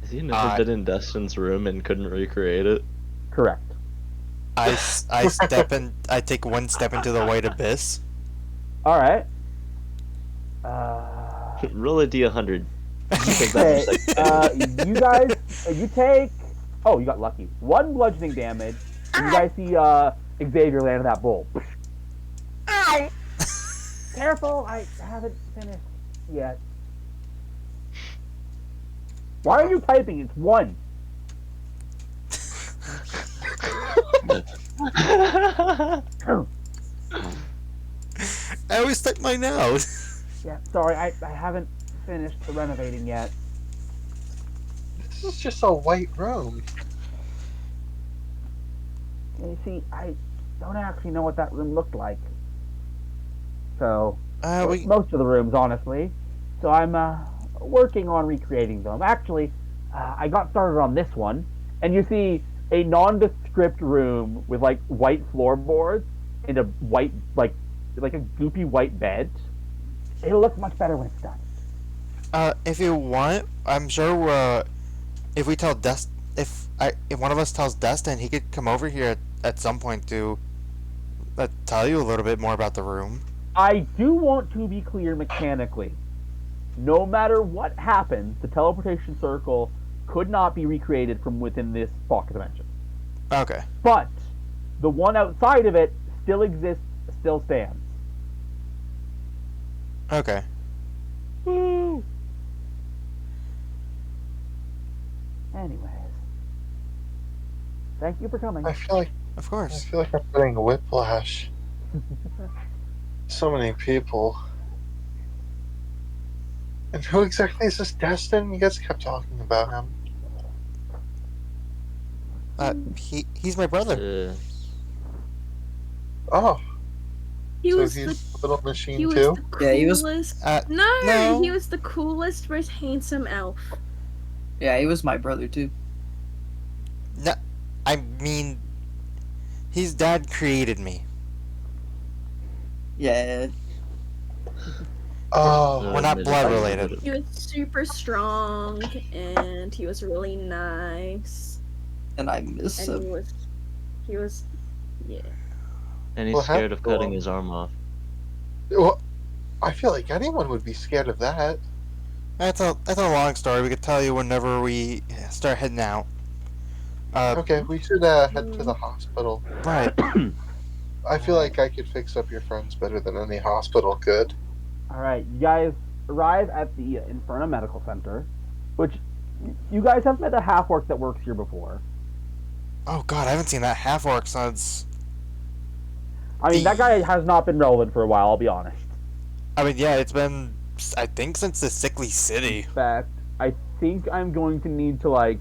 Has he never been in Destin's room and couldn't recreate it? Correct. I step in. I take one step into the white abyss. All right. Roll a d100. Take Okay. that You guys, you take. Oh, you got lucky. 1 bludgeoning damage. And you guys see Xavier land that bolt. Careful! I haven't finished yet. Why are you typing? It's 1. I always stick my nose. Yeah, sorry, I haven't finished the renovating yet. This is just a white room. And you see, I don't actually know what that room looked like. So, We most of the rooms, honestly. So I'm working on recreating them. Actually, I got started on this one, and you see a nondescript room with like white floorboards and a white like a goopy white bed. It'll look much better when it's done. if you want, I'm sure. If we tell if one of us tells Destin, he could come over here at some point to tell you a little bit more about the room. I do want to be clear mechanically. No matter what happens, the teleportation circle could not be recreated from within this pocket dimension. Okay. But the one outside of it still exists, still stands. Okay. Woo! Anyways, thank you for coming. I feel like Of course. I'm getting whiplash. So many people. And who exactly is this Destin? You guys kept talking about him. He's my brother. Oh, He so was he's the a little machine he was too? the Yeah, he was- coolest. No. No, he was the coolest, most handsome elf. Yeah, he was my brother too. No, I mean, his dad created me. Yeah, Oh, We're not blood related. He was super strong, and he was really nice. and I miss And him. he was, yeah. And he's Well, scared of go cutting on. his arm off. well, I feel like anyone would be scared of that. That's a long story. We could tell you whenever we start heading out. Okay, we should head to the hospital. Right. I feel like I could fix up your friends better than any hospital could. Alright, you guys arrive at the Inferno Medical Center, which you guys have met a half-orc that works here before. Oh God, I haven't seen that half orc since. I mean, that guy has not been relevant for a while, I'll be honest. I mean, yeah, it's been I think since the Sickly City. In fact, I think I'm going to need to, like,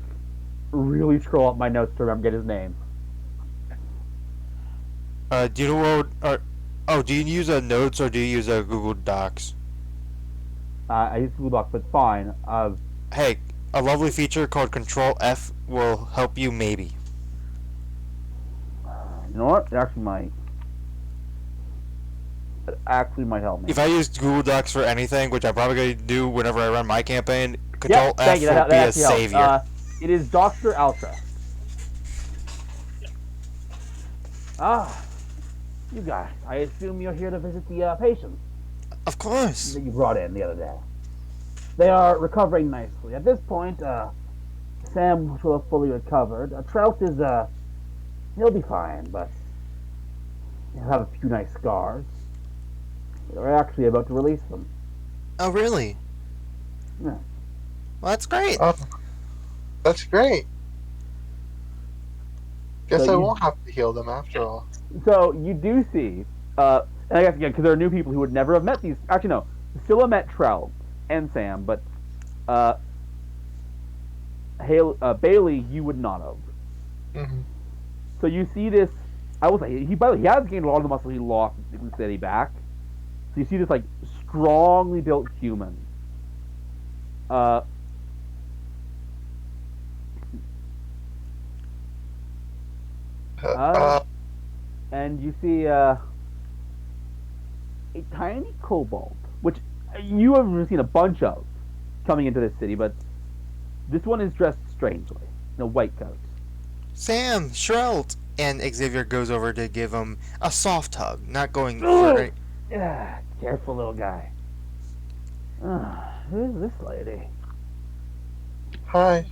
really scroll up my notes to remember get his name. Do you know what? Do you use a Notes or do you use a Google Docs? I use Google Docs, but it's fine. Hey, a lovely feature called Control F will help you maybe. You know what? It actually might. It actually might help me. If I use Google Docs for anything, which I'm probably going to do whenever I run my campaign, Control Yep, F thank you. will That be a actually helps. savior. It is Dr. Altra. You guys. I assume you're here to visit the patients Of course. that you brought in the other day. They are recovering nicely. At this point, Sam will have fully recovered. Trout is, he'll be fine, but he'll have a few nice scars. We're actually about to release them. Oh, really? Yeah. Well, that's great. That's great. Guess So I you- won't have to heal them after all. So you do see, and I guess again because there are new people who would never have met these. Actually, no, Scylla met Trell and Sam, but Bailey you would not have. Hmm. So you see this. I will say he by the way, he has gained a lot of the muscle he lost in the city back. So you see this like strongly built human. And you see a tiny kobold, which you have seen a bunch of coming into this city, but this one is dressed strangely in a white coat. Sam, Shrelt! And Xavier goes over to give him a soft hug, not going Oh! for... Yeah, careful, little guy. Who's this lady? Hi,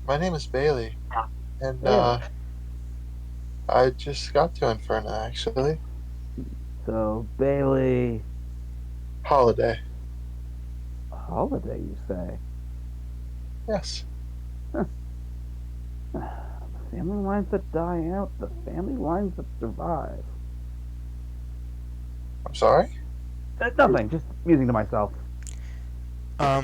my name is Bailey, and Yeah. I just got to Inferno actually. So Bailey, Holiday. Holiday, you say? Yes. Family lines that die out, the family lines that survive. I'm sorry. Nothing, just musing to myself. Oh,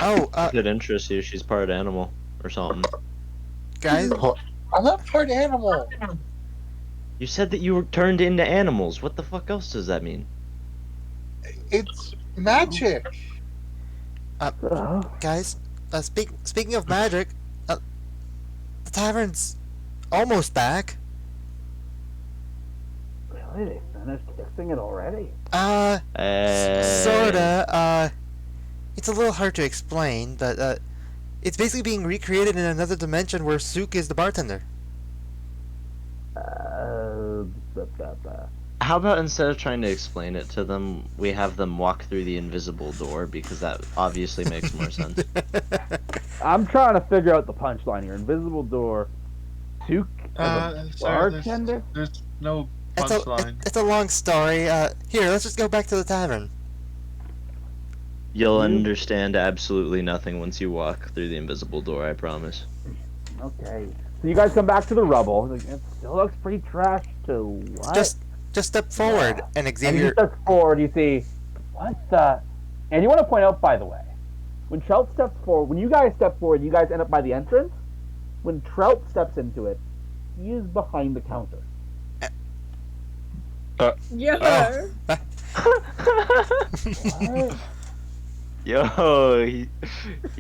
If it interests you, she's part animal or something. guys, I'm not part animal. You said that you were turned into animals. What the fuck else does that mean? It's magic. So, guys, speaking of magic, the tavern's almost back. really, they finished fixing it already? Sorta, it's a little hard to explain, but, it's basically being recreated in another dimension where Sook is the bartender. How about instead of trying to explain it to them, we have them walk through the invisible door, because that obviously makes more sense. I'm trying to figure out the punchline here. Invisible door. Sook Sorry, bartender? there's no It's punchline. it's a long story. Here, let's just go back to the tavern. You'll understand absolutely nothing once you walk through the invisible door, I promise. Okay. So you guys come back to the rubble. Like, it still looks pretty trash to what? Just step forward, and And you Xavier. step forward, you see, what the... And you want to point out, by the way, when Trout steps forward, when you guys step forward, you guys end up by the entrance. When Trout steps into it, he is behind the counter. Yeah. What? Yo, he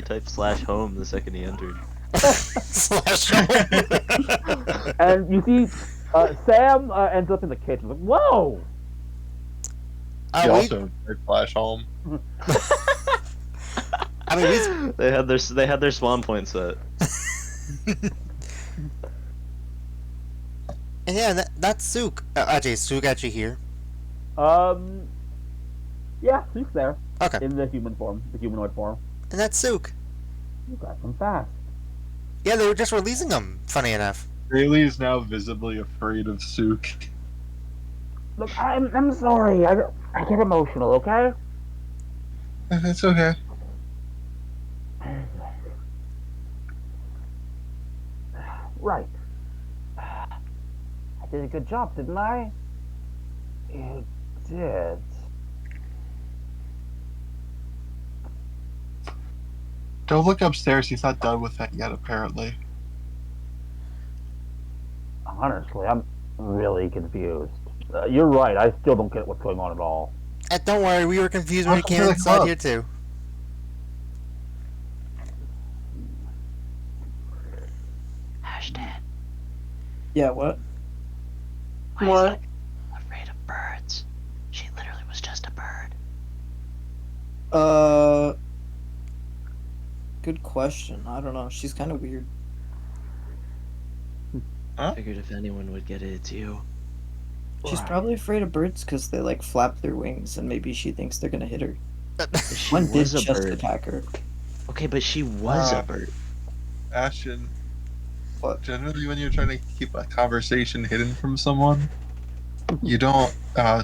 typed /home the second he entered. Slash home. And you see, Sam ends up in the kitchen. Like, whoa! He we- also heard Flash Home. I mean, They had their spawn point set. and yeah, that's Sook. Actually, is Sook actually here? Yeah, he's there. Okay. In the human form, the humanoid form. And that's Sook. You got him fast. Yeah, they were just releasing him, funny enough. Rayleigh is now visibly afraid of Sook. Look, I'm sorry. I get emotional, okay? It's okay. Right. I did a good job, didn't I? You did. Don't look upstairs. He's not done with that yet, apparently. Honestly, I'm really confused. You're right. I still don't get what's going on at all. And don't worry, we were confused when we Welcome came to the inside club. here too. Ashton, Yeah, what? what? Afraid of birds. She literally was just a bird. Good question. I don't know. She's kind of weird. I figured if anyone would get it, it's you. She's probably afraid of birds because they like flap their wings, and maybe she thinks they're gonna hit her. She One did was a just bird. attack her. Okay, but she was a bird. Ashton. What? Generally, when you're trying to keep a conversation hidden from someone, you don't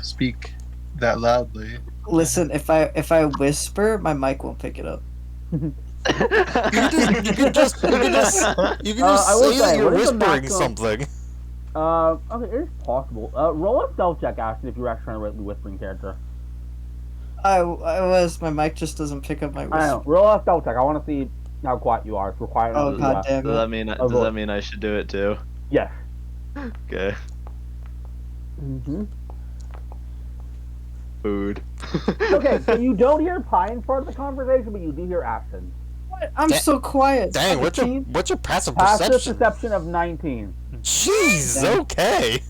speak that loudly. Listen, if I whisper, my mic won't pick it up. You can just I will say that say, you're what is the whispering maximum- something. Okay, it is possible. Roll a stealth check, actually, if you're actually trying to write the whispering character. I was. My mic just doesn't pick up my I whisper. know. Roll a stealth check. I want to see how quiet you are. It's required. Oh god damn Does it. that mean Oh, does that mean I should do it too? Yes. Okay. Mm-hmm. Food. Okay, so you don't hear Pine's part of the conversation, but you do hear Ashton. What? I'm Da- so quiet. Dang, what's your 17? passive Passive perception? perception of 19. Jeez, Dang. okay.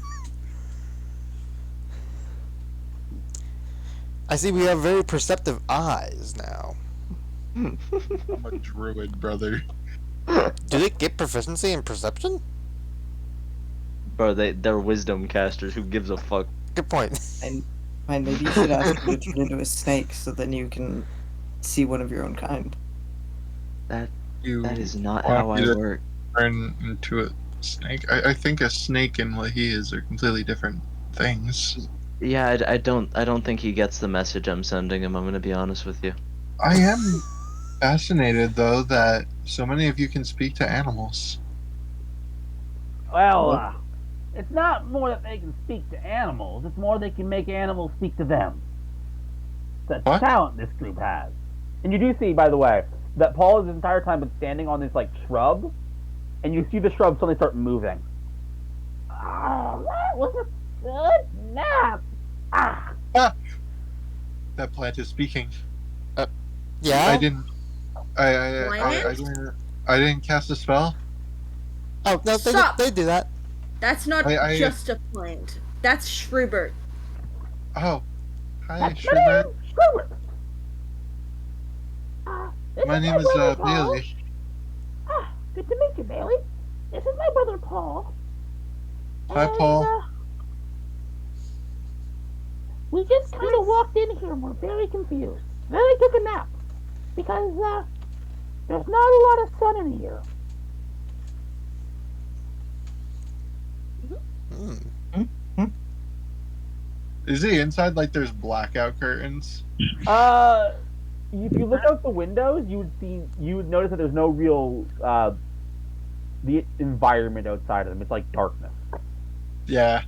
I see we have very perceptive eyes now. I'm a druid, brother. Do they get proficiency in perception? Bro, they're wisdom casters. Who gives a fuck? Good point. Fine, maybe you should ask me to turn into a snake so then you can see one of your own kind. You That is not want how I me to work. turn into a snake. I think a snake and what he is are completely different things. Yeah, I don't think he gets the message I'm sending him. I'm gonna be honest with you. I am fascinated though that so many of you can speak to animals. Well, it's not more that they can speak to animals, it's more they can make animals speak to them. That's the What? talent this group has. And you do see, by the way, that Paul has this entire time been standing on this, like, shrub, and you see the shrub suddenly start moving. Ah, that was a good nap. Ah. That plant is speaking. Yeah? I didn't. I didn't cast a spell. Oh, no, Stop. they do that. That's not I- just a plant. That's Shrubert. Oh, hi, That's my Shrubert. name, Shrubert. This My is name my is brother, Paul. Bailey. Good to meet you, Bailey. This is my brother, Paul. Hi, And, Paul. we just kind of walked in here and we're very confused. Then I took a nap. Because, there's not a lot of sun in here. Hmm. Is he inside like there's blackout curtains? If you look out the windows, you would notice that there's no real, the environment outside of them. It's like darkness. Yeah.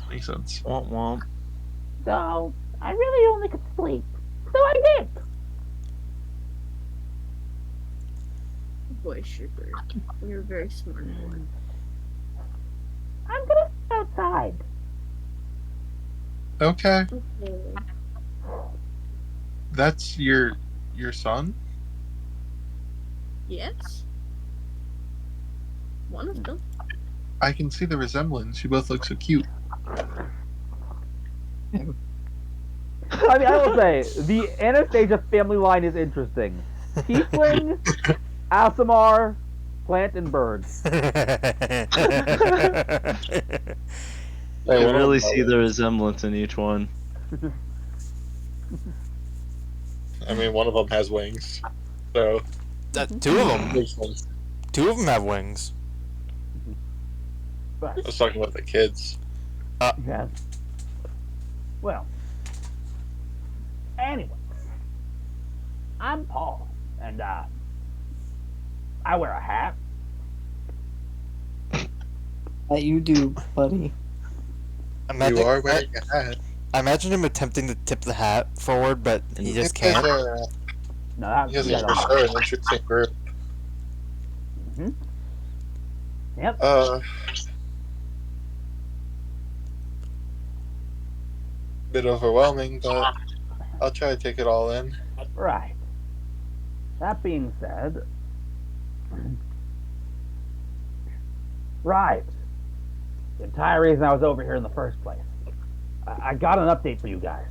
Makes sense. Womp womp. So, I really only could sleep. So I did. Boy, Shrubert. You're a very smart boy. I'm gonna sit outside. Okay. Okay. That's your son? Yes. One of them. I can see the resemblance. You both look so cute. I mean, I will say, the Anastasia family line is interesting. Tiefling, Aasimar, plant, and bird. You can really see the resemblance in each one. I mean, one of them has wings, so Two of them. makes sense. Two of them have wings. I was talking about the kids. Yes. Well. Anyway. I'm Paul, and, I wear a hat. That you do, buddy. Imagine, You are wearing a hat. I imagine him attempting to tip the hat forward, but he just can't. No, that's You guys yeah, are for sure an interesting group. Yep. Bit overwhelming, but I'll try to take it all in. Right. That being said, right. The entire reason I was over here in the first place. I got an update for you guys.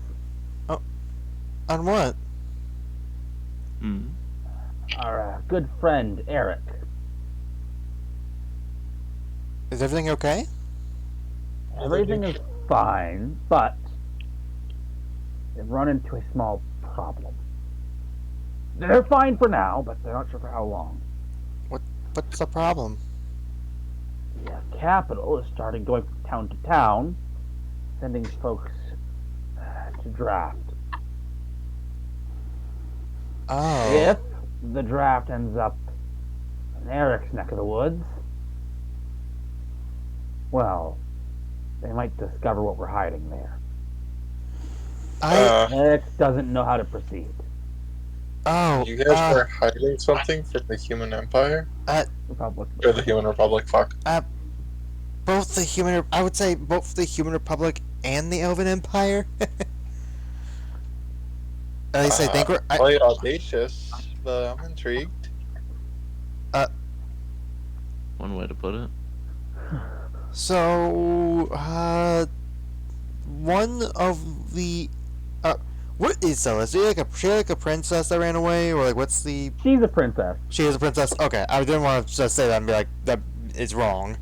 On what? Hmm. Our good friend Eric. Is everything okay? Everything is fine, but they've run into a small problem. They're fine for now, but they're not sure for how long. What's the problem? The capital is starting going from town to town, sending folks to draft. Oh. If the draft ends up in Eric's neck of the woods, well, they might discover what we're hiding there. Eric doesn't know how to proceed. You guys were hiding something from the Human Empire? Republic. Or the Human Republic, fuck. Both the Human... I would say both the Human Republic and the Elven Empire. At least I think we're... Quite audacious, but I'm intrigued. One way to put it. So, one of the... what is Stella? Is she like a princess that ran away? Or like, what's the... She's a princess. She is a princess? Okay, I didn't want to just say that and be like, that is wrong.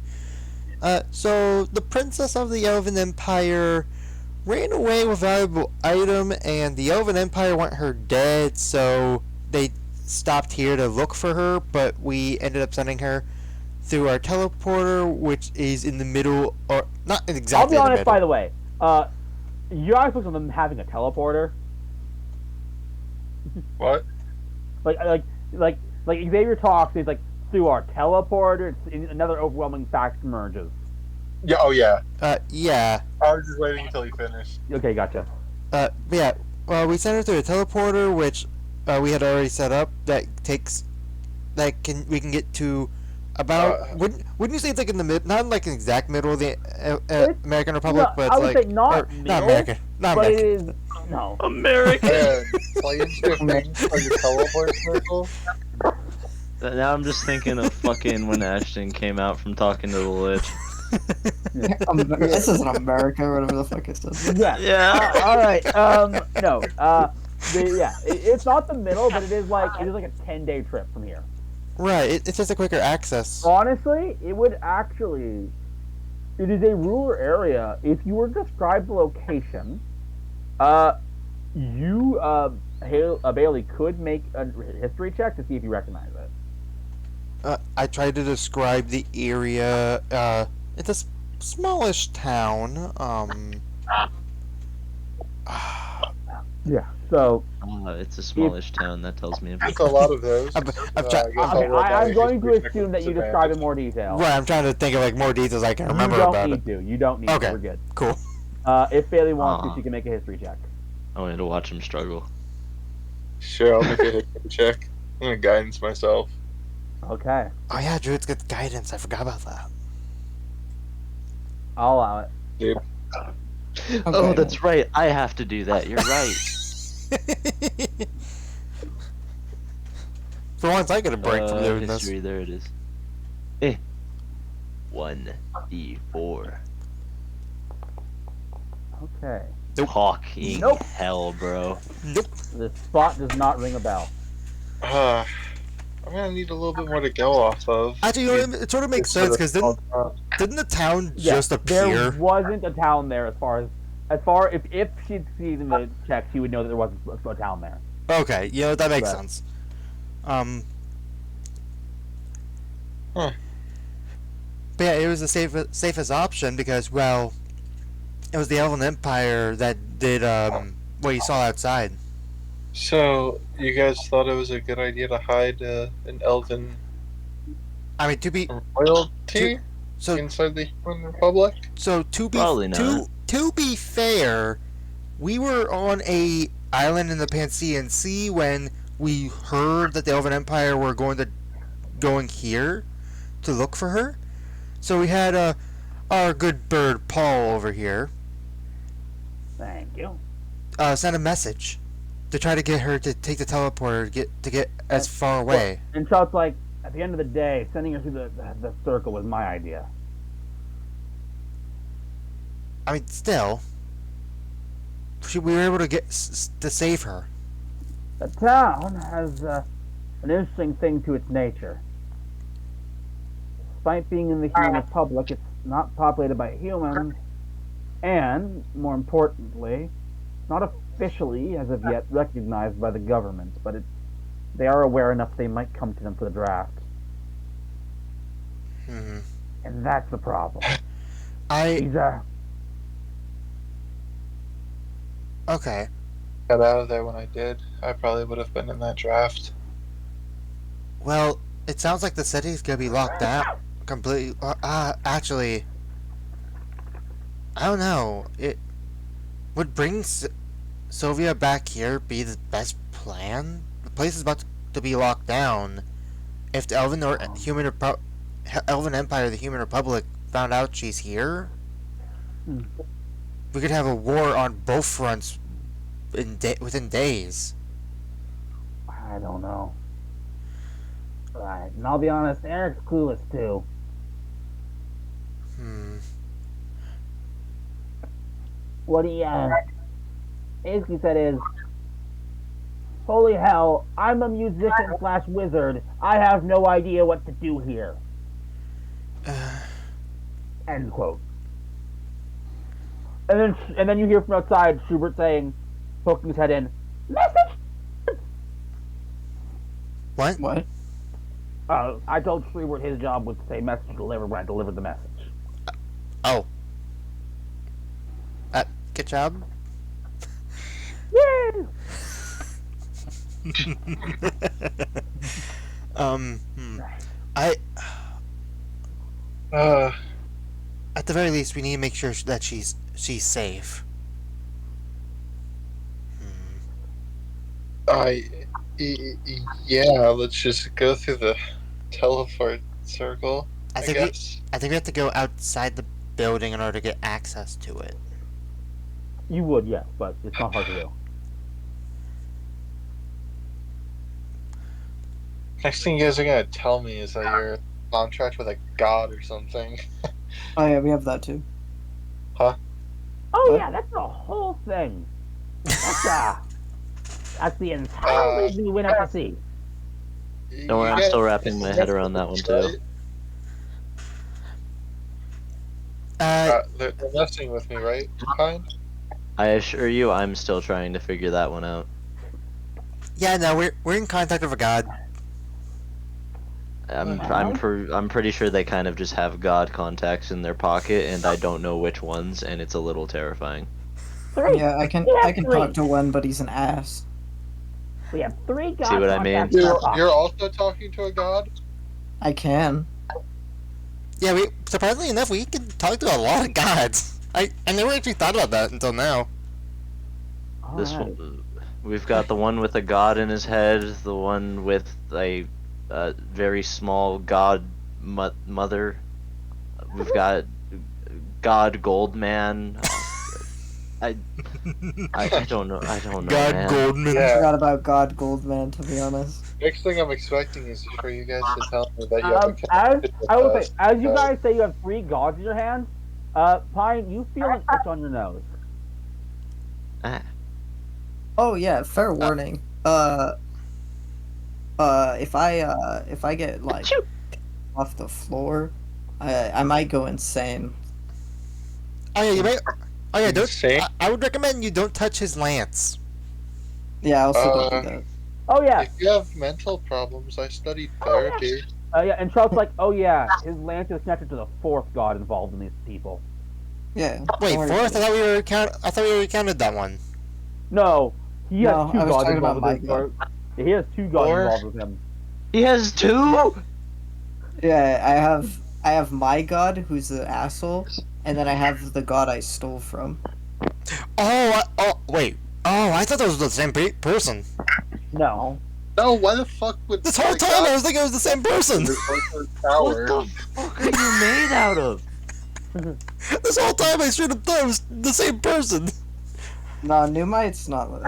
So, the princess of the Elven Empire ran away with a valuable item, and the Elven Empire want her dead, so they stopped here to look for her, but we ended up sending her through our teleporter, which is in the middle, or not exactly. I'll be in the honest, middle. by the way. You're not supposed to them having a teleporter. What? Like Xavier talks. He's like through our teleporter. It's another overwhelming fact emerges. Yeah. Oh yeah. Yeah. I was just waiting until you finished. Okay, gotcha. Yeah. Well, we sent her through a teleporter, which we had already set up. We can get to about. Wouldn't you say it's like in the mid? Not like an exact middle of the American Republic, No, but I it's would like say not middle, not American. Not but American. it is no. American. Planes to things for the teleport circle. Now I'm just thinking of fucking when Ashton came out from talking to the Lich. This isn't America, or whatever the fuck it says. Yeah. All right. No. It's not the middle, but it is like a 10-day trip from here. Right. It's just a quicker access. Honestly, it would actually. It is a rural area. If you were to describe the location, Bailey could make a history check to see if you recognize it. I tried to describe the area. It's a smallish town. Yeah. So. It's a smallish town. That tells me It's a lot of those. I'm going to assume that you describe in more detail. Right. I'm trying to think of like more details I can remember you don't about need it. to. You don't need Okay. to. We're good. Cool. If Bailey wants to, she can make a history check. I wanted to watch him struggle. Sure, I'll make a history check. I'm gonna guidance myself. Okay. Oh yeah, Druid's got guidance. I forgot about that. I'll allow it. Dude. Oh, that's right. I have to do that. You're right. For once, I get a break from doing this. History, there it is. 1d4. Okay. Talking Nope. hell, bro. Nope. The spot does not ring a bell. I'm gonna need a little bit more to go off of. Actually, you know, it sort of makes sense because didn't the town just There appear? wasn't a town there if she'd seen the check, she would know that there wasn't a town there. Okay, you know that makes Right. sense. Huh. But yeah, it was the safest option because, well, it was the Elven Empire that did what you saw outside. So, you guys thought it was a good idea to hide an elven I mean, to be royalty so inside the Human Republic? so to be Probably not. to be fair, we were on a island in the Pansean Sea when we heard that the Elven Empire were going here to look for her. So we had our good bird Paul over here Thank you. send a message to try to get her to take the teleporter to get as far away. And so it's like, at the end of the day, sending her through the circle was my idea. I mean, still, we were able to to save her. The town has an interesting thing to its nature. Despite being in the Human Republic, it's not populated by humans, and, more importantly, not officially, as of yet, recognized by the government, but they are aware enough they might come to them for the draft. Mm-hmm. And that's the problem. Okay. got out of there when I did, I probably would have been in that draft. Well, it sounds like the city's gonna be locked out completely. Actually, I don't know. It would bring Sylvia back here be the best plan. The place is about to be locked down. If the Elven Elven Empire, the Human Republic, found out she's here, we could have a war on both fronts within days. I don't know. Right, and I'll be honest, Eric's clueless too. What he basically said is, "Holy hell, I'm a musician slash wizard. I have no idea what to do here." End quote. And then you hear from outside Schubert saying, poking his head in, "Message." What? What? I told Schubert his job was to say message delivered when I delivered the message. Oh. Good job. Yay! I Uh, at the very least we need to make sure that she's safe. Yeah, let's just go through the teleport circle. I I think guess. I think we have to go outside the building in order to get access to it. You would, yes, but it's not hard to do. Next thing you guys are gonna tell me is that you're in contract with a god or something. Oh yeah, we have that too. Oh What? yeah, that's the whole thing. That's the entire reason we went out to sea. Don't worry, I'm still wrapping my head around that one too. They're messing with me, right? Fine. I assure you, I'm still trying to figure that one out. Yeah, no, we're in contact with a god. I'm pretty sure they kind of just have god contacts in their pocket, and I don't know which ones, and it's a little terrifying. Yeah, I can talk to one, but he's an ass. We have 3 god See what I mean? contacts in our You're pocket. also talking to a god? I can. Yeah, we surprisingly enough we can talk to a lot of gods. I never actually thought about that until now. This Alright. one, we've got the one with a god in his head, the one with a very small god mother. We've got God Goldman. I don't know. I don't know, God man. Goldman. I Yeah. forgot about God Goldman, to be honest. Next thing I'm expecting is for you guys to tell me that you have a As connection with I will us. say, as you guys say, you have 3 gods in your hand. Pine, you feel an itch on your nose. Oh yeah, fair warning. If I get like off the floor, I might go insane. Oh yeah, you may. Oh yeah, don't. Insane? I would recommend you don't touch his lance. Yeah, I also don't do that. Oh yeah, If you have mental problems, I studied therapy. yeah, and Charles like, oh yeah, his lance is connected to the 4th god involved in these people. Yeah. Wait, don't worry fourth? I about thought we were I thought we already counted that one. No, he has No, 2 I was gods talking involved about with him. my Or, he has 2 gods Or- involved with him. He has 2. it. Yeah, I have my god, who's the asshole, and then I have the god I stole from. Oh, wait. Oh, I thought those were the same person. No. No, why the fuck would This whole time I was thinking it was the same person. What the fuck are you made out of? This whole time I should have thought it was the same person. No, Numite's not. Like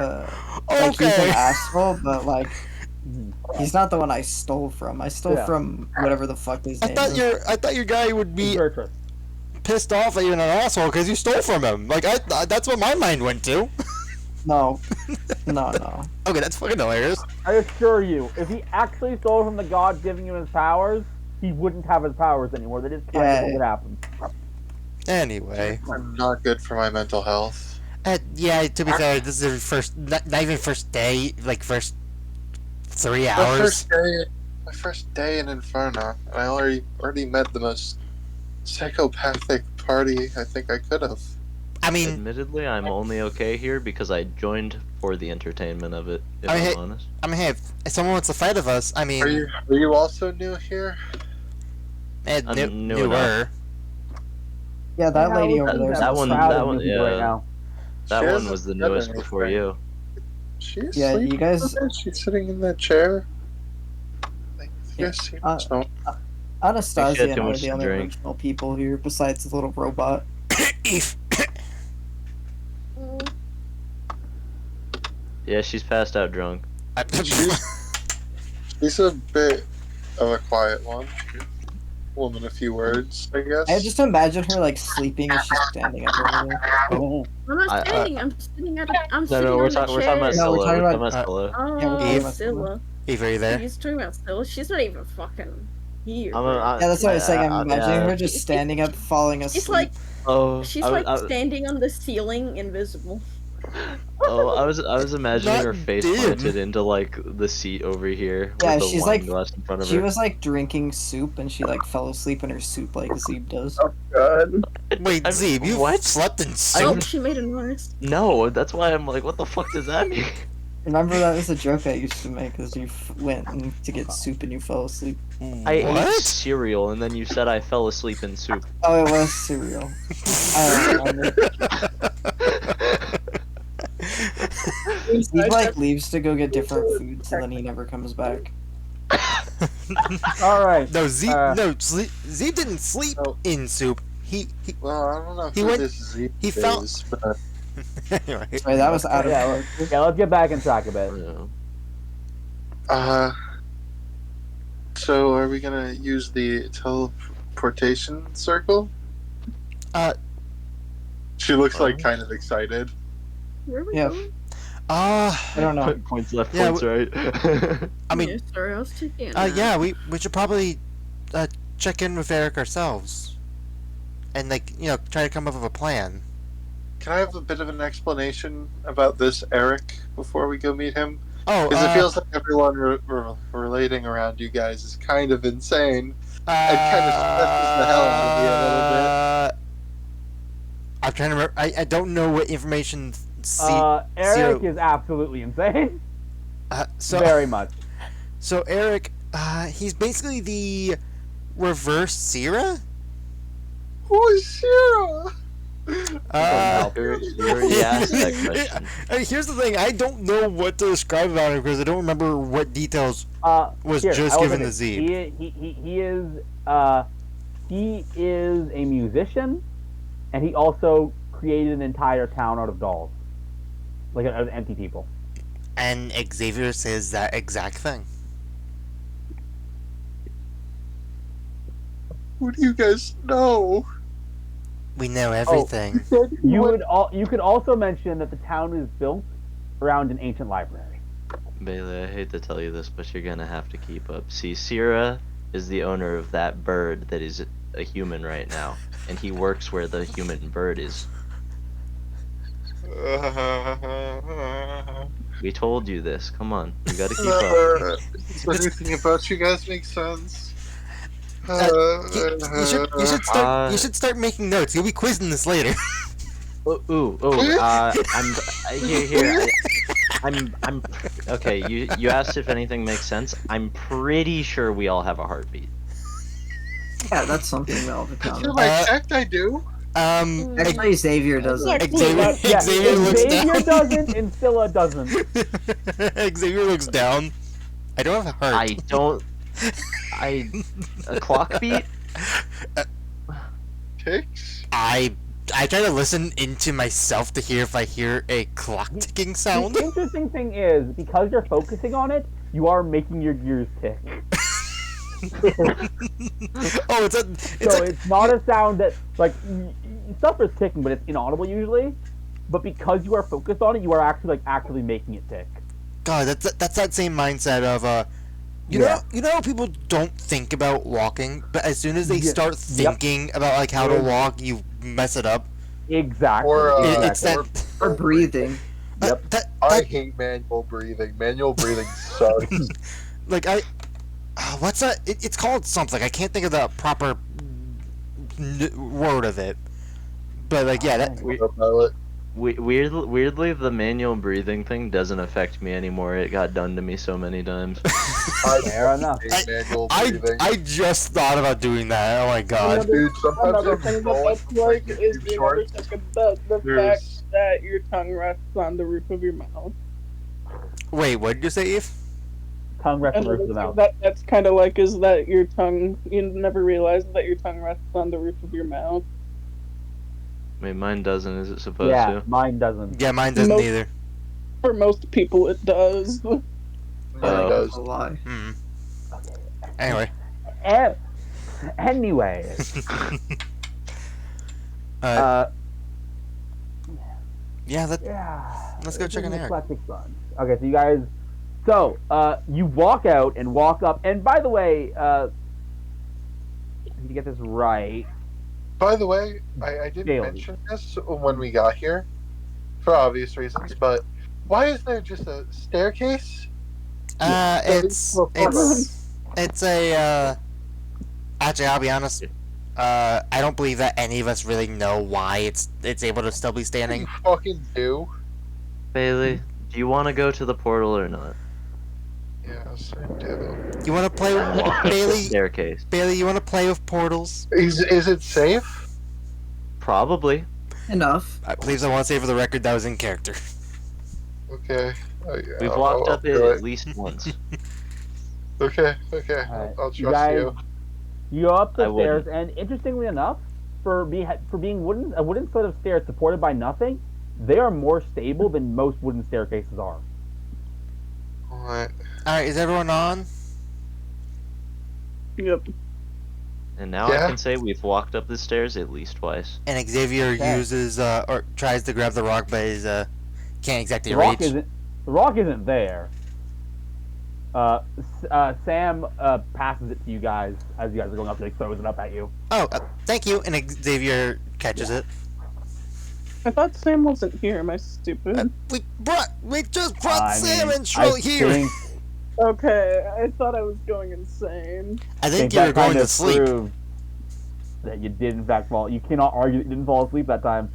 he's an Okay. asshole, but like he's not the one I stole from. I stole Yeah. from whatever the fuck his I name thought is. I thought your guy would be Bertrand. pissed off that you're an asshole because you stole from him. Like that's what my mind went to. No, no. Okay, that's fucking hilarious. I assure you, if he actually stole from the god giving him his powers, he wouldn't have his powers anymore. They just can't Yeah. what would happen. Anyway, I'm not good for my mental health. yeah. To be fair, this is the first, not even first day, like first 3 My hours. first day in Inferno, and I already met the most psychopathic party I think I could have. I mean, admittedly, I'm only okay here because I joined for the entertainment of it. If I mean, I'm hey- honest. hey, if someone wants to fight of us, I mean, Are you also new here? I'm new newer. Yeah, that lady over that- there. that one- Proud that of one- new people yeah. right now. That She one hasn't was the said newest before anything. you. She's Yeah, you guys- She's sitting in that chair. Like, you Yeah, guys seem uh, so- Anastasia and too I are much the to only drink. original people here, besides the little robot. Eef. Yeah, she's passed out drunk. She's a bit of a quiet one. Woman, a few words, I guess. I just imagine her like sleeping as she's standing up over there. Oh. I'm not I- standing. I'm sitting at. I'm No, sitting no, on we're, the talking chair. about No, we're Scylla. talking We're about- talking about Scylla. Oh, Yeah, we're talking about Scylla. Eve, are you there? He's talking about Scylla. She's not even fucking here. Yeah, that's what I was saying. I'm imagining yeah. her just standing up, falling asleep. She's like, Oh, she's I was- like standing on the ceiling, invisible. I was imagining Not her face dim. planted into like the seat over here Yeah, with the she's wine like- glass in front of She her. was like drinking soup and she like fell asleep in her soup like Zebe does. God. Wait, I'm- Zebe, you what? slept in Oh, soup? she made a noise. No, that's why I'm like, what the fuck does that mean? Remember that was a joke I used to make because you went to get soup and you fell asleep. I ate What? cereal and then you said I fell asleep in soup. Oh, it was cereal. I don't remember. He like leaves to go get different foods and then he never comes back. All right. No, Zebe, Uh, Zebe didn't sleep Oh. in soup. He Well, I don't know He who went- this Z he is, felt- but anyway. Sorry, that was out of Yeah, character. Yeah, let's get back in track a bit. Yeah. so are we gonna use the teleportation circle? Uh, She looks like kind of excited. Where are we Yeah. going? I don't know. Points left, Yeah, points right. I mean, Yeah, sorry, I was taking. yeah, we should probably check in with Eric ourselves, and like try to come up with a plan. Can I have a bit of an explanation about this Eric before we go meet him? Oh, Because it feels like everyone relating around you guys is kind of insane. It kind of stresses the hell out of me a little bit. I'm trying to remember. I don't know what information. Eric is absolutely insane. So Very much. so Eric, he's basically the reverse Sierra. Who is Shira? You already asked that question. Here's the thing. I don't know what to describe about him because I don't remember what details was Here, just I will given to say Zebe. this. He is a musician, and he also created an entire town out of dolls, like out of empty people. And Xavier says that exact thing. Who do you guys know? We know everything. You could also mention that the town is built around an ancient library. Bailey, I hate to tell you this, but you're gonna have to keep up. See, Sierra is the owner of that bird that is a human right now, and he works where the human bird is. We told you this. Come on, you gotta keep up. Does anything about you guys make sense? You should start making notes. You'll be quizzing this later. I'm okay. You asked if anything makes sense. I'm pretty sure we all have a heartbeat. Yeah, that's something relevant. Through my checked, I do. Actually, Xavier doesn't. Xavier looks Xavier down. doesn't, and Scylla doesn't. Xavier looks down. I don't have a heart. I don't. A clock beat. Ticks? I try to listen into myself to hear if I hear a clock ticking sound. The interesting thing is, because you're focusing on it, you are making your gears tick. Oh, It's not a sound that, like, stuff is ticking, but it's inaudible usually. But because you are focused on it, you are actually making it tick. God, that's that same mindset of you know people don't think about walking, but as soon as they start thinking about like how to walk, you mess it up. Exactly. Or, It's that Or breathing. I hate manual breathing. Manual breathing sucks. like what's that? It's called something. I can't think of the proper word of it. But like, yeah, that Autopilot. Weirdly, the manual breathing thing doesn't affect me anymore. It got done to me so many times. Fair enough. Manual breathing. I just thought about doing that. Oh my god. Dude, sometimes Another I'm thing going that's like freaking is too you short. never think about the There's- fact that your tongue rests on the roof of your mouth. Wait, what did you say, Eve? Tongue rests on the roof Another of the thing mouth. that's kind of like is that your tongue, you never realize that your tongue rests on the roof of your mouth. I mean, mine doesn't. Is it supposed Yeah, to? mine doesn't. Yeah, mine doesn't Nope. either. For most people, it does. Yeah, Oh. it does. A lie. Hmm. Anyway. Eh, anyway, Uh, uh, yeah, yeah. Let's go this check is on Eric. Eclectic Bunch. Okay, so you guys, you walk out and walk up, and by the way, I need to get this right. By the way, I didn't Daily. mention this when we got here, for obvious reasons, but why is there just a staircase? it's a, actually, I'll be honest, I don't believe that any of us really know why it's able to still be standing. You fucking do. Bailey, do you want to go to the portal or not? Yes, I do. You want to play with Walk up the Bailey? staircase. Bailey, you want to play with portals? Is it safe? Probably. Enough. Please, I want to say for the record that was in character. Okay. We've I'll- walked I'll up it do at least once. Okay. Alright, I'll you trust guys- you. You go up the I wouldn't. stairs, and interestingly enough, for being a wooden flight of stairs supported by nothing, they are more stable than most wooden staircases are. Alright. Alright, is everyone on? Yep. And now Yeah. I can say we've walked up the stairs at least twice. And Xavier Okay. uses, or tries to grab the rock, but is, can't exactly The rock reach. the rock isn't there. Sam passes it to you guys as you guys are going up. He throws it up at you. Oh, thank you. And Xavier catches it. I thought Sam wasn't here. Am I stupid? We just brought I Sam mean, and Shrill I here. think- Okay, I thought I was going insane. I think think you were that going kind to of sleep. proved that you did in fact fall. You cannot argue that you didn't fall asleep that time.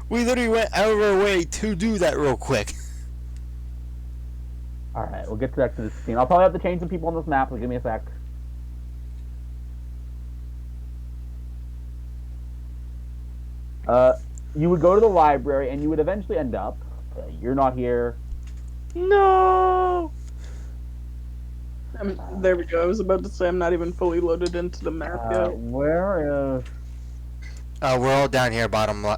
We literally went out of our way to do that real quick. All right, we'll get back to this scene. I'll probably have to change some people on this map. So give me a sec. You would go to the library, and you would eventually end up. You're not here. No. There we go. I was about to say I'm not even fully loaded into the map yet. Where is? We're all down here, bottom No,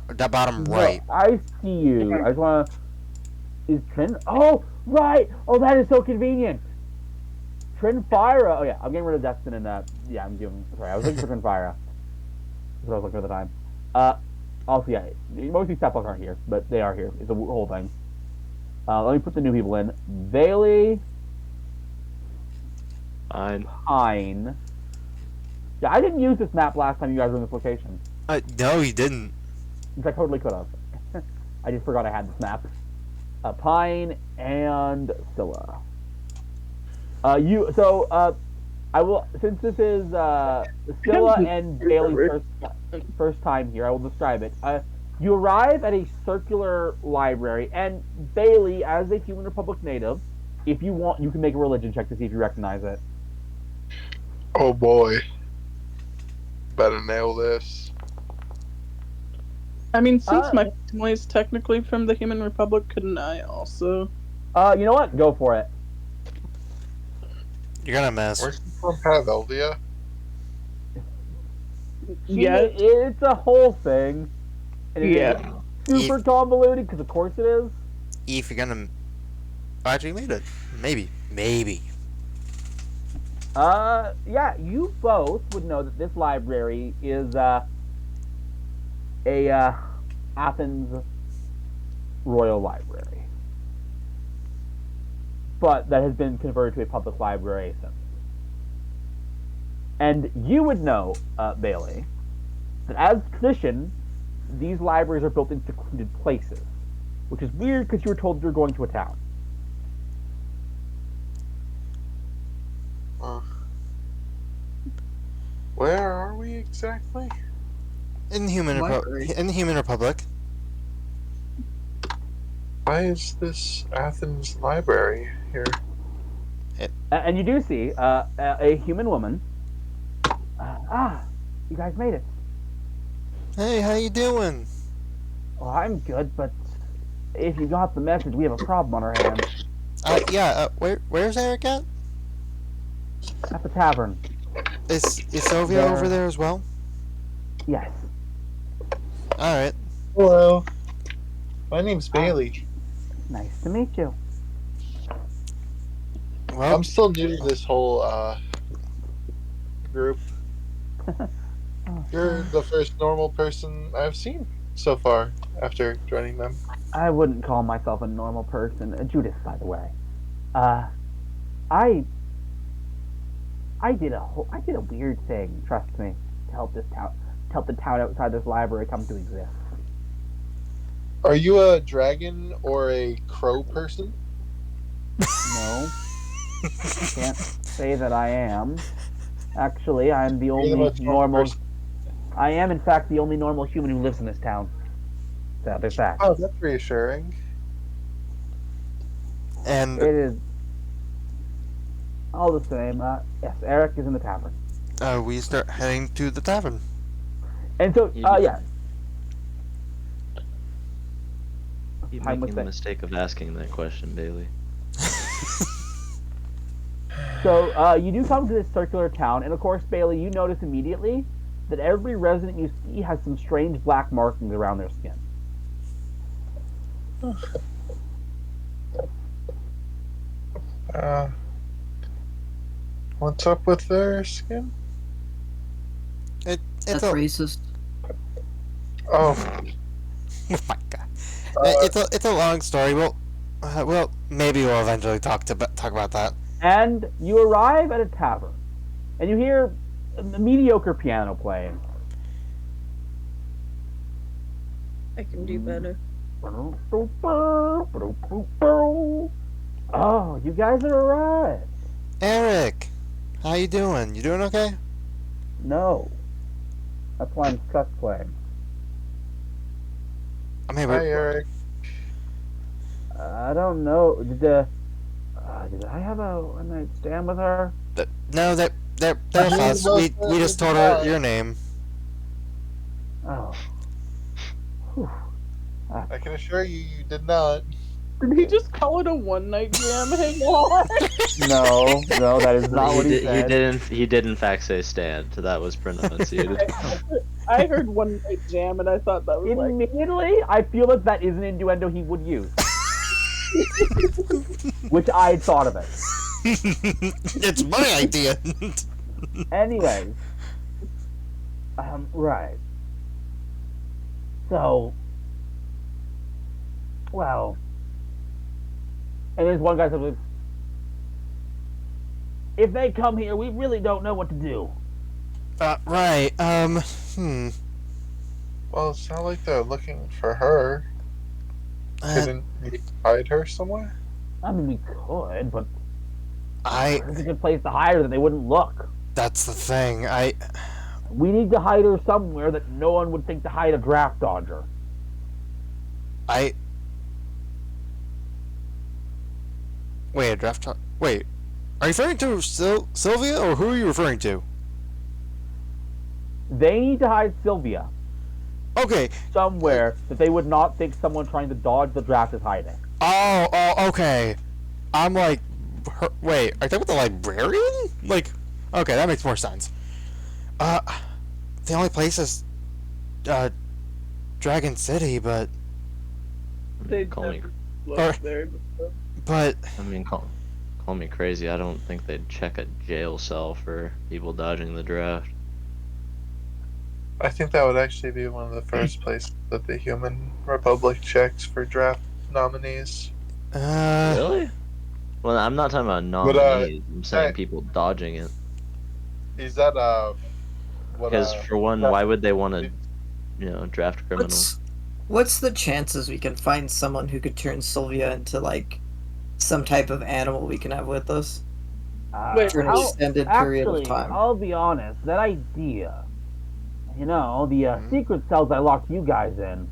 right. I see you. I just want to. Is Trin? Oh, right. Oh, that is so convenient. Trinfira. Oh yeah, I'm getting rid of Destin and yeah, I'm giving. Sorry, I was looking for Trinfira. That's what I was looking for at the time. Also, yeah, most of these step aren't here, but they are here. It's a whole thing. Let me put the new people in. Bailey, Fine. Pine. Yeah, I didn't use this map last time you guys were in this location. No, you didn't. Which I totally could have. I just forgot I had this map. Pine and Scylla. I will, since this is Scylla and Bailey's first time here, I will describe it. You arrive at a circular library, and Bailey, as a Human Republic native, if you want, you can make a religion check to see if you recognize it. Oh boy. Better nail this. I mean, since my family is technically from the Human Republic, couldn't I also? You know what? Go for it. You're gonna miss. Where's he from, Paveldia? Yeah. It's a whole thing. And it is super If- convoluted, because of course it is. If you're gonna... Oh, actually, you made it. Maybe. Yeah, you both would know that this library is a Athens Royal Library, but that has been converted to a public library since. And you would know, Bailey, that as tradition, these libraries are built in secluded places, which is weird because you were told you were going to a town. Where are we exactly? In the Human Republic. Why is this Athens library here? And you do see a human woman. You guys made it. Hey, how you doing? Well, I'm good, but if you got the message, we have a problem on our hands. Where's Eric at? At the tavern. Is Sylvia There. over there as well? Yes. Alright. Hello. My name's Bailey. Nice to meet you. Well, I'm still new to this whole group. You're the first normal person I've seen so far after joining them. I wouldn't call myself a normal person. Judith, by the way. I did a weird thing, trust me, to help the town outside this library come to exist. Are you a dragon or a crow person? No. Can't say that I am. Actually, I'm the You're the only most normal. person. I am, in fact, the only normal human who lives in this town. So there's that. Oh, that's reassuring. and It is all the same. Yes, Eric is in the tavern, we start heading to the tavern. and so yeah. You're Time making with the it. mistake of asking that question, Bailey. So you do come to this circular town, and of course, Bailey, you notice immediately that every resident you see has some strange black markings around their skin. What's up with their skin? It's That's a racist. Oh, oh my god. It's a long story. Well, maybe we'll eventually talk about that. And you arrive at a tavern, and you hear a mediocre piano playing. I can do better. Oh, you guys are arrived. Eric, how you doing? You doing okay? No. That's why I'm stuck playing. I mean, hi Eric. I don't know. Did I have a one night stand with her? no, they're I mean, us. well, We just told her your name. Oh. Whew. I can assure you, you did not. Did he just call it a one night jam? Hang on. No, that is not what he said. He did in fact say stand. That was pronunciated. I heard one night jam and I thought that was like Immediately, I feel that that is an innuendo he would use. Which I thought of it. It's my idea. Anyways. Right. So. Well. And there's one guy that says, if they come here, we really don't know what to do. Right. Well, it's not like they're looking for her. Couldn't we hide her somewhere? I mean, we could, but I. it's a good place to hide her that they wouldn't look. That's the thing. We need to hide her somewhere that no one would think to hide a draft dodger. Wait, a draft. Wait, are you referring to Sylvia, or who are you referring to? They need to hide Sylvia Okay. somewhere that they would not think someone trying to dodge the draft is hiding. Oh, okay. I'm like, wait, are you talking about the librarian? Like, okay, that makes more sense. The only place is, Dragon City, but, they Call me, never Or- looked there. but, I mean, call me crazy. I don't think they'd check a jail cell for people dodging the draft. I think that would actually be one of the first places that the Human Republic checks for draft nominees. Really? Well, I'm not talking about But, nominees. I'm saying hey. people dodging it. Is that what? Because for one, why would they want to, draft criminals? What's the chances we can find someone who could turn Sylvia into like some type of animal we can have with us Wait, for an how- extended period Actually, of time? I'll be honest, that idea You know, the secret cells I locked you guys in,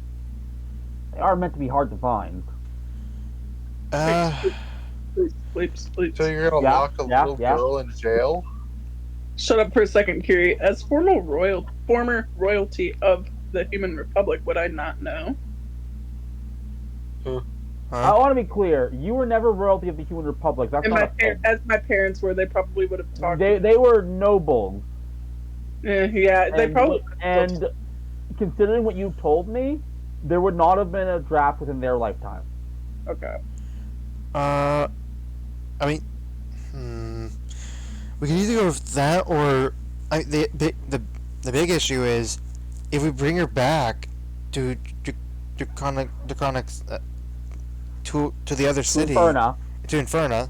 they are meant to be hard to find. Sleep. So you're gonna Yeah, lock a yeah, little yeah. girl in jail? Shut up for a second, Kiri. As former royalty of the Human Republic, would I not know? I want to be clear. You were never royalty of the Human Republic. That's And not a thing. as my parents were, they probably would have talked. They were nobles. Yeah, they probably. And considering what you've told me, there would not have been a draft within their lifetime. Okay. I mean, we can either go with that or the big issue is if we bring her back to Draconics to the other city Inferna. to Inferna.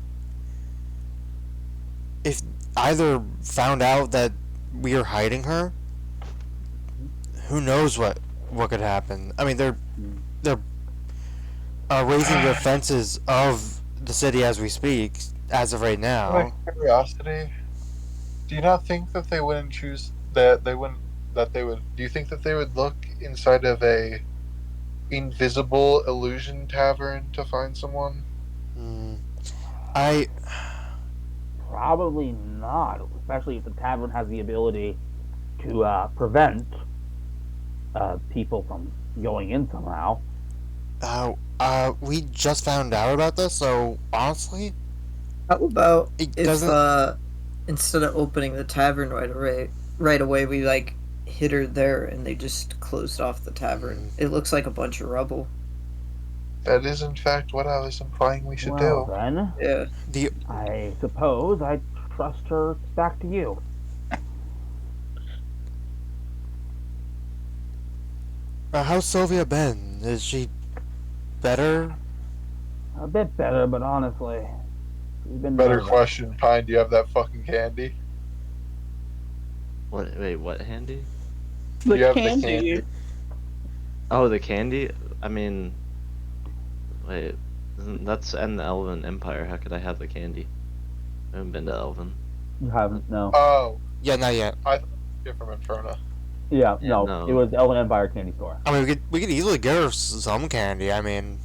If either found out that we are hiding her, who knows what could happen? I mean, they're raising the fences of the city as we speak, as of right now. Out of curiosity, do you not think that they wouldn't choose that they wouldn't that they would? Do you think that they would look inside of a invisible illusion tavern to find someone? Probably not, especially if the tavern has the ability to prevent people from going in somehow. We just found out about this, so honestly, How about it if doesn't. instead of opening the tavern right away, we like hit her there and they just closed off the tavern. It looks like a bunch of rubble. That is, in fact, what I was implying we should Well, do. then, Yeah. I suppose I trust her back to you. How's Sylvia been? Is she better? A bit better, but honestly, she's been Better nervous. question, Pine. Do you have that fucking candy? What? Wait, what handy? The You have the candy. candy. Oh, the candy. I mean, wait, that's in the Elven Empire. How could I have the candy? I haven't been to Elven. You haven't, no. Oh, Yeah, not yet. you're from Inferno. Yeah, Yeah, no, no. it was Elven Empire candy store. I mean, we could easily get her some candy. I mean,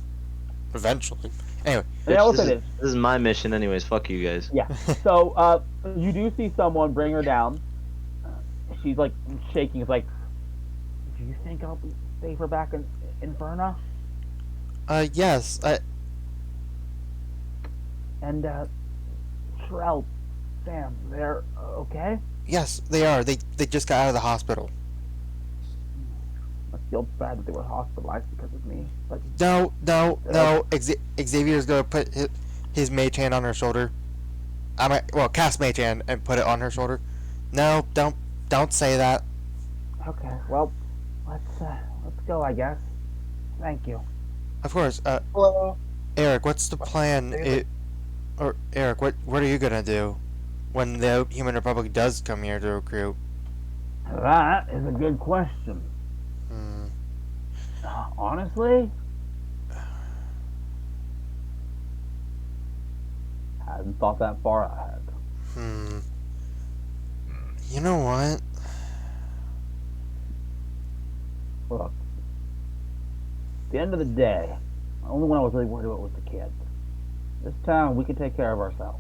eventually. Anyway, And I will this, say is, this. this is my mission, anyways. Fuck you guys. Yeah. So, you do see someone bring her down. She's like shaking. It's like, do you think I'll be safer back in Inferno? Yes. And Shrell, Sam, they're okay. Yes, they are. They just got out of the hospital. I feel bad that they were hospitalized because of me. But No. Xavier's gonna put his mage hand on her shoulder. Cast mage hand and put it on her shoulder. No, don't say that. okay, well, let's go, I guess. Thank you. Of course. Hello. Eric, what's the plan? Eric, what are you gonna do when the Human Republic does come here to recruit? That is a good question. Honestly, hadn't thought that far ahead. You know what? Look, at the end of the day, the only one I was really worried about was the kids. This town, we can take care of ourselves.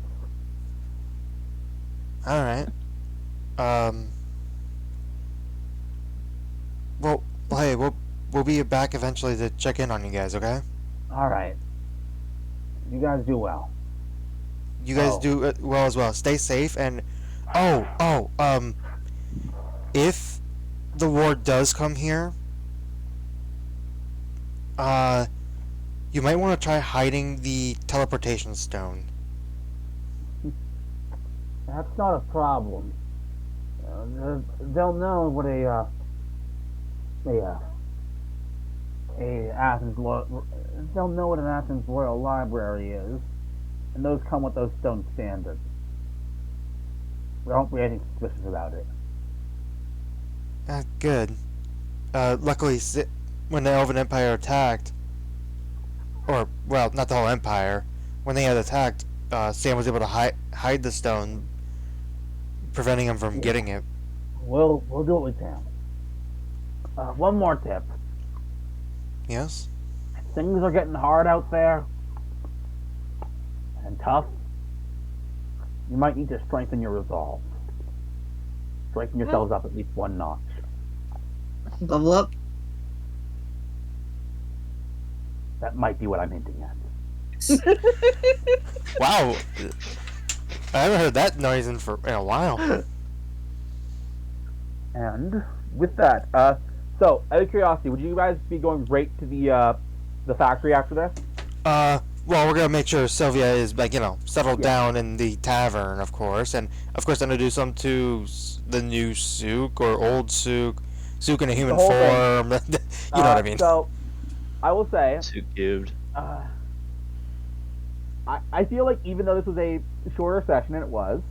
All right. Well, hey, we'll be back eventually to check in on you guys. Okay? All right. You guys do well. You guys Oh. do well as well. Stay safe and if the war does come here, you might want to try hiding the teleportation stone. That's not a problem. They'll know what a Athens they'll know what an Athens Royal Library is, and those come with those stone standards. There won't be anything suspicious about it. Good. Luckily, when the Elven Empire attacked, or well, not the whole empire, when they had attacked, Sam was able to hide the stone, preventing him from getting it. We'll do what we can. One more tip. Yes. Things are getting hard out there and tough. You might need to strengthen your resolve. Strengthen yourselves up at least one notch. Level up. That might be what I'm hinting at. Wow. I haven't heard that noise in a while. And with that, so out of curiosity, would you guys be going right to the factory after this? Well, we're gonna make sure Sylvia is settled down in the tavern, of course, and of course introduce them to the new Sook or old Sook, Sook in a human whole form. You know what I mean? So, I will say, Too cubed. I feel like even though this was a shorter session, and it was,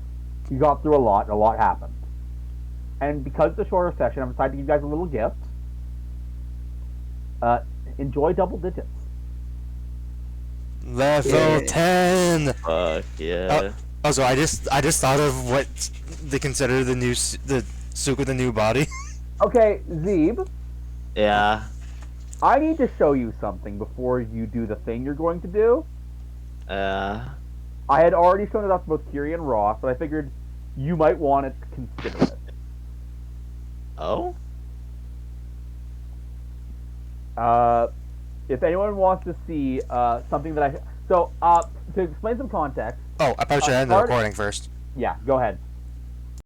you got through a lot, and a lot happened. And because it's a shorter session, I'm decided to give you guys a little gift. Enjoy double digits. Level 10. Fuck yeah. Also, I just thought of what they consider the Sook with the new body. Okay, Zeeb, Yeah. I need to show you something before you do the thing you're going to do. I had already shown it off to both Kiri and Ross, but I figured you might want to consider it. Oh? If anyone wants to see something that to explain some context. Oh, I probably should end the recording first. Yeah, go ahead.